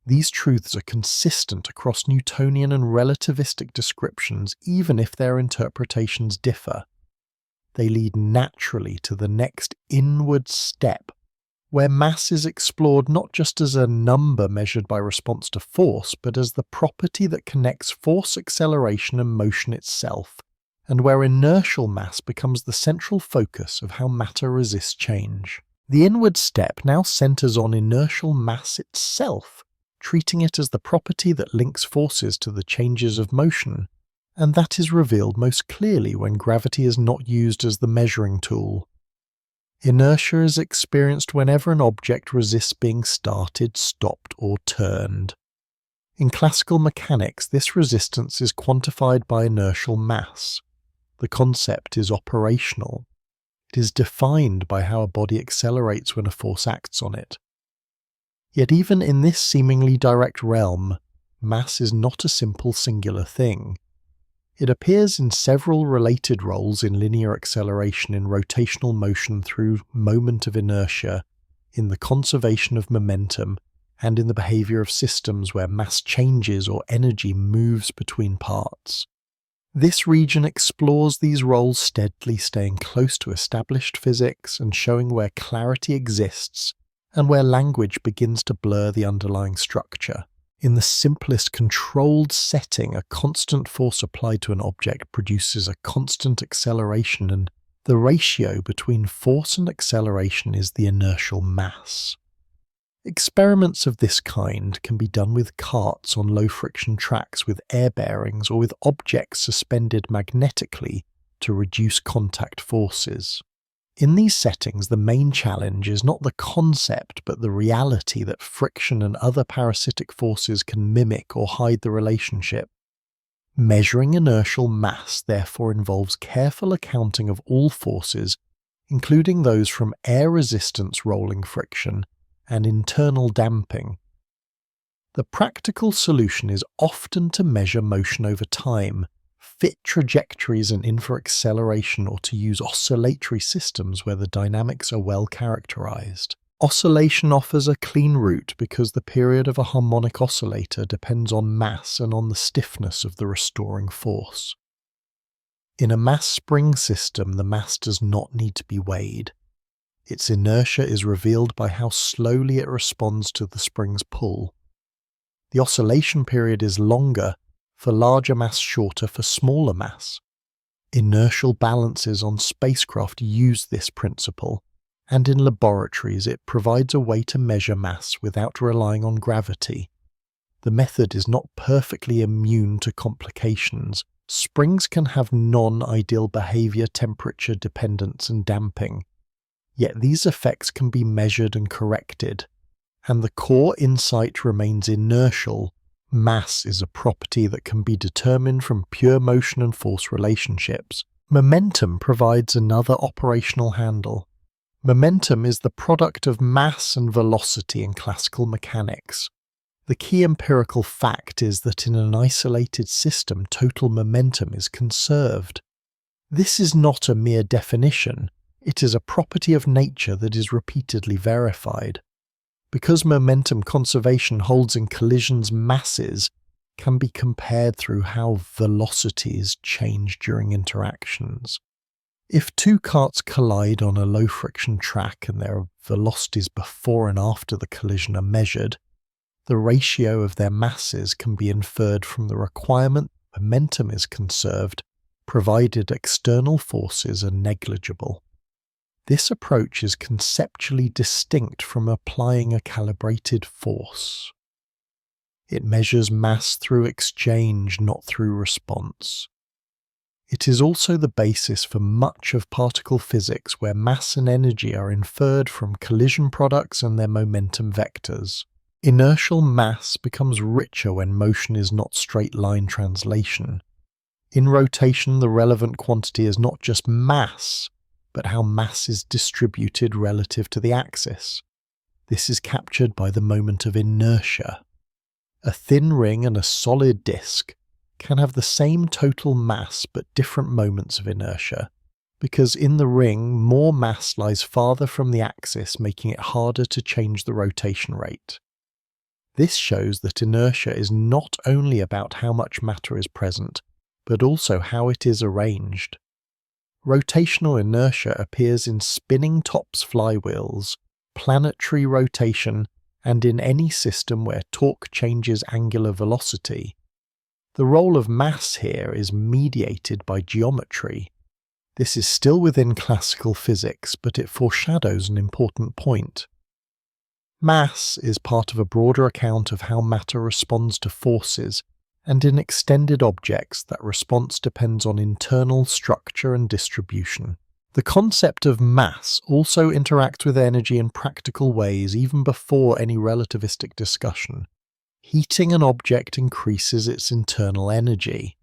These truths are consistent across Newtonian and relativistic descriptions, even if their interpretations differ. They lead naturally to the next inward step, where mass is explored not just as a number measured by response to force, but as the property that connects force, acceleration, and motion itself, and where inertial mass becomes the central focus of how matter resists change. The inward step now centers on inertial mass itself, treating it as the property that links forces to the changes of motion, and that is revealed most clearly when gravity is not used as the measuring tool. Inertia is experienced whenever an object resists being started, stopped, or turned. In classical mechanics, this resistance is quantified by inertial mass. The concept is operational. It is defined by how a body accelerates when a force acts on it. Yet even in this seemingly direct realm, mass is not a simple singular thing. It appears in several related roles in linear acceleration, in rotational motion through moment of inertia, in the conservation of momentum, and in the behavior of systems where mass changes or energy moves between parts. This region explores these roles steadily, staying close to established physics and showing where clarity exists and where language begins to blur the underlying structure. In the simplest controlled setting, a constant force applied to an object produces a constant acceleration, and the ratio between force and acceleration is the inertial mass. Experiments of this kind can be done with carts on low-friction tracks with air bearings or with objects suspended magnetically to reduce contact forces. In these settings, the main challenge is not the concept but the reality that friction and other parasitic forces can mimic or hide the relationship. Measuring inertial mass therefore involves careful accounting of all forces, including those from air resistance, rolling friction, and internal damping. The practical solution is often to measure motion over time, fit trajectories and infer acceleration, or to use oscillatory systems where the dynamics are well characterized. Oscillation offers a clean route because the period of a harmonic oscillator depends on mass and on the stiffness of the restoring force. In a mass spring system, the mass does not need to be weighed. Its inertia is revealed by how slowly it responds to the spring's pull. The oscillation period is longer for larger mass, shorter for smaller mass. Inertial balances on spacecraft use this principle, and in laboratories it provides a way to measure mass without relying on gravity. The method is not perfectly immune to complications. Springs can have non-ideal behavior, temperature dependence, and damping. Yet these effects can be measured and corrected, and the core insight remains inertial. Mass is a property that can be determined from pure motion and force relationships. Momentum provides another operational handle. Momentum is the product of mass and velocity in classical mechanics. The key empirical fact is that in an isolated system, total momentum is conserved. This is not a mere definition, it is a property of nature that is repeatedly verified. Because momentum conservation holds in collisions, masses can be compared through how velocities change during interactions. If two carts collide on a low-friction track and their velocities before and after the collision are measured, the ratio of their masses can be inferred from the requirement that momentum is conserved, provided external forces are negligible. This approach is conceptually distinct from applying a calibrated force. It measures mass through exchange, not through response. It is also the basis for much of particle physics, where mass and energy are inferred from collision products and their momentum vectors. Inertial mass becomes richer when motion is not straight-line translation. In rotation, the relevant quantity is not just mass, but how mass is distributed relative to the axis. This is captured by the moment of inertia. A thin ring and a solid disk can have the same total mass but different moments of inertia, because in the ring more mass lies farther from the axis, making it harder to change the rotation rate. This shows that inertia is not only about how much matter is present, but also how it is arranged. Rotational inertia appears in spinning tops flywheels, planetary rotation, and in any system where torque changes angular velocity. The role of mass here is mediated by geometry. This is still within classical physics, but it foreshadows an important point. Mass is part of a broader account of how matter responds to forces, and in extended objects that response depends on internal structure and distribution. The concept of mass also interacts with energy in practical ways even before any relativistic discussion. Heating an object increases its internal energy.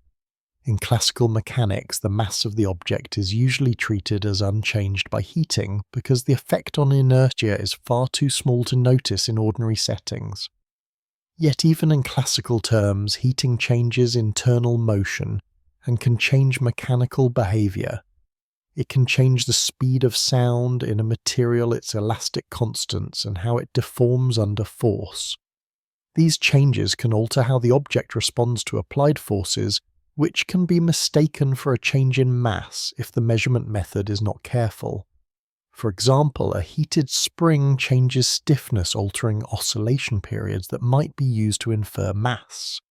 In classical mechanics, the mass of the object is usually treated as unchanged by heating because the effect on inertia is far too small to notice in ordinary settings. Yet even in classical terms, heating changes internal motion and can change mechanical behavior. It can change the speed of sound in a material, its elastic constants, and how it deforms under force. These changes can alter how the object responds to applied forces, which can be mistaken for a change in mass if the measurement method is not careful. For example, a heated spring changes stiffness, altering oscillation periods that might be used to infer mass.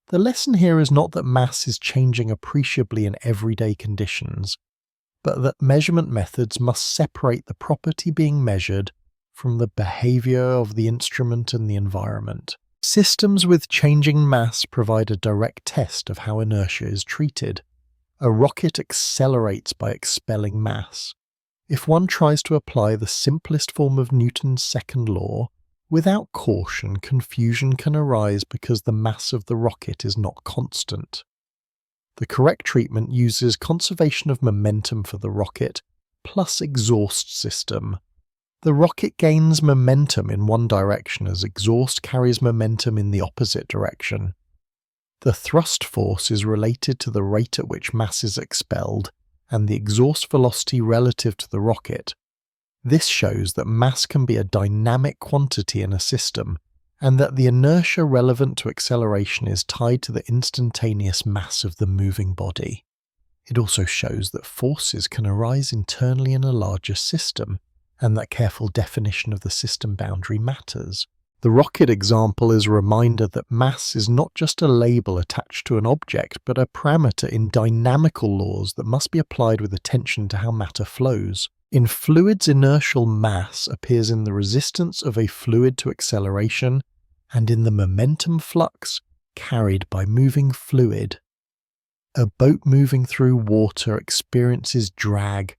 The lesson here is not that mass is changing appreciably in everyday conditions, but that measurement methods must separate the property being measured from the behavior of the instrument and the environment. Systems with changing mass provide a direct test of how inertia is treated. A rocket accelerates by expelling mass. If one tries to apply the simplest form of Newton's second law, without caution, confusion can arise because the mass of the rocket is not constant. The correct treatment uses conservation of momentum for the rocket plus exhaust system. The rocket gains momentum in one direction as exhaust carries momentum in the opposite direction. The thrust force is related to the rate at which mass is expelled and the exhaust velocity relative to the rocket. This shows that mass can be a dynamic quantity in a system, and that the inertia relevant to acceleration is tied to the instantaneous mass of the moving body. It also shows that forces can arise internally in a larger system, and that careful definition of the system boundary matters. The rocket example is a reminder that mass is not just a label attached to an object, but a parameter in dynamical laws that must be applied with attention to how matter flows. In fluids, inertial mass appears in the resistance of a fluid to acceleration and in the momentum flux carried by moving fluid. A boat moving through water experiences drag,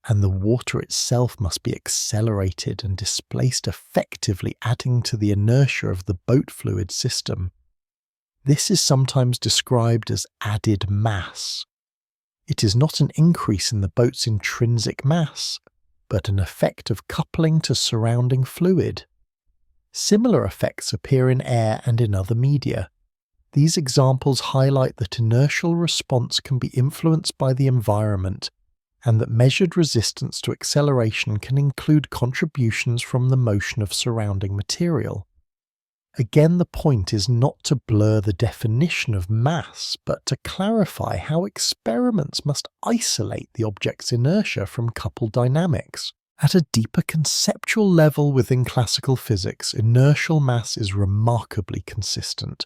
and the water itself must be accelerated and displaced, effectively adding to the inertia of the boat fluid system. This is sometimes described as added mass. It is not an increase in the boat's intrinsic mass, but an effect of coupling to surrounding fluid. Similar effects appear in air and in other media. These examples highlight that inertial response can be influenced by the environment, and that measured resistance to acceleration can include contributions from the motion of surrounding material. Again, the point is not to blur the definition of mass, but to clarify how experiments must isolate the object's inertia from coupled dynamics. At a deeper conceptual level within classical physics, inertial mass is remarkably consistent.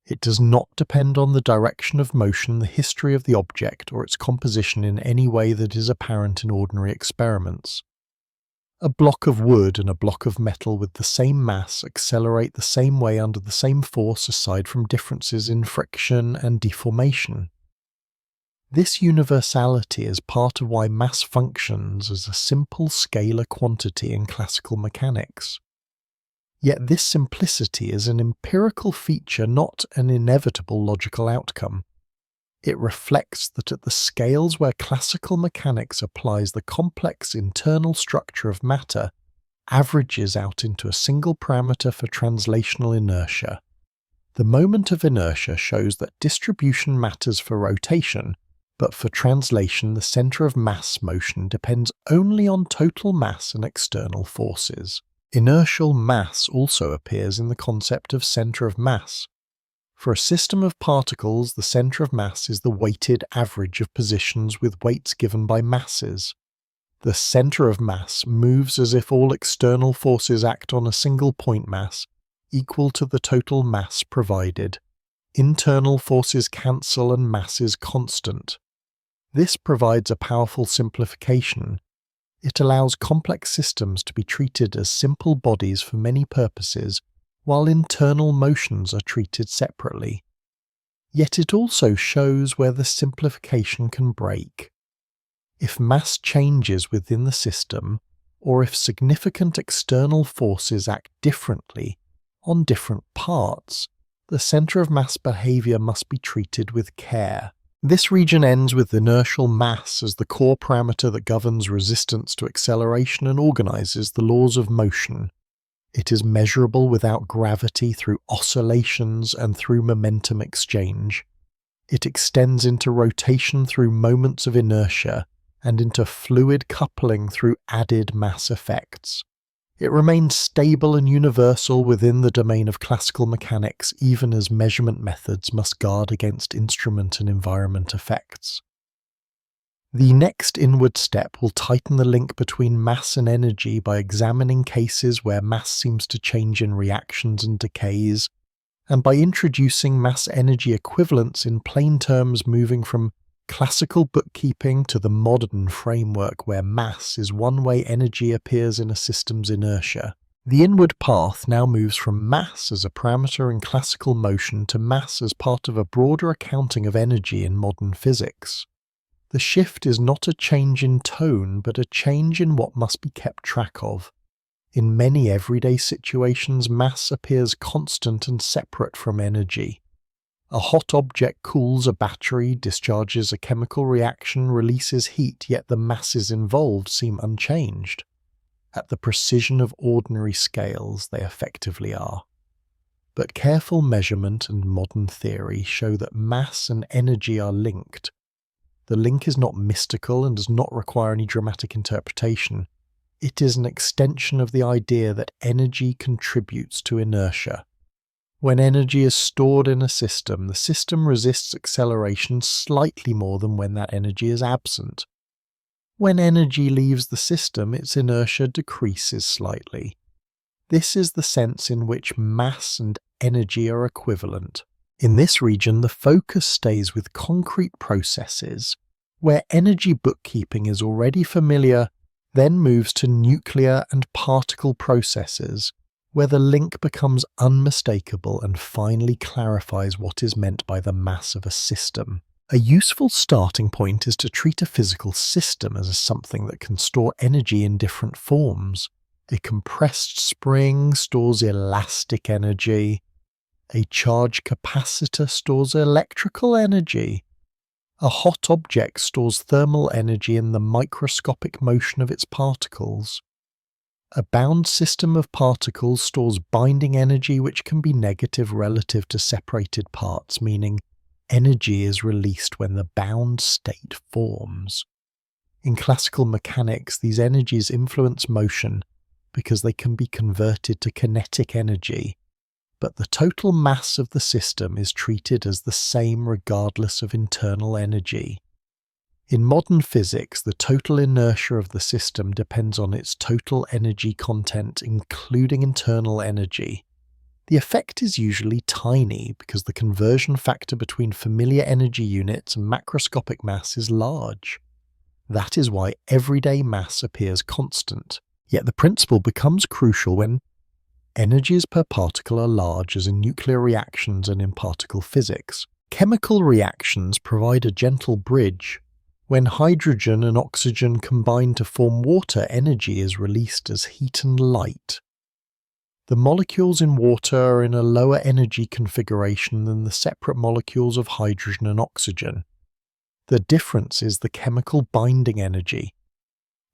It does not depend on the direction of motion, the history of the object, or its composition in any way that is apparent in ordinary experiments. A block of wood and a block of metal with the same mass accelerate the same way under the same force aside from differences in friction and deformation. This universality is part of why mass functions as a simple scalar quantity in classical mechanics. Yet this simplicity is an empirical feature, not an inevitable logical outcome. It reflects that at the scales where classical mechanics applies the complex internal structure of matter, averages out into a single parameter for translational inertia. The moment of inertia shows that distribution matters for rotation, but for translation the centre of mass motion depends only on total mass and external forces. Inertial mass also appears in the concept of centre of mass. For a system of particles, the centre of mass is the weighted average of positions with weights given by masses. The centre of mass moves as if all external forces act on a single point mass, equal to the total mass provided. Internal forces cancel and mass is constant. This provides a powerful simplification. It allows complex systems to be treated as simple bodies for many purposes, while internal motions are treated separately. Yet it also shows where the simplification can break. If mass changes within the system, or if significant external forces act differently on different parts, the centre of mass behaviour must be treated with care. This region ends with inertial mass as the core parameter that governs resistance to acceleration and organises the laws of motion. It is measurable without gravity through oscillations and through momentum exchange. It extends into rotation through moments of inertia and into fluid coupling through added mass effects. It remains stable and universal within the domain of classical mechanics, even as measurement methods must guard against instrument and environment effects. The next inward step will tighten the link between mass and energy by examining cases where mass seems to change in reactions and decays, and by introducing mass-energy equivalence in plain terms, moving from classical bookkeeping to the modern framework where mass is one way energy appears in a system's inertia. The inward path now moves from mass as a parameter in classical motion to mass as part of a broader accounting of energy in modern physics. The shift is not a change in tone, but a change in what must be kept track of. In many everyday situations, mass appears constant and separate from energy. A hot object cools a battery, discharges a chemical reaction, releases heat, yet the masses involved seem unchanged. At the precision of ordinary scales, they effectively are. But careful measurement and modern theory show that mass and energy are linked. The link is not mystical and does not require any dramatic interpretation. It is an extension of the idea that energy contributes to inertia. When energy is stored in a system, the system resists acceleration slightly more than when that energy is absent. When energy leaves the system, its inertia decreases slightly. This is the sense in which mass and energy are equivalent. In this region, the focus stays with concrete processes, where energy bookkeeping is already familiar, then moves to nuclear and particle processes, where the link becomes unmistakable and finally clarifies what is meant by the mass of a system. A useful starting point is to treat a physical system as something that can store energy in different forms. A compressed spring stores elastic energy. A charge capacitor stores electrical energy. A hot object stores thermal energy in the microscopic motion of its particles. A bound system of particles stores binding energy which can be negative relative to separated parts, meaning energy is released when the bound state forms. In classical mechanics, these energies influence motion because they can be converted to kinetic energy, but the total mass of the system is treated as the same regardless of internal energy. In modern physics, the total inertia of the system depends on its total energy content, including internal energy. The effect is usually tiny because the conversion factor between familiar energy units and macroscopic mass is large. That is why everyday mass appears constant. Yet the principle becomes crucial when energies per particle are large, as in nuclear reactions and in particle physics. Chemical reactions provide a gentle bridge. When hydrogen and oxygen combine to form water, energy is released as heat and light. The molecules in water are in a lower energy configuration than the separate molecules of hydrogen and oxygen. The difference is the chemical binding energy.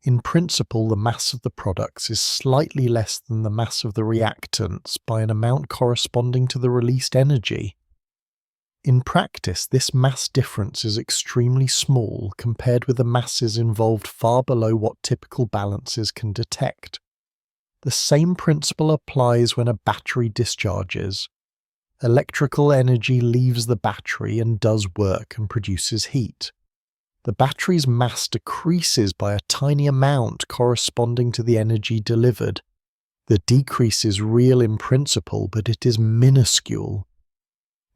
In principle, the mass of the products is slightly less than the mass of the reactants by an amount corresponding to the released energy. In practice, this mass difference is extremely small compared with the masses involved far below what typical balances can detect. The same principle applies when a battery discharges. Electrical energy leaves the battery and does work and produces heat. The battery's mass decreases by a tiny amount corresponding to the energy delivered. The decrease is real in principle, but it is minuscule.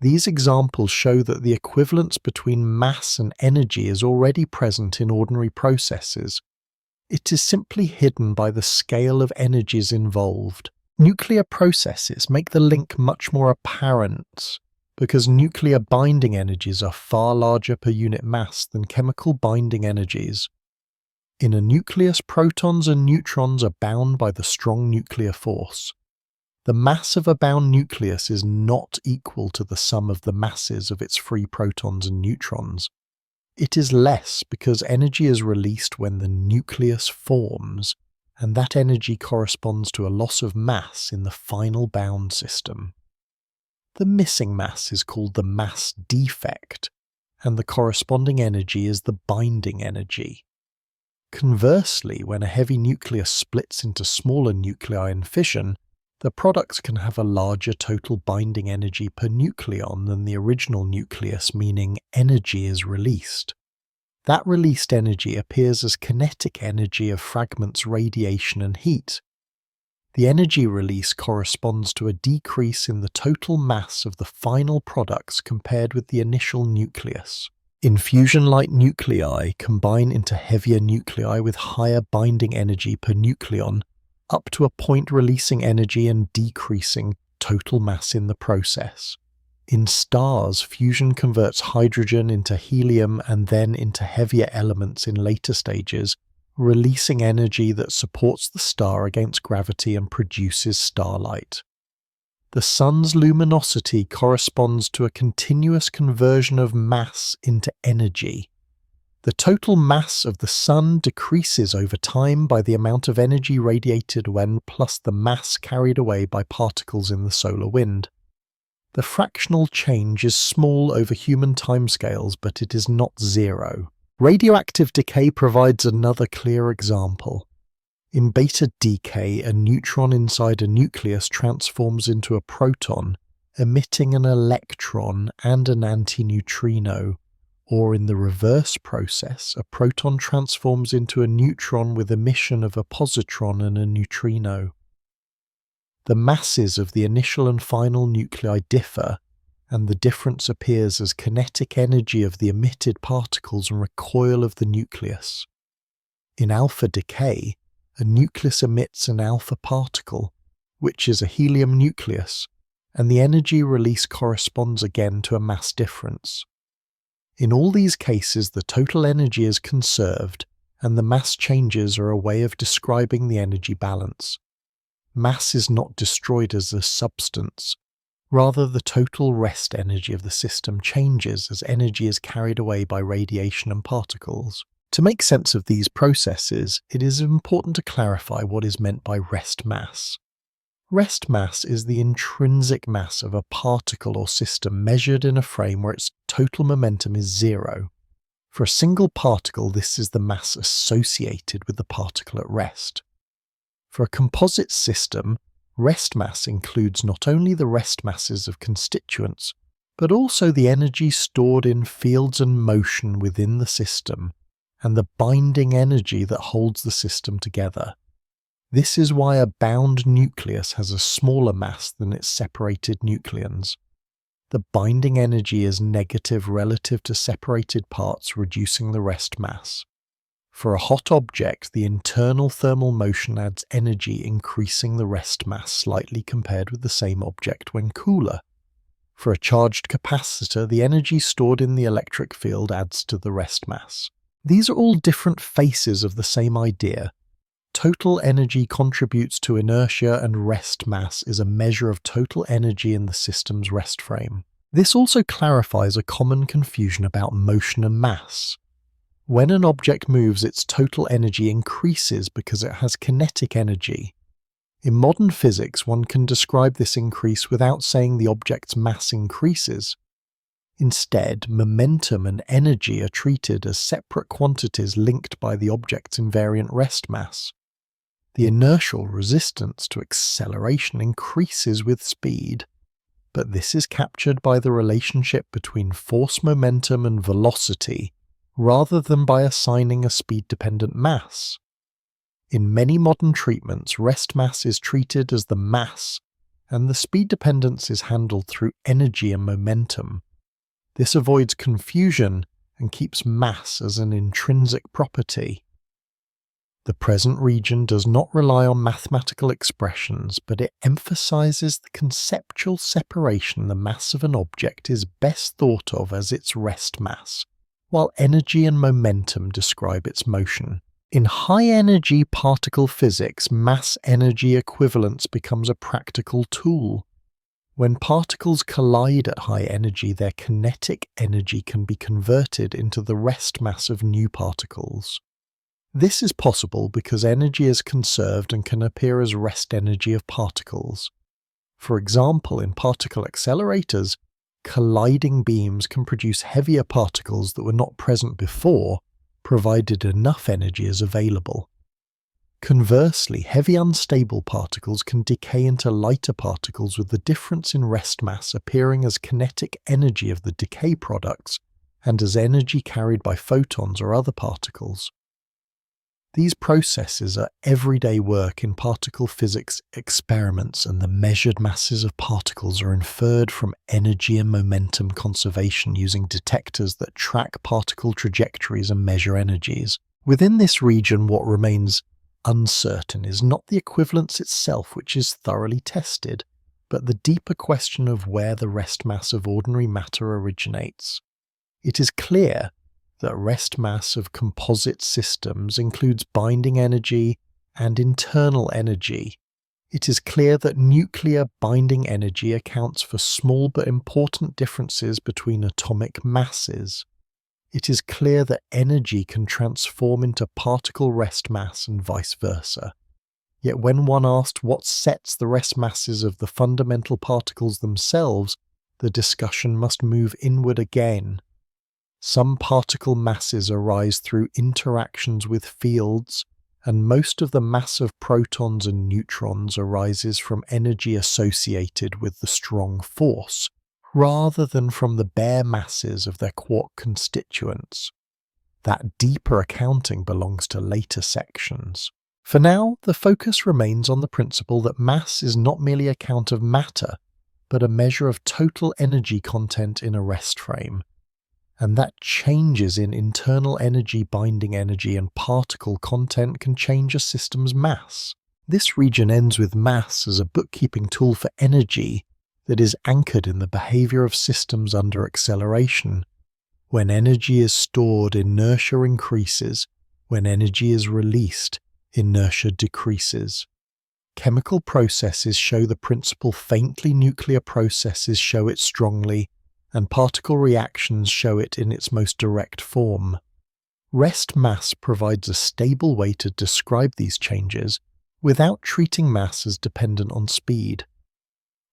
These examples show that the equivalence between mass and energy is already present in ordinary processes. It is simply hidden by the scale of energies involved. Nuclear processes make the link much more apparent, because nuclear binding energies are far larger per unit mass than chemical binding energies. In a nucleus, protons and neutrons are bound by the strong nuclear force. The mass of a bound nucleus is not equal to the sum of the masses of its free protons and neutrons. It is less because energy is released when the nucleus forms, and that energy corresponds to a loss of mass in the final bound system. The missing mass is called the mass defect, and the corresponding energy is the binding energy. Conversely, when a heavy nucleus splits into smaller nuclei in fission, the products can have a larger total binding energy per nucleon than the original nucleus, meaning energy is released. That released energy appears as kinetic energy of fragments, radiation and heat. The energy release corresponds to a decrease in the total mass of the final products compared with the initial nucleus. Infusion-like nuclei combine into heavier nuclei with higher binding energy per nucleon, up to a point releasing energy and decreasing total mass in the process. In stars, fusion converts hydrogen into helium and then into heavier elements in later stages, releasing energy that supports the star against gravity and produces starlight. The sun's luminosity corresponds to a continuous conversion of mass into energy. The total mass of the sun decreases over time by the amount of energy radiated when plus the mass carried away by particles in the solar wind. The fractional change is small over human timescales, but it is not zero. Radioactive decay provides another clear example. In beta decay, a neutron inside a nucleus transforms into a proton, emitting an electron and an antineutrino. Or in the reverse process, a proton transforms into a neutron with emission of a positron and a neutrino. The masses of the initial and final nuclei differ, and the difference appears as kinetic energy of the emitted particles and recoil of the nucleus. In alpha decay, a nucleus emits an alpha particle, which is a helium nucleus, and the energy release corresponds again to a mass difference. In all these cases, the total energy is conserved, and the mass changes are a way of describing the energy balance. Mass is not destroyed as a substance. Rather, the total rest energy of the system changes as energy is carried away by radiation and particles. To make sense of these processes, it is important to clarify what is meant by rest mass. Rest mass is the intrinsic mass of a particle or system measured in a frame where its total momentum is zero. For a single particle, this is the mass associated with the particle at rest. For a composite system, rest mass includes not only the rest masses of constituents, but also the energy stored in fields and motion within the system, and the binding energy that holds the system together. This is why a bound nucleus has a smaller mass than its separated nucleons. The binding energy is negative relative to separated parts, reducing the rest mass. For a hot object, the internal thermal motion adds energy, increasing the rest mass slightly compared with the same object when cooler. For a charged capacitor, the energy stored in the electric field adds to the rest mass. These are all different faces of the same idea. Total energy contributes to inertia, and rest mass is a measure of total energy in the system's rest frame. This also clarifies a common confusion about motion and mass. When an object moves, its total energy increases because it has kinetic energy. In modern physics, one can describe this increase without saying the object's mass increases. Instead, momentum and energy are treated as separate quantities linked by the object's invariant rest mass. The inertial resistance to acceleration increases with speed, but this is captured by the relationship between force, momentum, and velocity, rather than by assigning a speed-dependent mass. In many modern treatments, rest mass is treated as the mass, and the speed dependence is handled through energy and momentum. This avoids confusion and keeps mass as an intrinsic property. The present region does not rely on mathematical expressions, but it emphasizes the conceptual separation. The mass of an object is best thought of as its rest mass, while energy and momentum describe its motion. In high-energy particle physics, mass-energy equivalence becomes a practical tool. When particles collide at high energy, their kinetic energy can be converted into the rest mass of new particles. This is possible because energy is conserved and can appear as rest energy of particles. For example, in particle accelerators, colliding beams can produce heavier particles that were not present before, provided enough energy is available. Conversely, heavy unstable particles can decay into lighter particles, with the difference in rest mass appearing as kinetic energy of the decay products and as energy carried by photons or other particles. These processes are everyday work in particle physics experiments, and the measured masses of particles are inferred from energy and momentum conservation using detectors that track particle trajectories and measure energies. Within this region, what remains uncertain is not the equivalence itself, which is thoroughly tested, but the deeper question of where the rest mass of ordinary matter originates. It is clear that rest mass of composite systems includes binding energy and internal energy. It is clear that nuclear binding energy accounts for small but important differences between atomic masses. It is clear that energy can transform into particle rest mass and vice versa. Yet when one asked what sets the rest masses of the fundamental particles themselves, the discussion must move inward again. Some particle masses arise through interactions with fields, and most of the mass of protons and neutrons arises from energy associated with the strong force, rather than from the bare masses of their quark constituents. That deeper accounting belongs to later sections. For now, the focus remains on the principle that mass is not merely a count of matter, but a measure of total energy content in a rest frame, and that changes in internal energy, binding energy, and particle content can change a system's mass. This region ends with mass as a bookkeeping tool for energy that is anchored in the behavior of systems under acceleration. When energy is stored, inertia increases. When energy is released, inertia decreases. Chemical processes show the principle faintly, nuclear processes show it strongly, and particle reactions show it in its most direct form. Rest mass provides a stable way to describe these changes without treating mass as dependent on speed.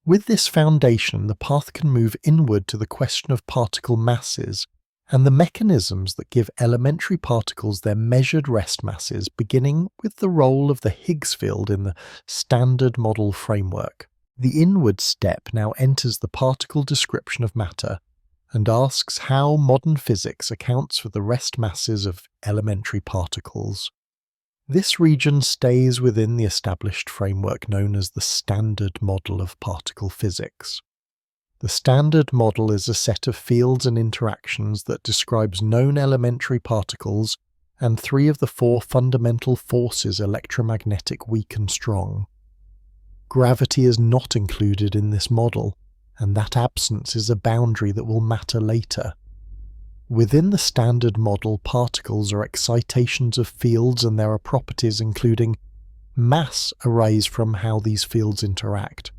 With this foundation, the path can move inward to the question of particle masses and the mechanisms that give elementary particles their measured rest masses, beginning with the role of the Higgs field in the Standard Model framework. The inward step now enters the particle description of matter and asks how modern physics accounts for the rest masses of elementary particles. This region stays within the established framework known as the Standard Model of particle physics. The Standard Model is a set of fields and interactions that describes known elementary particles and 3 of the 4 fundamental forces: electromagnetic, weak, and strong. Gravity is not included in this model, and that absence is a boundary that will matter later. Within the Standard Model, particles are excitations of fields, and there are properties including mass arise from how these fields interact.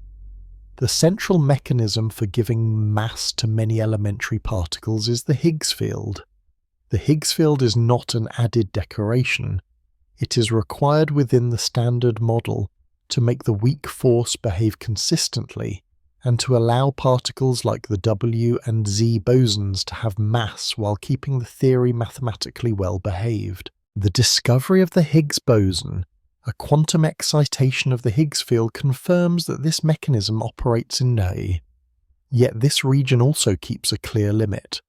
The central mechanism for giving mass to many elementary particles is the Higgs field. The Higgs field is not an added decoration. It is required within the Standard Model to make the weak force behave consistently and to allow particles like the W and Z bosons to have mass while keeping the theory mathematically well behaved. The discovery of the Higgs boson, a quantum excitation of the Higgs field, confirms that this mechanism operates in A. Yet this region also keeps a clear limit.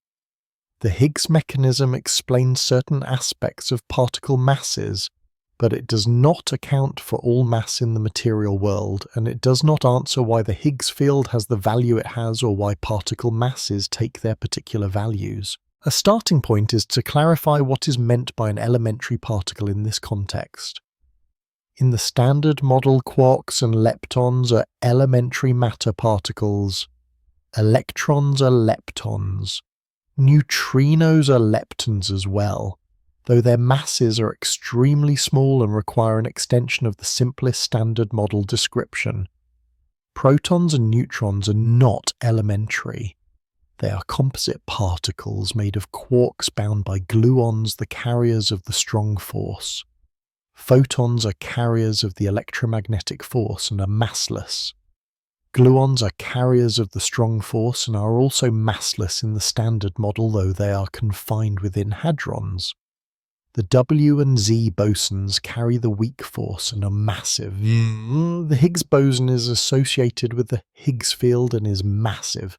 The Higgs mechanism explains certain aspects of particle masses, but it does not account for all mass in the material world, and it does not answer why the Higgs field has the value it has or why particle masses take their particular values. A starting point is to clarify what is meant by an elementary particle in this context. In the Standard Model, quarks and leptons are elementary matter particles. Electrons are leptons. Neutrinos are leptons as well, though their masses are extremely small and require an extension of the simplest Standard Model description. Protons and neutrons are not elementary. They are composite particles made of quarks bound by gluons, the carriers of the strong force. Photons are carriers of the electromagnetic force and are massless. Gluons are carriers of the strong force and are also massless in the Standard Model, though they are confined within hadrons. The W and Z bosons carry the weak force and are massive. The Higgs boson is associated with the Higgs field and is massive.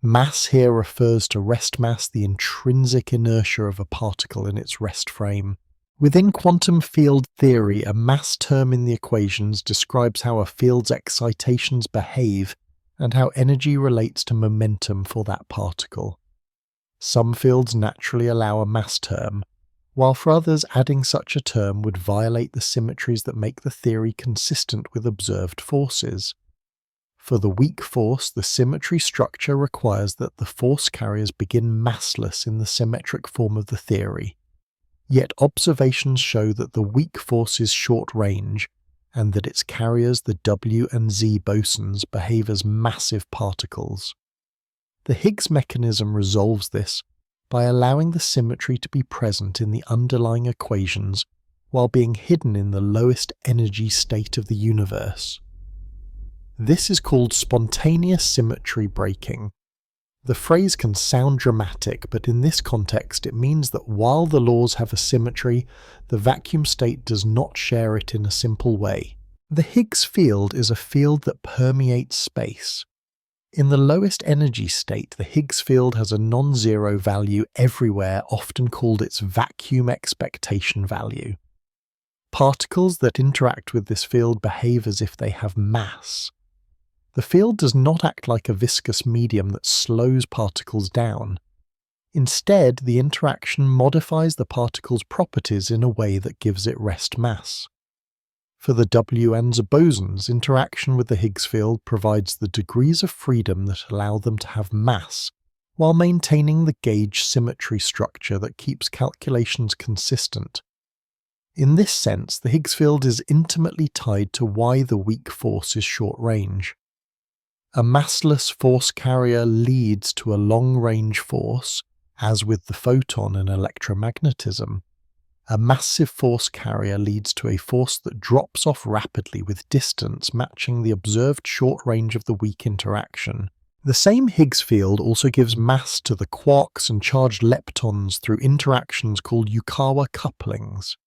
Mass here refers to rest mass, the intrinsic inertia of a particle in its rest frame. Within quantum field theory, a mass term in the equations describes how a field's excitations behave and how energy relates to momentum for that particle. Some fields naturally allow a mass term, while for others adding such a term would violate the symmetries that make the theory consistent with observed forces. For the weak force, the symmetry structure requires that the force carriers begin massless in the symmetric form of the theory. Yet observations show that the weak force is short range, and that its carriers, the W and Z bosons, behave as massive particles. The Higgs mechanism resolves this by allowing the symmetry to be present in the underlying equations while being hidden in the lowest energy state of the universe. This is called spontaneous symmetry breaking. The phrase can sound dramatic, but in this context it means that while the laws have a symmetry, the vacuum state does not share it in a simple way. The Higgs field is a field that permeates space. In the lowest energy state, the Higgs field has a non-zero value everywhere, often called its vacuum expectation value. Particles that interact with this field behave as if they have mass. The field does not act like a viscous medium that slows particles down. Instead, the interaction modifies the particle's properties in a way that gives it rest mass. For the WNs of bosons, interaction with the Higgs field provides the degrees of freedom that allow them to have mass, while maintaining the gauge symmetry structure that keeps calculations consistent. In this sense, the Higgs field is intimately tied to why the weak force is short-range. A massless force carrier leads to a long-range force, as with the photon in electromagnetism. A massive force carrier leads to a force that drops off rapidly with distance matching the observed short range of the weak interaction. The same Higgs field also gives mass to the quarks and charged leptons through interactions called Yukawa couplings.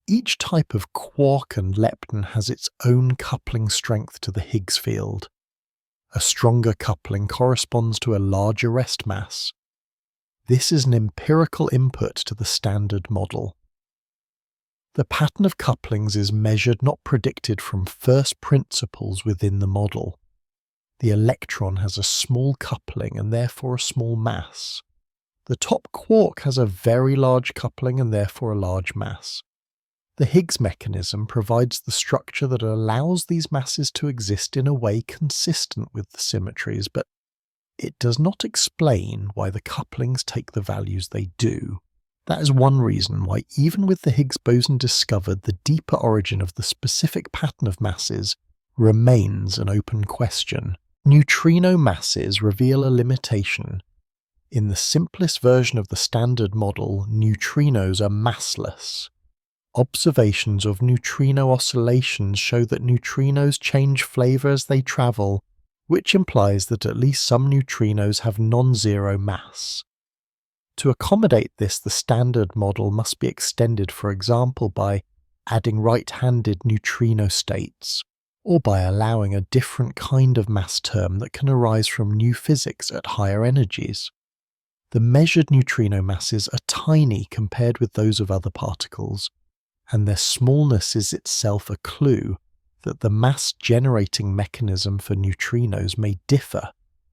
Each type of quark and lepton has its own coupling strength to the Higgs field. A stronger coupling corresponds to a larger rest mass. This is an empirical input to the standard model. The pattern of couplings is measured, not predicted, from first principles within the model. The electron has a small coupling and therefore a small mass. The top quark has a very large coupling and therefore a large mass. The Higgs mechanism provides the structure that allows these masses to exist in a way consistent with the symmetries, but it does not explain why the couplings take the values they do. That is one reason why, even with the Higgs boson discovered, the deeper origin of the specific pattern of masses remains an open question. Neutrino masses reveal a limitation. In the simplest version of the standard model, neutrinos are massless. Observations of neutrino oscillations show that neutrinos change flavor as they travel, which implies that at least some neutrinos have non-zero mass. To accommodate this, the standard model must be extended, for example, by adding right-handed neutrino states, or by allowing a different kind of mass term that can arise from new physics at higher energies. The measured neutrino masses are tiny compared with those of other particles, and their smallness is itself a clue that the mass-generating mechanism for neutrinos may differ,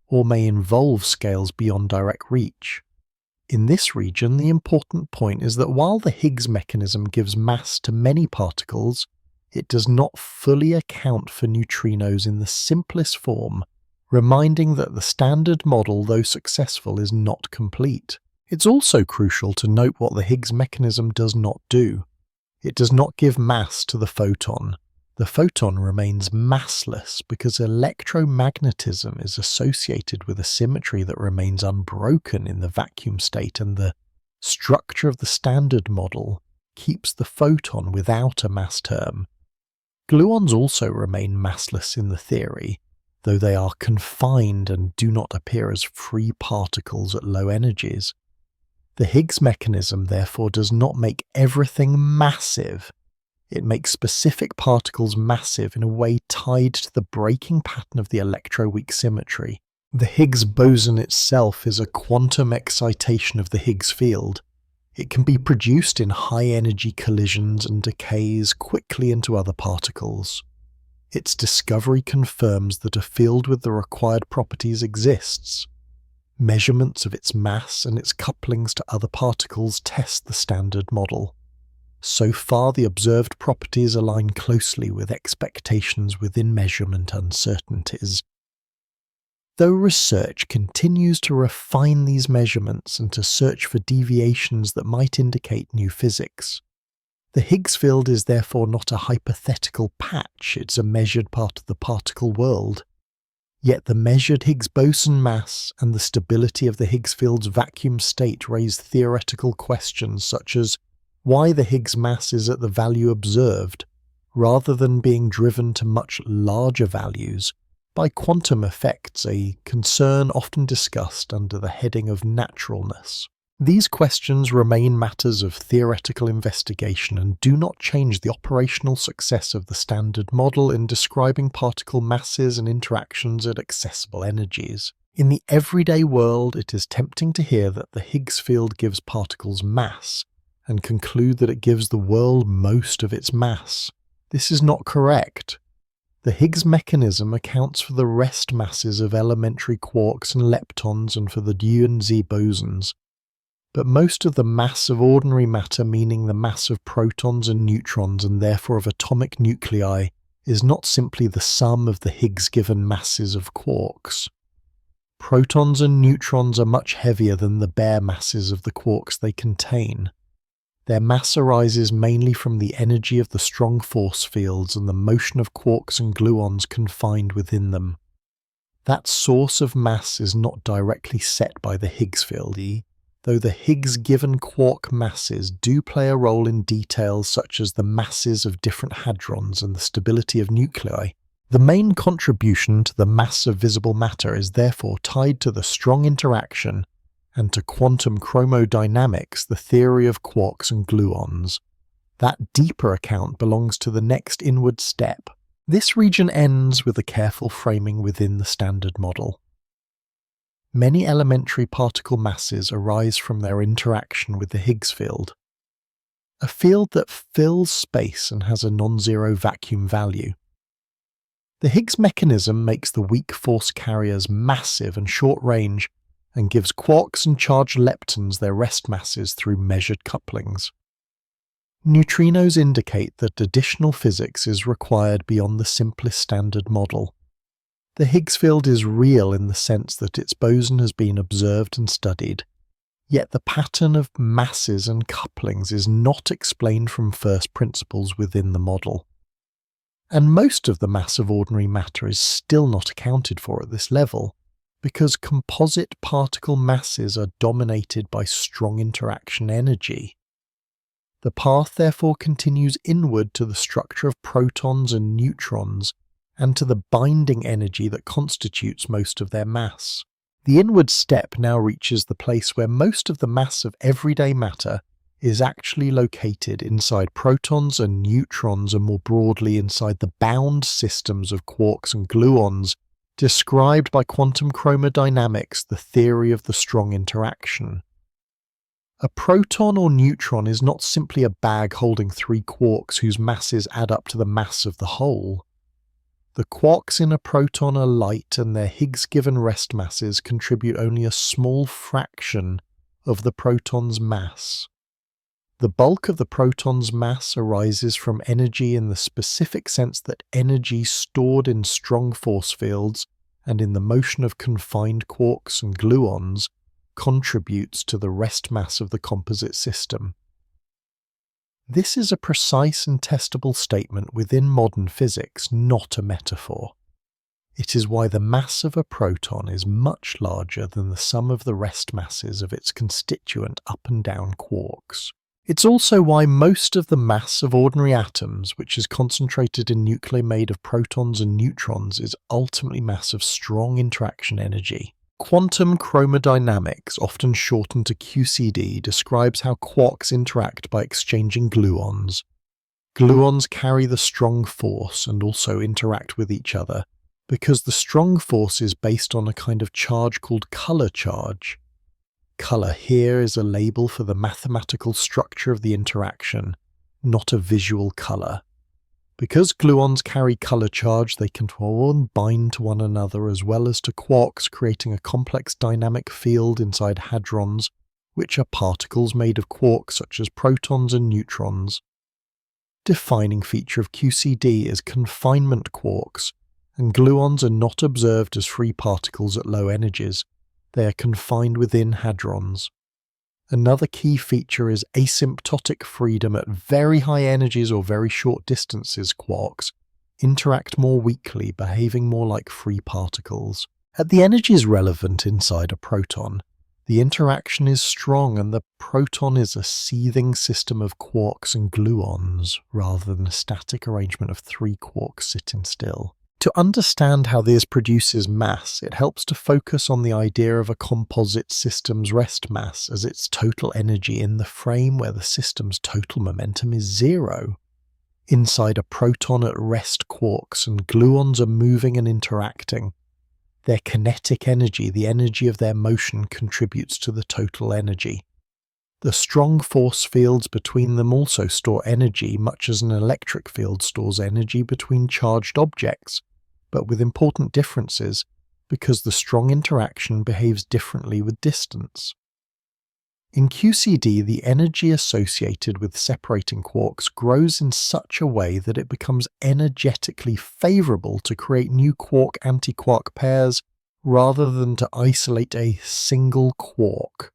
or may involve scales beyond direct reach. In this region, the important point is that while the Higgs mechanism gives mass to many particles, it does not fully account for neutrinos in the simplest form, reminding that the standard model, though successful, is not complete. It's also crucial to note what the Higgs mechanism does not do. It does not give mass to the photon. The photon remains massless because electromagnetism is associated with a symmetry that remains unbroken in the vacuum state, and the structure of the standard model keeps the photon without a mass term. Gluons also remain massless in the theory, though they are confined and do not appear as free particles at low energies. The Higgs mechanism therefore does not make everything massive. It makes specific particles massive in a way tied to the breaking pattern of the electroweak symmetry. The Higgs boson itself is a quantum excitation of the Higgs field. It can be produced in high-energy collisions and decays quickly into other particles. Its discovery confirms that a field with the required properties exists. Measurements of its mass and its couplings to other particles test the standard model. So far, the observed properties align closely with expectations within measurement uncertainties. Though research continues to refine these measurements and to search for deviations that might indicate new physics, the Higgs field is therefore not a hypothetical patch, it's a measured part of the particle world. Yet the measured Higgs boson mass and the stability of the Higgs field's vacuum state raise theoretical questions such as why the Higgs mass is at the value observed, rather than being driven to much larger values by quantum effects, a concern often discussed under the heading of naturalness. These questions remain matters of theoretical investigation and do not change the operational success of the standard model in describing particle masses and interactions at accessible energies. In the everyday world, it is tempting to hear that the Higgs field gives particles mass, and conclude that it gives the world most of its mass. This is not correct. The Higgs mechanism accounts for the rest masses of elementary quarks and leptons and for the U and Z bosons. But most of the mass of ordinary matter, meaning the mass of protons and neutrons and therefore of atomic nuclei, is not simply the sum of the Higgs-given masses of quarks. Protons and neutrons are much heavier than the bare masses of the quarks they contain. Their mass arises mainly from the energy of the strong force fields and the motion of quarks and gluons confined within them. That source of mass is not directly set by the Higgs field, though the Higgs-given quark masses do play a role in details such as the masses of different hadrons and the stability of nuclei. The main contribution to the mass of visible matter is therefore tied to the strong interaction and to quantum chromodynamics, the theory of quarks and gluons. That deeper account belongs to the next inward step. This region ends with a careful framing within the Standard Model. Many elementary particle masses arise from their interaction with the Higgs field, a field that fills space and has a non-zero vacuum value. The Higgs mechanism makes the weak force carriers massive and short-range and gives quarks and charged leptons their rest masses through measured couplings. Neutrinos indicate that additional physics is required beyond the simplest Standard Model. The Higgs field is real in the sense that its boson has been observed and studied, yet the pattern of masses and couplings is not explained from first principles within the model. And most of the mass of ordinary matter is still not accounted for at this level, because composite particle masses are dominated by strong interaction energy. The path therefore continues inward to the structure of protons and neutrons, and to the binding energy that constitutes most of their mass. The inward step now reaches the place where most of the mass of everyday matter is actually located inside protons and neutrons, and more broadly inside the bound systems of quarks and gluons, described by quantum chromodynamics, the theory of the strong interaction. A proton or neutron is not simply a bag holding three quarks whose masses add up to the mass of the whole. The quarks in a proton are light, and their Higgs-given rest masses contribute only a small fraction of the proton's mass. The bulk of the proton's mass arises from energy in the specific sense that energy stored in strong force fields and in the motion of confined quarks and gluons contributes to the rest mass of the composite system. This is a precise and testable statement within modern physics, not a metaphor. It is why the mass of a proton is much larger than the sum of the rest masses of its constituent up and down quarks. It's also why most of the mass of ordinary atoms, which is concentrated in nuclei made of protons and neutrons, is ultimately mass of strong interaction energy. Quantum chromodynamics, often shortened to QCD, describes how quarks interact by exchanging gluons. Gluons carry the strong force and also interact with each other, because the strong force is based on a kind of charge called color charge. Color here is a label for the mathematical structure of the interaction, not a visual color. Because gluons carry color charge, they can bind to one another as well as to quarks, creating a complex dynamic field inside hadrons, which are particles made of quarks such as protons and neutrons. Defining feature of QCD is confinement quarks, and gluons are not observed as free particles at low energies. They are confined within hadrons. Another key feature is asymptotic freedom at very high energies or very short distances. Quarks interact more weakly, behaving more like free particles. At the energies relevant inside a proton, the interaction is strong and the proton is a seething system of quarks and gluons rather than a static arrangement of three quarks sitting still. To understand how this produces mass, it helps to focus on the idea of a composite system's rest mass as its total energy in the frame where the system's total momentum is zero. Inside a proton at rest, quarks and gluons are moving and interacting. Their kinetic energy, the energy of their motion, contributes to the total energy. The strong force fields between them also store energy, much as an electric field stores energy between charged objects, but with important differences, because the strong interaction behaves differently with distance. In QCD, the energy associated with separating quarks grows in such a way that it becomes energetically favourable to create new quark-antiquark pairs rather than to isolate a single quark.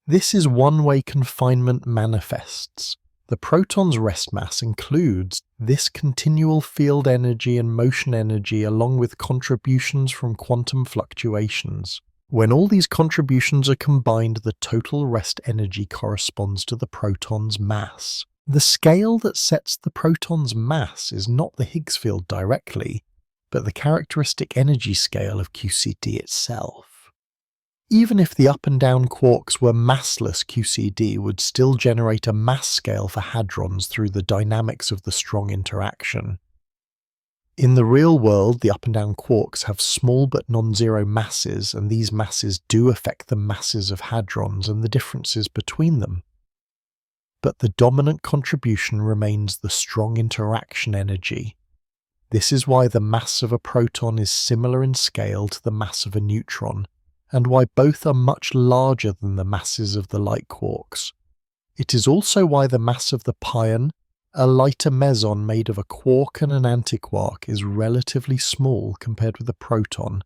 This is one way confinement manifests. The proton's rest mass includes this continual field energy and motion energy along with contributions from quantum fluctuations. When all these contributions are combined, the total rest energy corresponds to the proton's mass. The scale that sets the proton's mass is not the Higgs field directly, but the characteristic energy scale of QCD itself. Even if the up and down quarks were massless, QCD would still generate a mass scale for hadrons through the dynamics of the strong interaction. In the real world, the up and down quarks have small but non-zero masses, and these masses do affect the masses of hadrons and the differences between them. But the dominant contribution remains the strong interaction energy. This is why the mass of a proton is similar in scale to the mass of a neutron, and why both are much larger than the masses of the light quarks. It is also why the mass of the pion, a lighter meson made of a quark and an antiquark, is relatively small compared with a proton,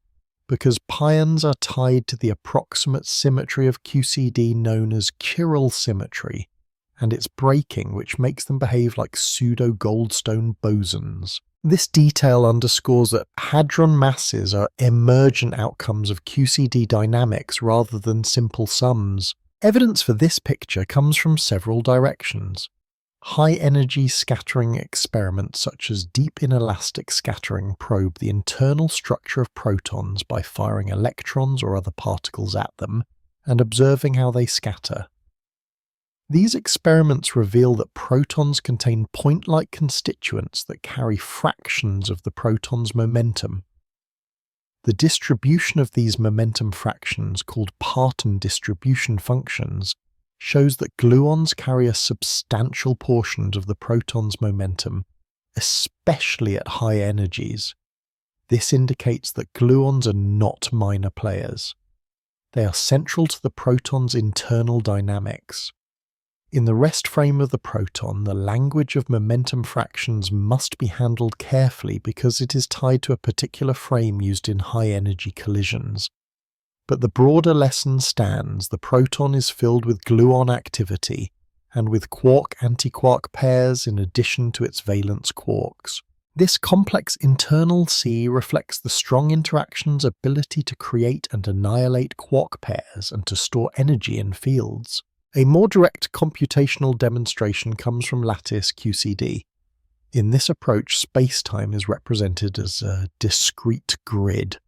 because pions are tied to the approximate symmetry of QCD known as chiral symmetry, and its breaking which makes them behave like pseudo-Goldstone bosons. This detail underscores that hadron masses are emergent outcomes of QCD dynamics rather than simple sums. Evidence for this picture comes from several directions. High-energy scattering experiments such as deep inelastic scattering probe the internal structure of protons by firing electrons or other particles at them and observing how they scatter. These experiments reveal that protons contain point-like constituents that carry fractions of the proton's momentum. The distribution of these momentum fractions, called Parton distribution functions, shows that gluons carry a substantial portion of the proton's momentum, especially at high energies. This indicates that gluons are not minor players. They are central to the proton's internal dynamics. In the rest frame of the proton, the language of momentum fractions must be handled carefully because it is tied to a particular frame used in high-energy collisions. But the broader lesson stands: the proton is filled with gluon activity, and with quark-antiquark pairs in addition to its valence quarks. This complex internal sea reflects the strong interaction's ability to create and annihilate quark pairs and to store energy in fields. A more direct computational demonstration comes from lattice QCD. In this approach, spacetime is represented as a discrete grid,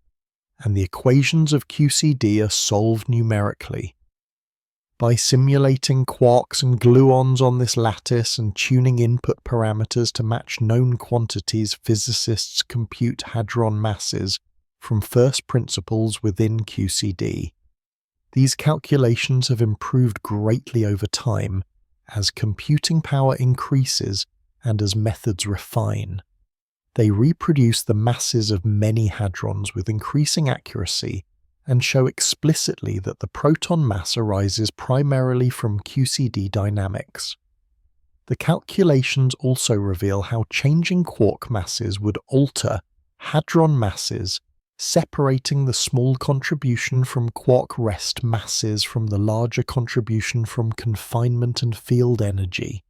and the equations of QCD are solved numerically. By simulating quarks and gluons on this lattice and tuning input parameters to match known quantities, physicists compute hadron masses from first principles within QCD. These calculations have improved greatly over time as computing power increases and as methods refine. They reproduce the masses of many hadrons with increasing accuracy and show explicitly that the proton mass arises primarily from QCD dynamics. The calculations also reveal how changing quark masses would alter hadron masses, separating the small contribution from quark rest masses from the larger contribution from confinement and field energy.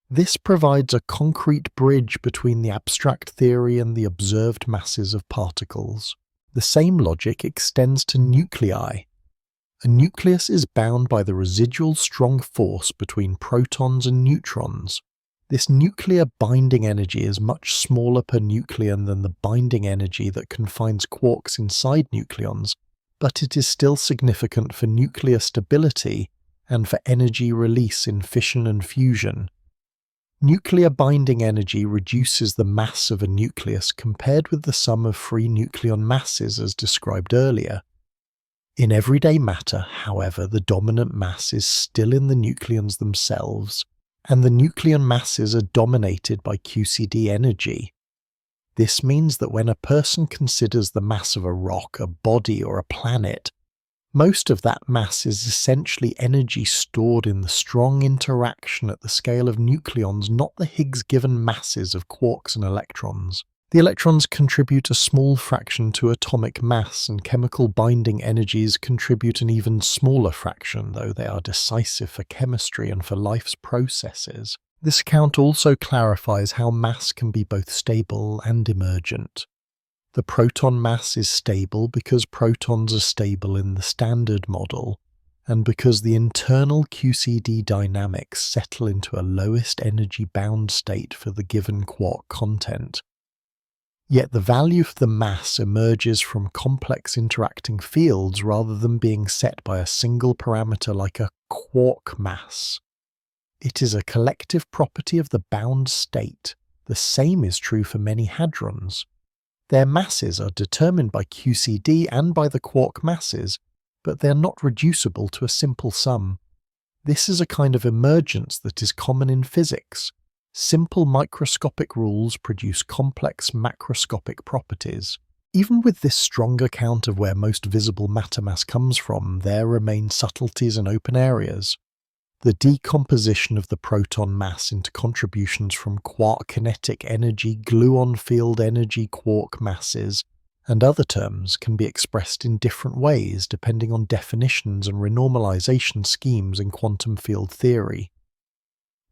This provides a concrete bridge between the abstract theory and the observed masses of particles. The same logic extends to nuclei. A nucleus is bound by the residual strong force between protons and neutrons. This nuclear binding energy is much smaller per nucleon than the binding energy that confines quarks inside nucleons, but it is still significant for nuclear stability and for energy release in fission and fusion. Nuclear binding energy reduces the mass of a nucleus compared with the sum of free nucleon masses as described earlier. In everyday matter, however, the dominant mass is still in the nucleons themselves, and the nucleon masses are dominated by QCD energy. This means that when a person considers the mass of a rock, a body, or a planet, most of that mass is essentially energy stored in the strong interaction at the scale of nucleons, not the Higgs-given masses of quarks and electrons. The electrons contribute a small fraction to atomic mass, and chemical binding energies contribute an even smaller fraction, though they are decisive for chemistry and for life's processes. This account also clarifies how mass can be both stable and emergent. The proton mass is stable because protons are stable in the Standard Model, and because the internal QCD dynamics settle into a lowest energy bound state for the given quark content. Yet the value of the mass emerges from complex interacting fields rather than being set by a single parameter like a quark mass. It is a collective property of the bound state. The same is true for many hadrons. Their masses are determined by QCD and by the quark masses, but they are not reducible to a simple sum. This is a kind of emergence that is common in physics. Simple microscopic rules produce complex macroscopic properties. Even with this strong account of where most visible matter mass comes from, there remain subtleties and open areas. The decomposition of the proton mass into contributions from quark kinetic energy, gluon field energy, quark masses, and other terms can be expressed in different ways depending on definitions and renormalization schemes in quantum field theory.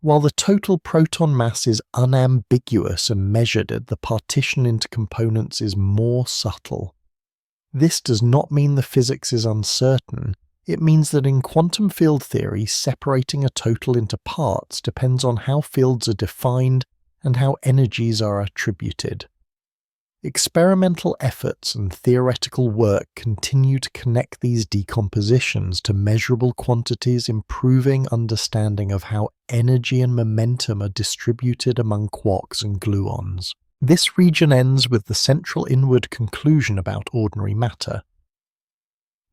While the total proton mass is unambiguous and measured, the partition into components is more subtle. This does not mean the physics is uncertain. It means that in quantum field theory, separating a total into parts depends on how fields are defined and how energies are attributed. Experimental efforts and theoretical work continue to connect these decompositions to measurable quantities, improving understanding of how energy and momentum are distributed among quarks and gluons. This region ends with the central inward conclusion about ordinary matter.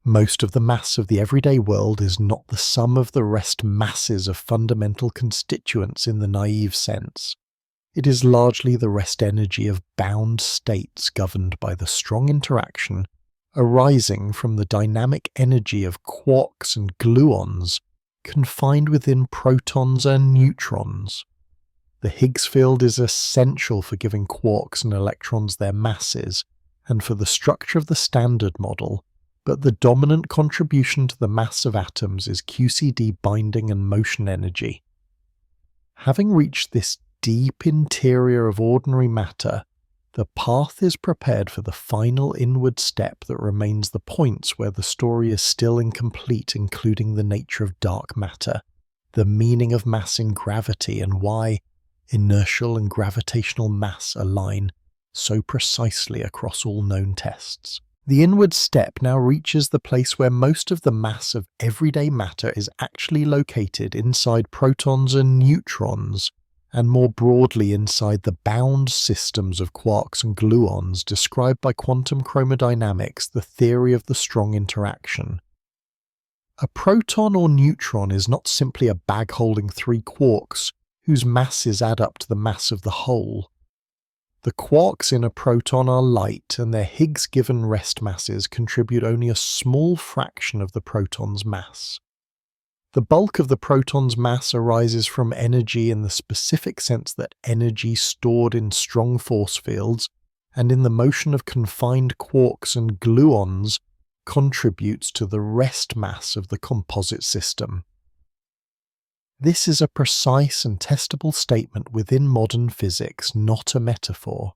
Most of the mass of the everyday world is not the sum of the rest masses of fundamental constituents in the naive sense. It is largely the rest energy of bound states governed by the strong interaction arising from the dynamic energy of quarks and gluons confined within protons and neutrons. The Higgs field is essential for giving quarks and electrons their masses and for the structure of the Standard Model, but the dominant contribution to the mass of atoms is QCD binding and motion energy. Having reached this deep interior of ordinary matter, the path is prepared for the final inward step that remains the points where the story is still incomplete, including the nature of dark matter, the meaning of mass in gravity, and why inertial and gravitational mass align so precisely across all known tests. The inward step now reaches the place where most of the mass of everyday matter is actually located inside protons and neutrons, and more broadly inside the bound systems of quarks and gluons described by quantum chromodynamics, the theory of the strong interaction. A proton or neutron is not simply a bag holding three quarks whose masses add up to the mass of the whole. The quarks in a proton are light, and their Higgs-given rest masses contribute only a small fraction of the proton's mass. The bulk of the proton's mass arises from energy in the specific sense that energy stored in strong force fields and in the motion of confined quarks and gluons contributes to the rest mass of the composite system. This is a precise and testable statement within modern physics, not a metaphor.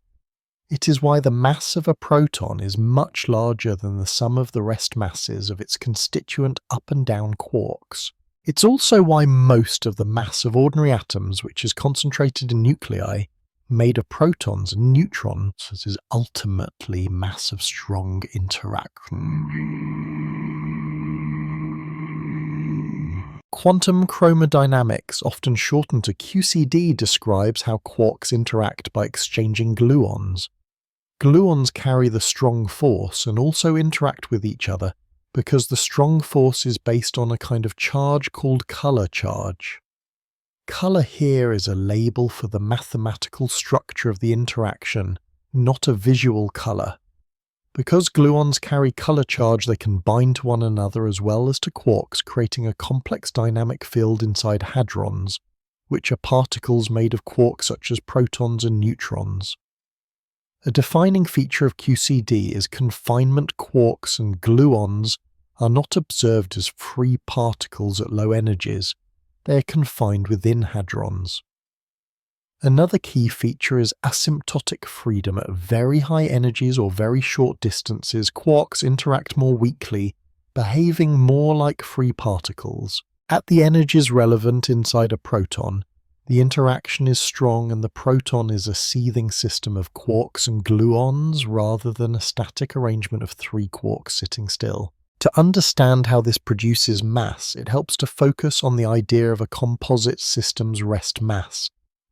It is why the mass of a proton is much larger than the sum of the rest masses of its constituent up and down quarks. It's also why most of the mass of ordinary atoms, which is concentrated in nuclei, made of protons and neutrons, is ultimately mass of strong interaction. Quantum chromodynamics, often shortened to QCD, describes how quarks interact by exchanging gluons. Gluons carry the strong force and also interact with each other, because the strong force is based on a kind of charge called color charge. Color here is a label for the mathematical structure of the interaction, not a visual color. Because gluons carry color charge, they can bind to one another as well as to quarks, creating a complex dynamic field inside hadrons, which are particles made of quarks such as protons and neutrons. A defining feature of QCD is confinement. Quarks and gluons are not observed as free particles at low energies. They are confined within hadrons. Another key feature is asymptotic freedom. At very high energies or very short distances, quarks interact more weakly, behaving more like free particles. At the energies relevant inside a proton, the interaction is strong and the proton is a seething system of quarks and gluons rather than a static arrangement of three quarks sitting still. To understand how this produces mass, it helps to focus on the idea of a composite system's rest mass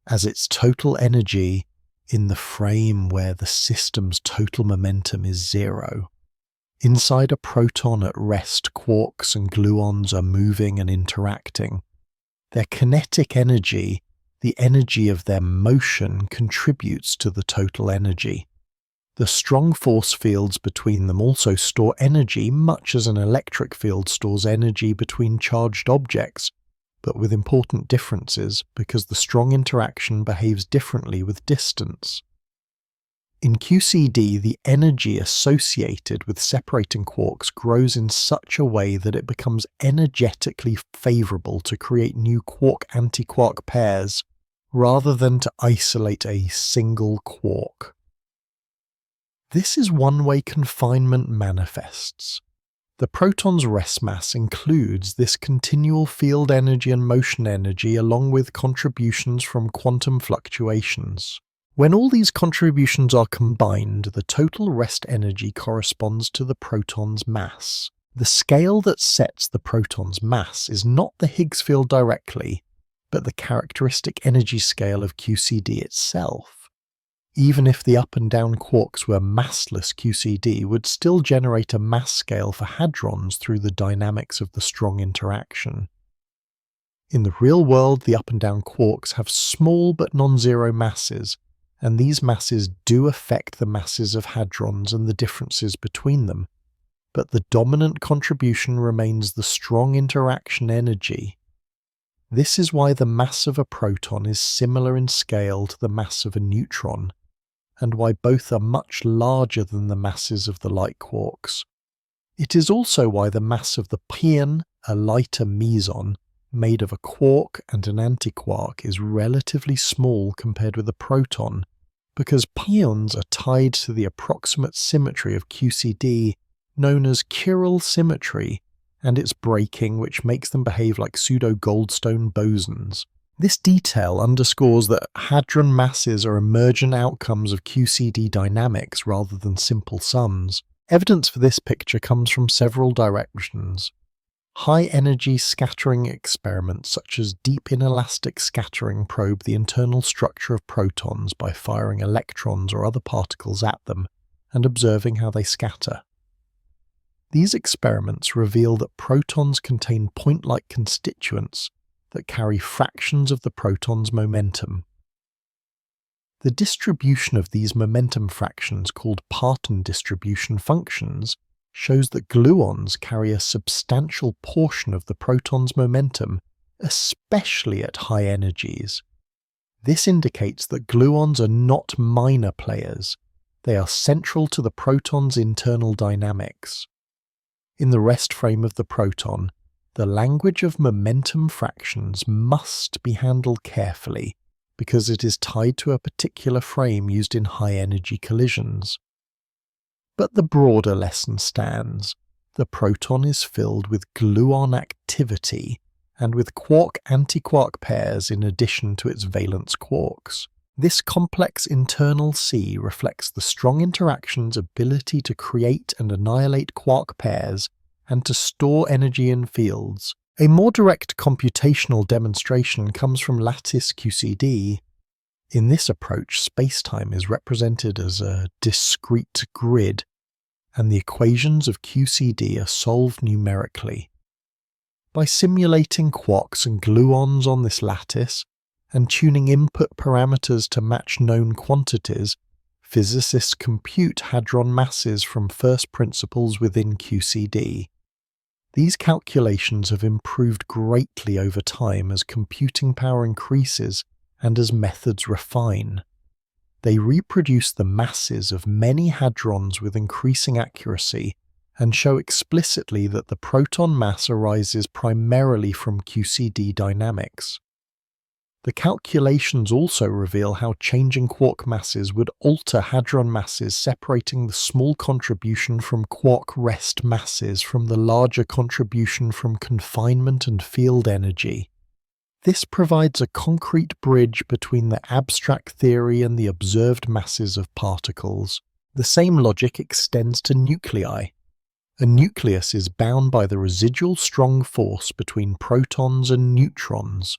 as its total energy in the frame where the system's total momentum is zero. Inside a proton at rest, quarks and gluons are moving and interacting. Their kinetic energy, the energy of their motion, contributes to the total energy. The strong force fields between them also store energy, much as an electric field stores energy between charged objects, but with important differences because the strong interaction behaves differently with distance. In QCD, the energy associated with separating quarks grows in such a way that it becomes energetically favorable to create new quark-antiquark pairs rather than to isolate a single quark. This is one way confinement manifests. The proton's rest mass includes this continual field energy and motion energy along with contributions from quantum fluctuations. When all these contributions are combined, the total rest energy corresponds to the proton's mass. The scale that sets the proton's mass is not the Higgs field directly, but the characteristic energy scale of QCD itself. Even if the up and down quarks were massless, QCD would still generate a mass scale for hadrons through the dynamics of the strong interaction. In the real world, the up and down quarks have small but non-zero masses, and these masses do affect the masses of hadrons and the differences between them, but the dominant contribution remains the strong interaction energy. This is why the mass of a proton is similar in scale to the mass of a neutron, and why both are much larger than the masses of the light quarks. It is also why the mass of the pion, a lighter meson, made of a quark and an antiquark, is relatively small compared with a proton, because pions are tied to the approximate symmetry of QCD known as chiral symmetry, and its breaking which makes them behave like pseudo-Goldstone bosons. This detail underscores that hadron masses are emergent outcomes of QCD dynamics rather than simple sums. Evidence for this picture comes from several directions. High-energy scattering experiments such as deep inelastic scattering probe the internal structure of protons by firing electrons or other particles at them and observing how they scatter. These experiments reveal that protons contain point-like constituents that carry fractions of the proton's momentum. The distribution of these momentum fractions, called Parton distribution functions, shows that gluons carry a substantial portion of the proton's momentum, especially at high energies. This indicates that gluons are not minor players. They are central to the proton's internal dynamics. In the rest frame of the proton, the language of momentum fractions must be handled carefully because it is tied to a particular frame used in high-energy collisions. But the broader lesson stands. The proton is filled with gluon activity and with quark-antiquark pairs in addition to its valence quarks. This complex internal sea reflects the strong interaction's ability to create and annihilate quark pairs and to store energy in fields. A more direct computational demonstration comes from lattice QCD. In this approach, spacetime is represented as a discrete grid, and the equations of QCD are solved numerically. By simulating quarks and gluons on this lattice, and tuning input parameters to match known quantities, physicists compute hadron masses from first principles within QCD. These calculations have improved greatly over time as computing power increases and as methods refine. They reproduce the masses of many hadrons with increasing accuracy and show explicitly that the proton mass arises primarily from QCD dynamics. The calculations also reveal how changing quark masses would alter hadron masses, separating the small contribution from quark rest masses from the larger contribution from confinement and field energy. This provides a concrete bridge between the abstract theory and the observed masses of particles. The same logic extends to nuclei. A nucleus is bound by the residual strong force between protons and neutrons.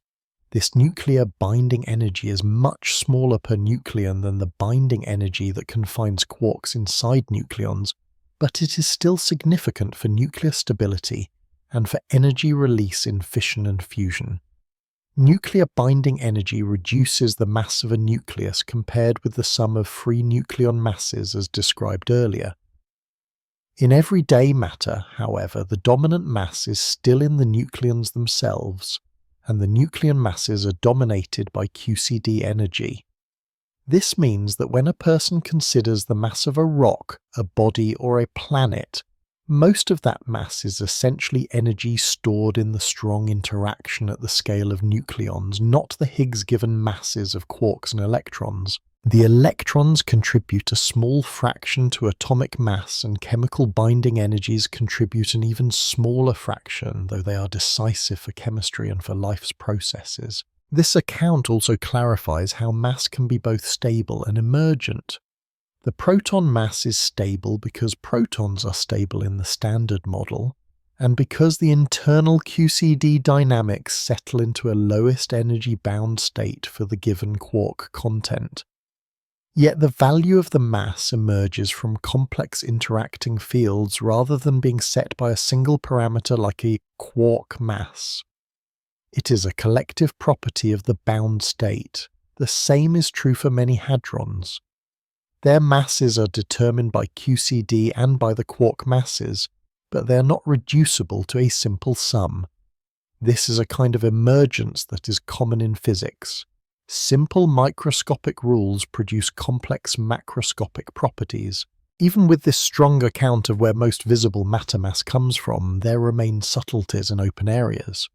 This nuclear binding energy is much smaller per nucleon than the binding energy that confines quarks inside nucleons, but it is still significant for nuclear stability and for energy release in fission and fusion. Nuclear binding energy reduces the mass of a nucleus compared with the sum of free nucleon masses as described earlier. In everyday matter, however, the dominant mass is still in the nucleons themselves, and the nucleon masses are dominated by QCD energy. This means that when a person considers the mass of a rock, a body, or a planet, most of that mass is essentially energy stored in the strong interaction at the scale of nucleons, not the Higgs-given masses of quarks and electrons. The electrons contribute a small fraction to atomic mass, and chemical binding energies contribute an even smaller fraction, though they are decisive for chemistry and for life's processes. This account also clarifies how mass can be both stable and emergent. The proton mass is stable because protons are stable in the Standard Model, and because the internal QCD dynamics settle into a lowest energy bound state for the given quark content. Yet the value of the mass emerges from complex interacting fields rather than being set by a single parameter like a quark mass. It is a collective property of the bound state. The same is true for many hadrons. Their masses are determined by QCD and by the quark masses, but they are not reducible to a simple sum. This is a kind of emergence that is common in physics. Simple microscopic rules produce complex macroscopic properties. Even with this strong account of where most visible matter mass comes from, there remain subtleties and open areas.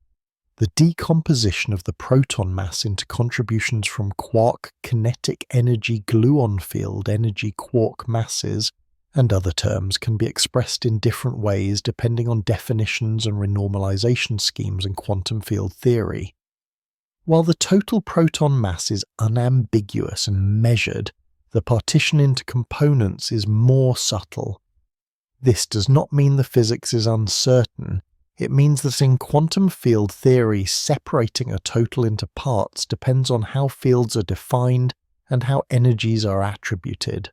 The decomposition of the proton mass into contributions from quark kinetic energy gluon field energy quark masses and other terms can be expressed in different ways depending on definitions and renormalization schemes in quantum field theory. While the total proton mass is unambiguous and measured, the partition into components is more subtle. This does not mean the physics is uncertain. It means that in quantum field theory, separating a total into parts depends on how fields are defined and how energies are attributed.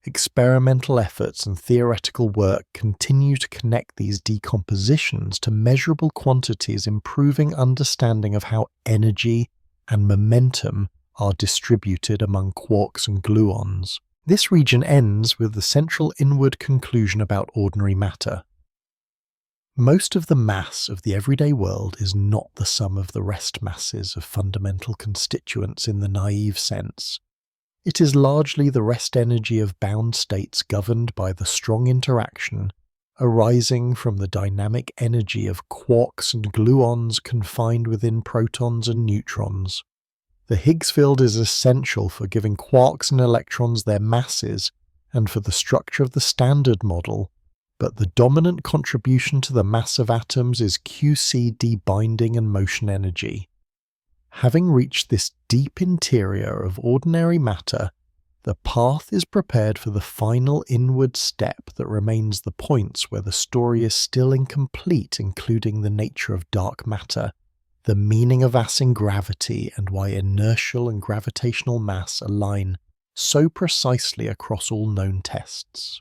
Experimental efforts and theoretical work continue to connect these decompositions to measurable quantities, improving understanding of how energy and momentum are distributed among quarks and gluons. This region ends with the central inward conclusion about ordinary matter. Most of the mass of the everyday world is not the sum of the rest masses of fundamental constituents in the naive sense. It is largely the rest energy of bound states governed by the strong interaction arising from the dynamic energy of quarks and gluons confined within protons and neutrons. The Higgs field is essential for giving quarks and electrons their masses and for the structure of the Standard Model, but the dominant contribution to the mass of atoms is QCD binding and motion energy. Having reached this deep interior of ordinary matter, the path is prepared for the final inward step that remains the points where the story is still incomplete, including the nature of dark matter, the meaning of assing gravity, and why inertial and gravitational mass align so precisely across all known tests.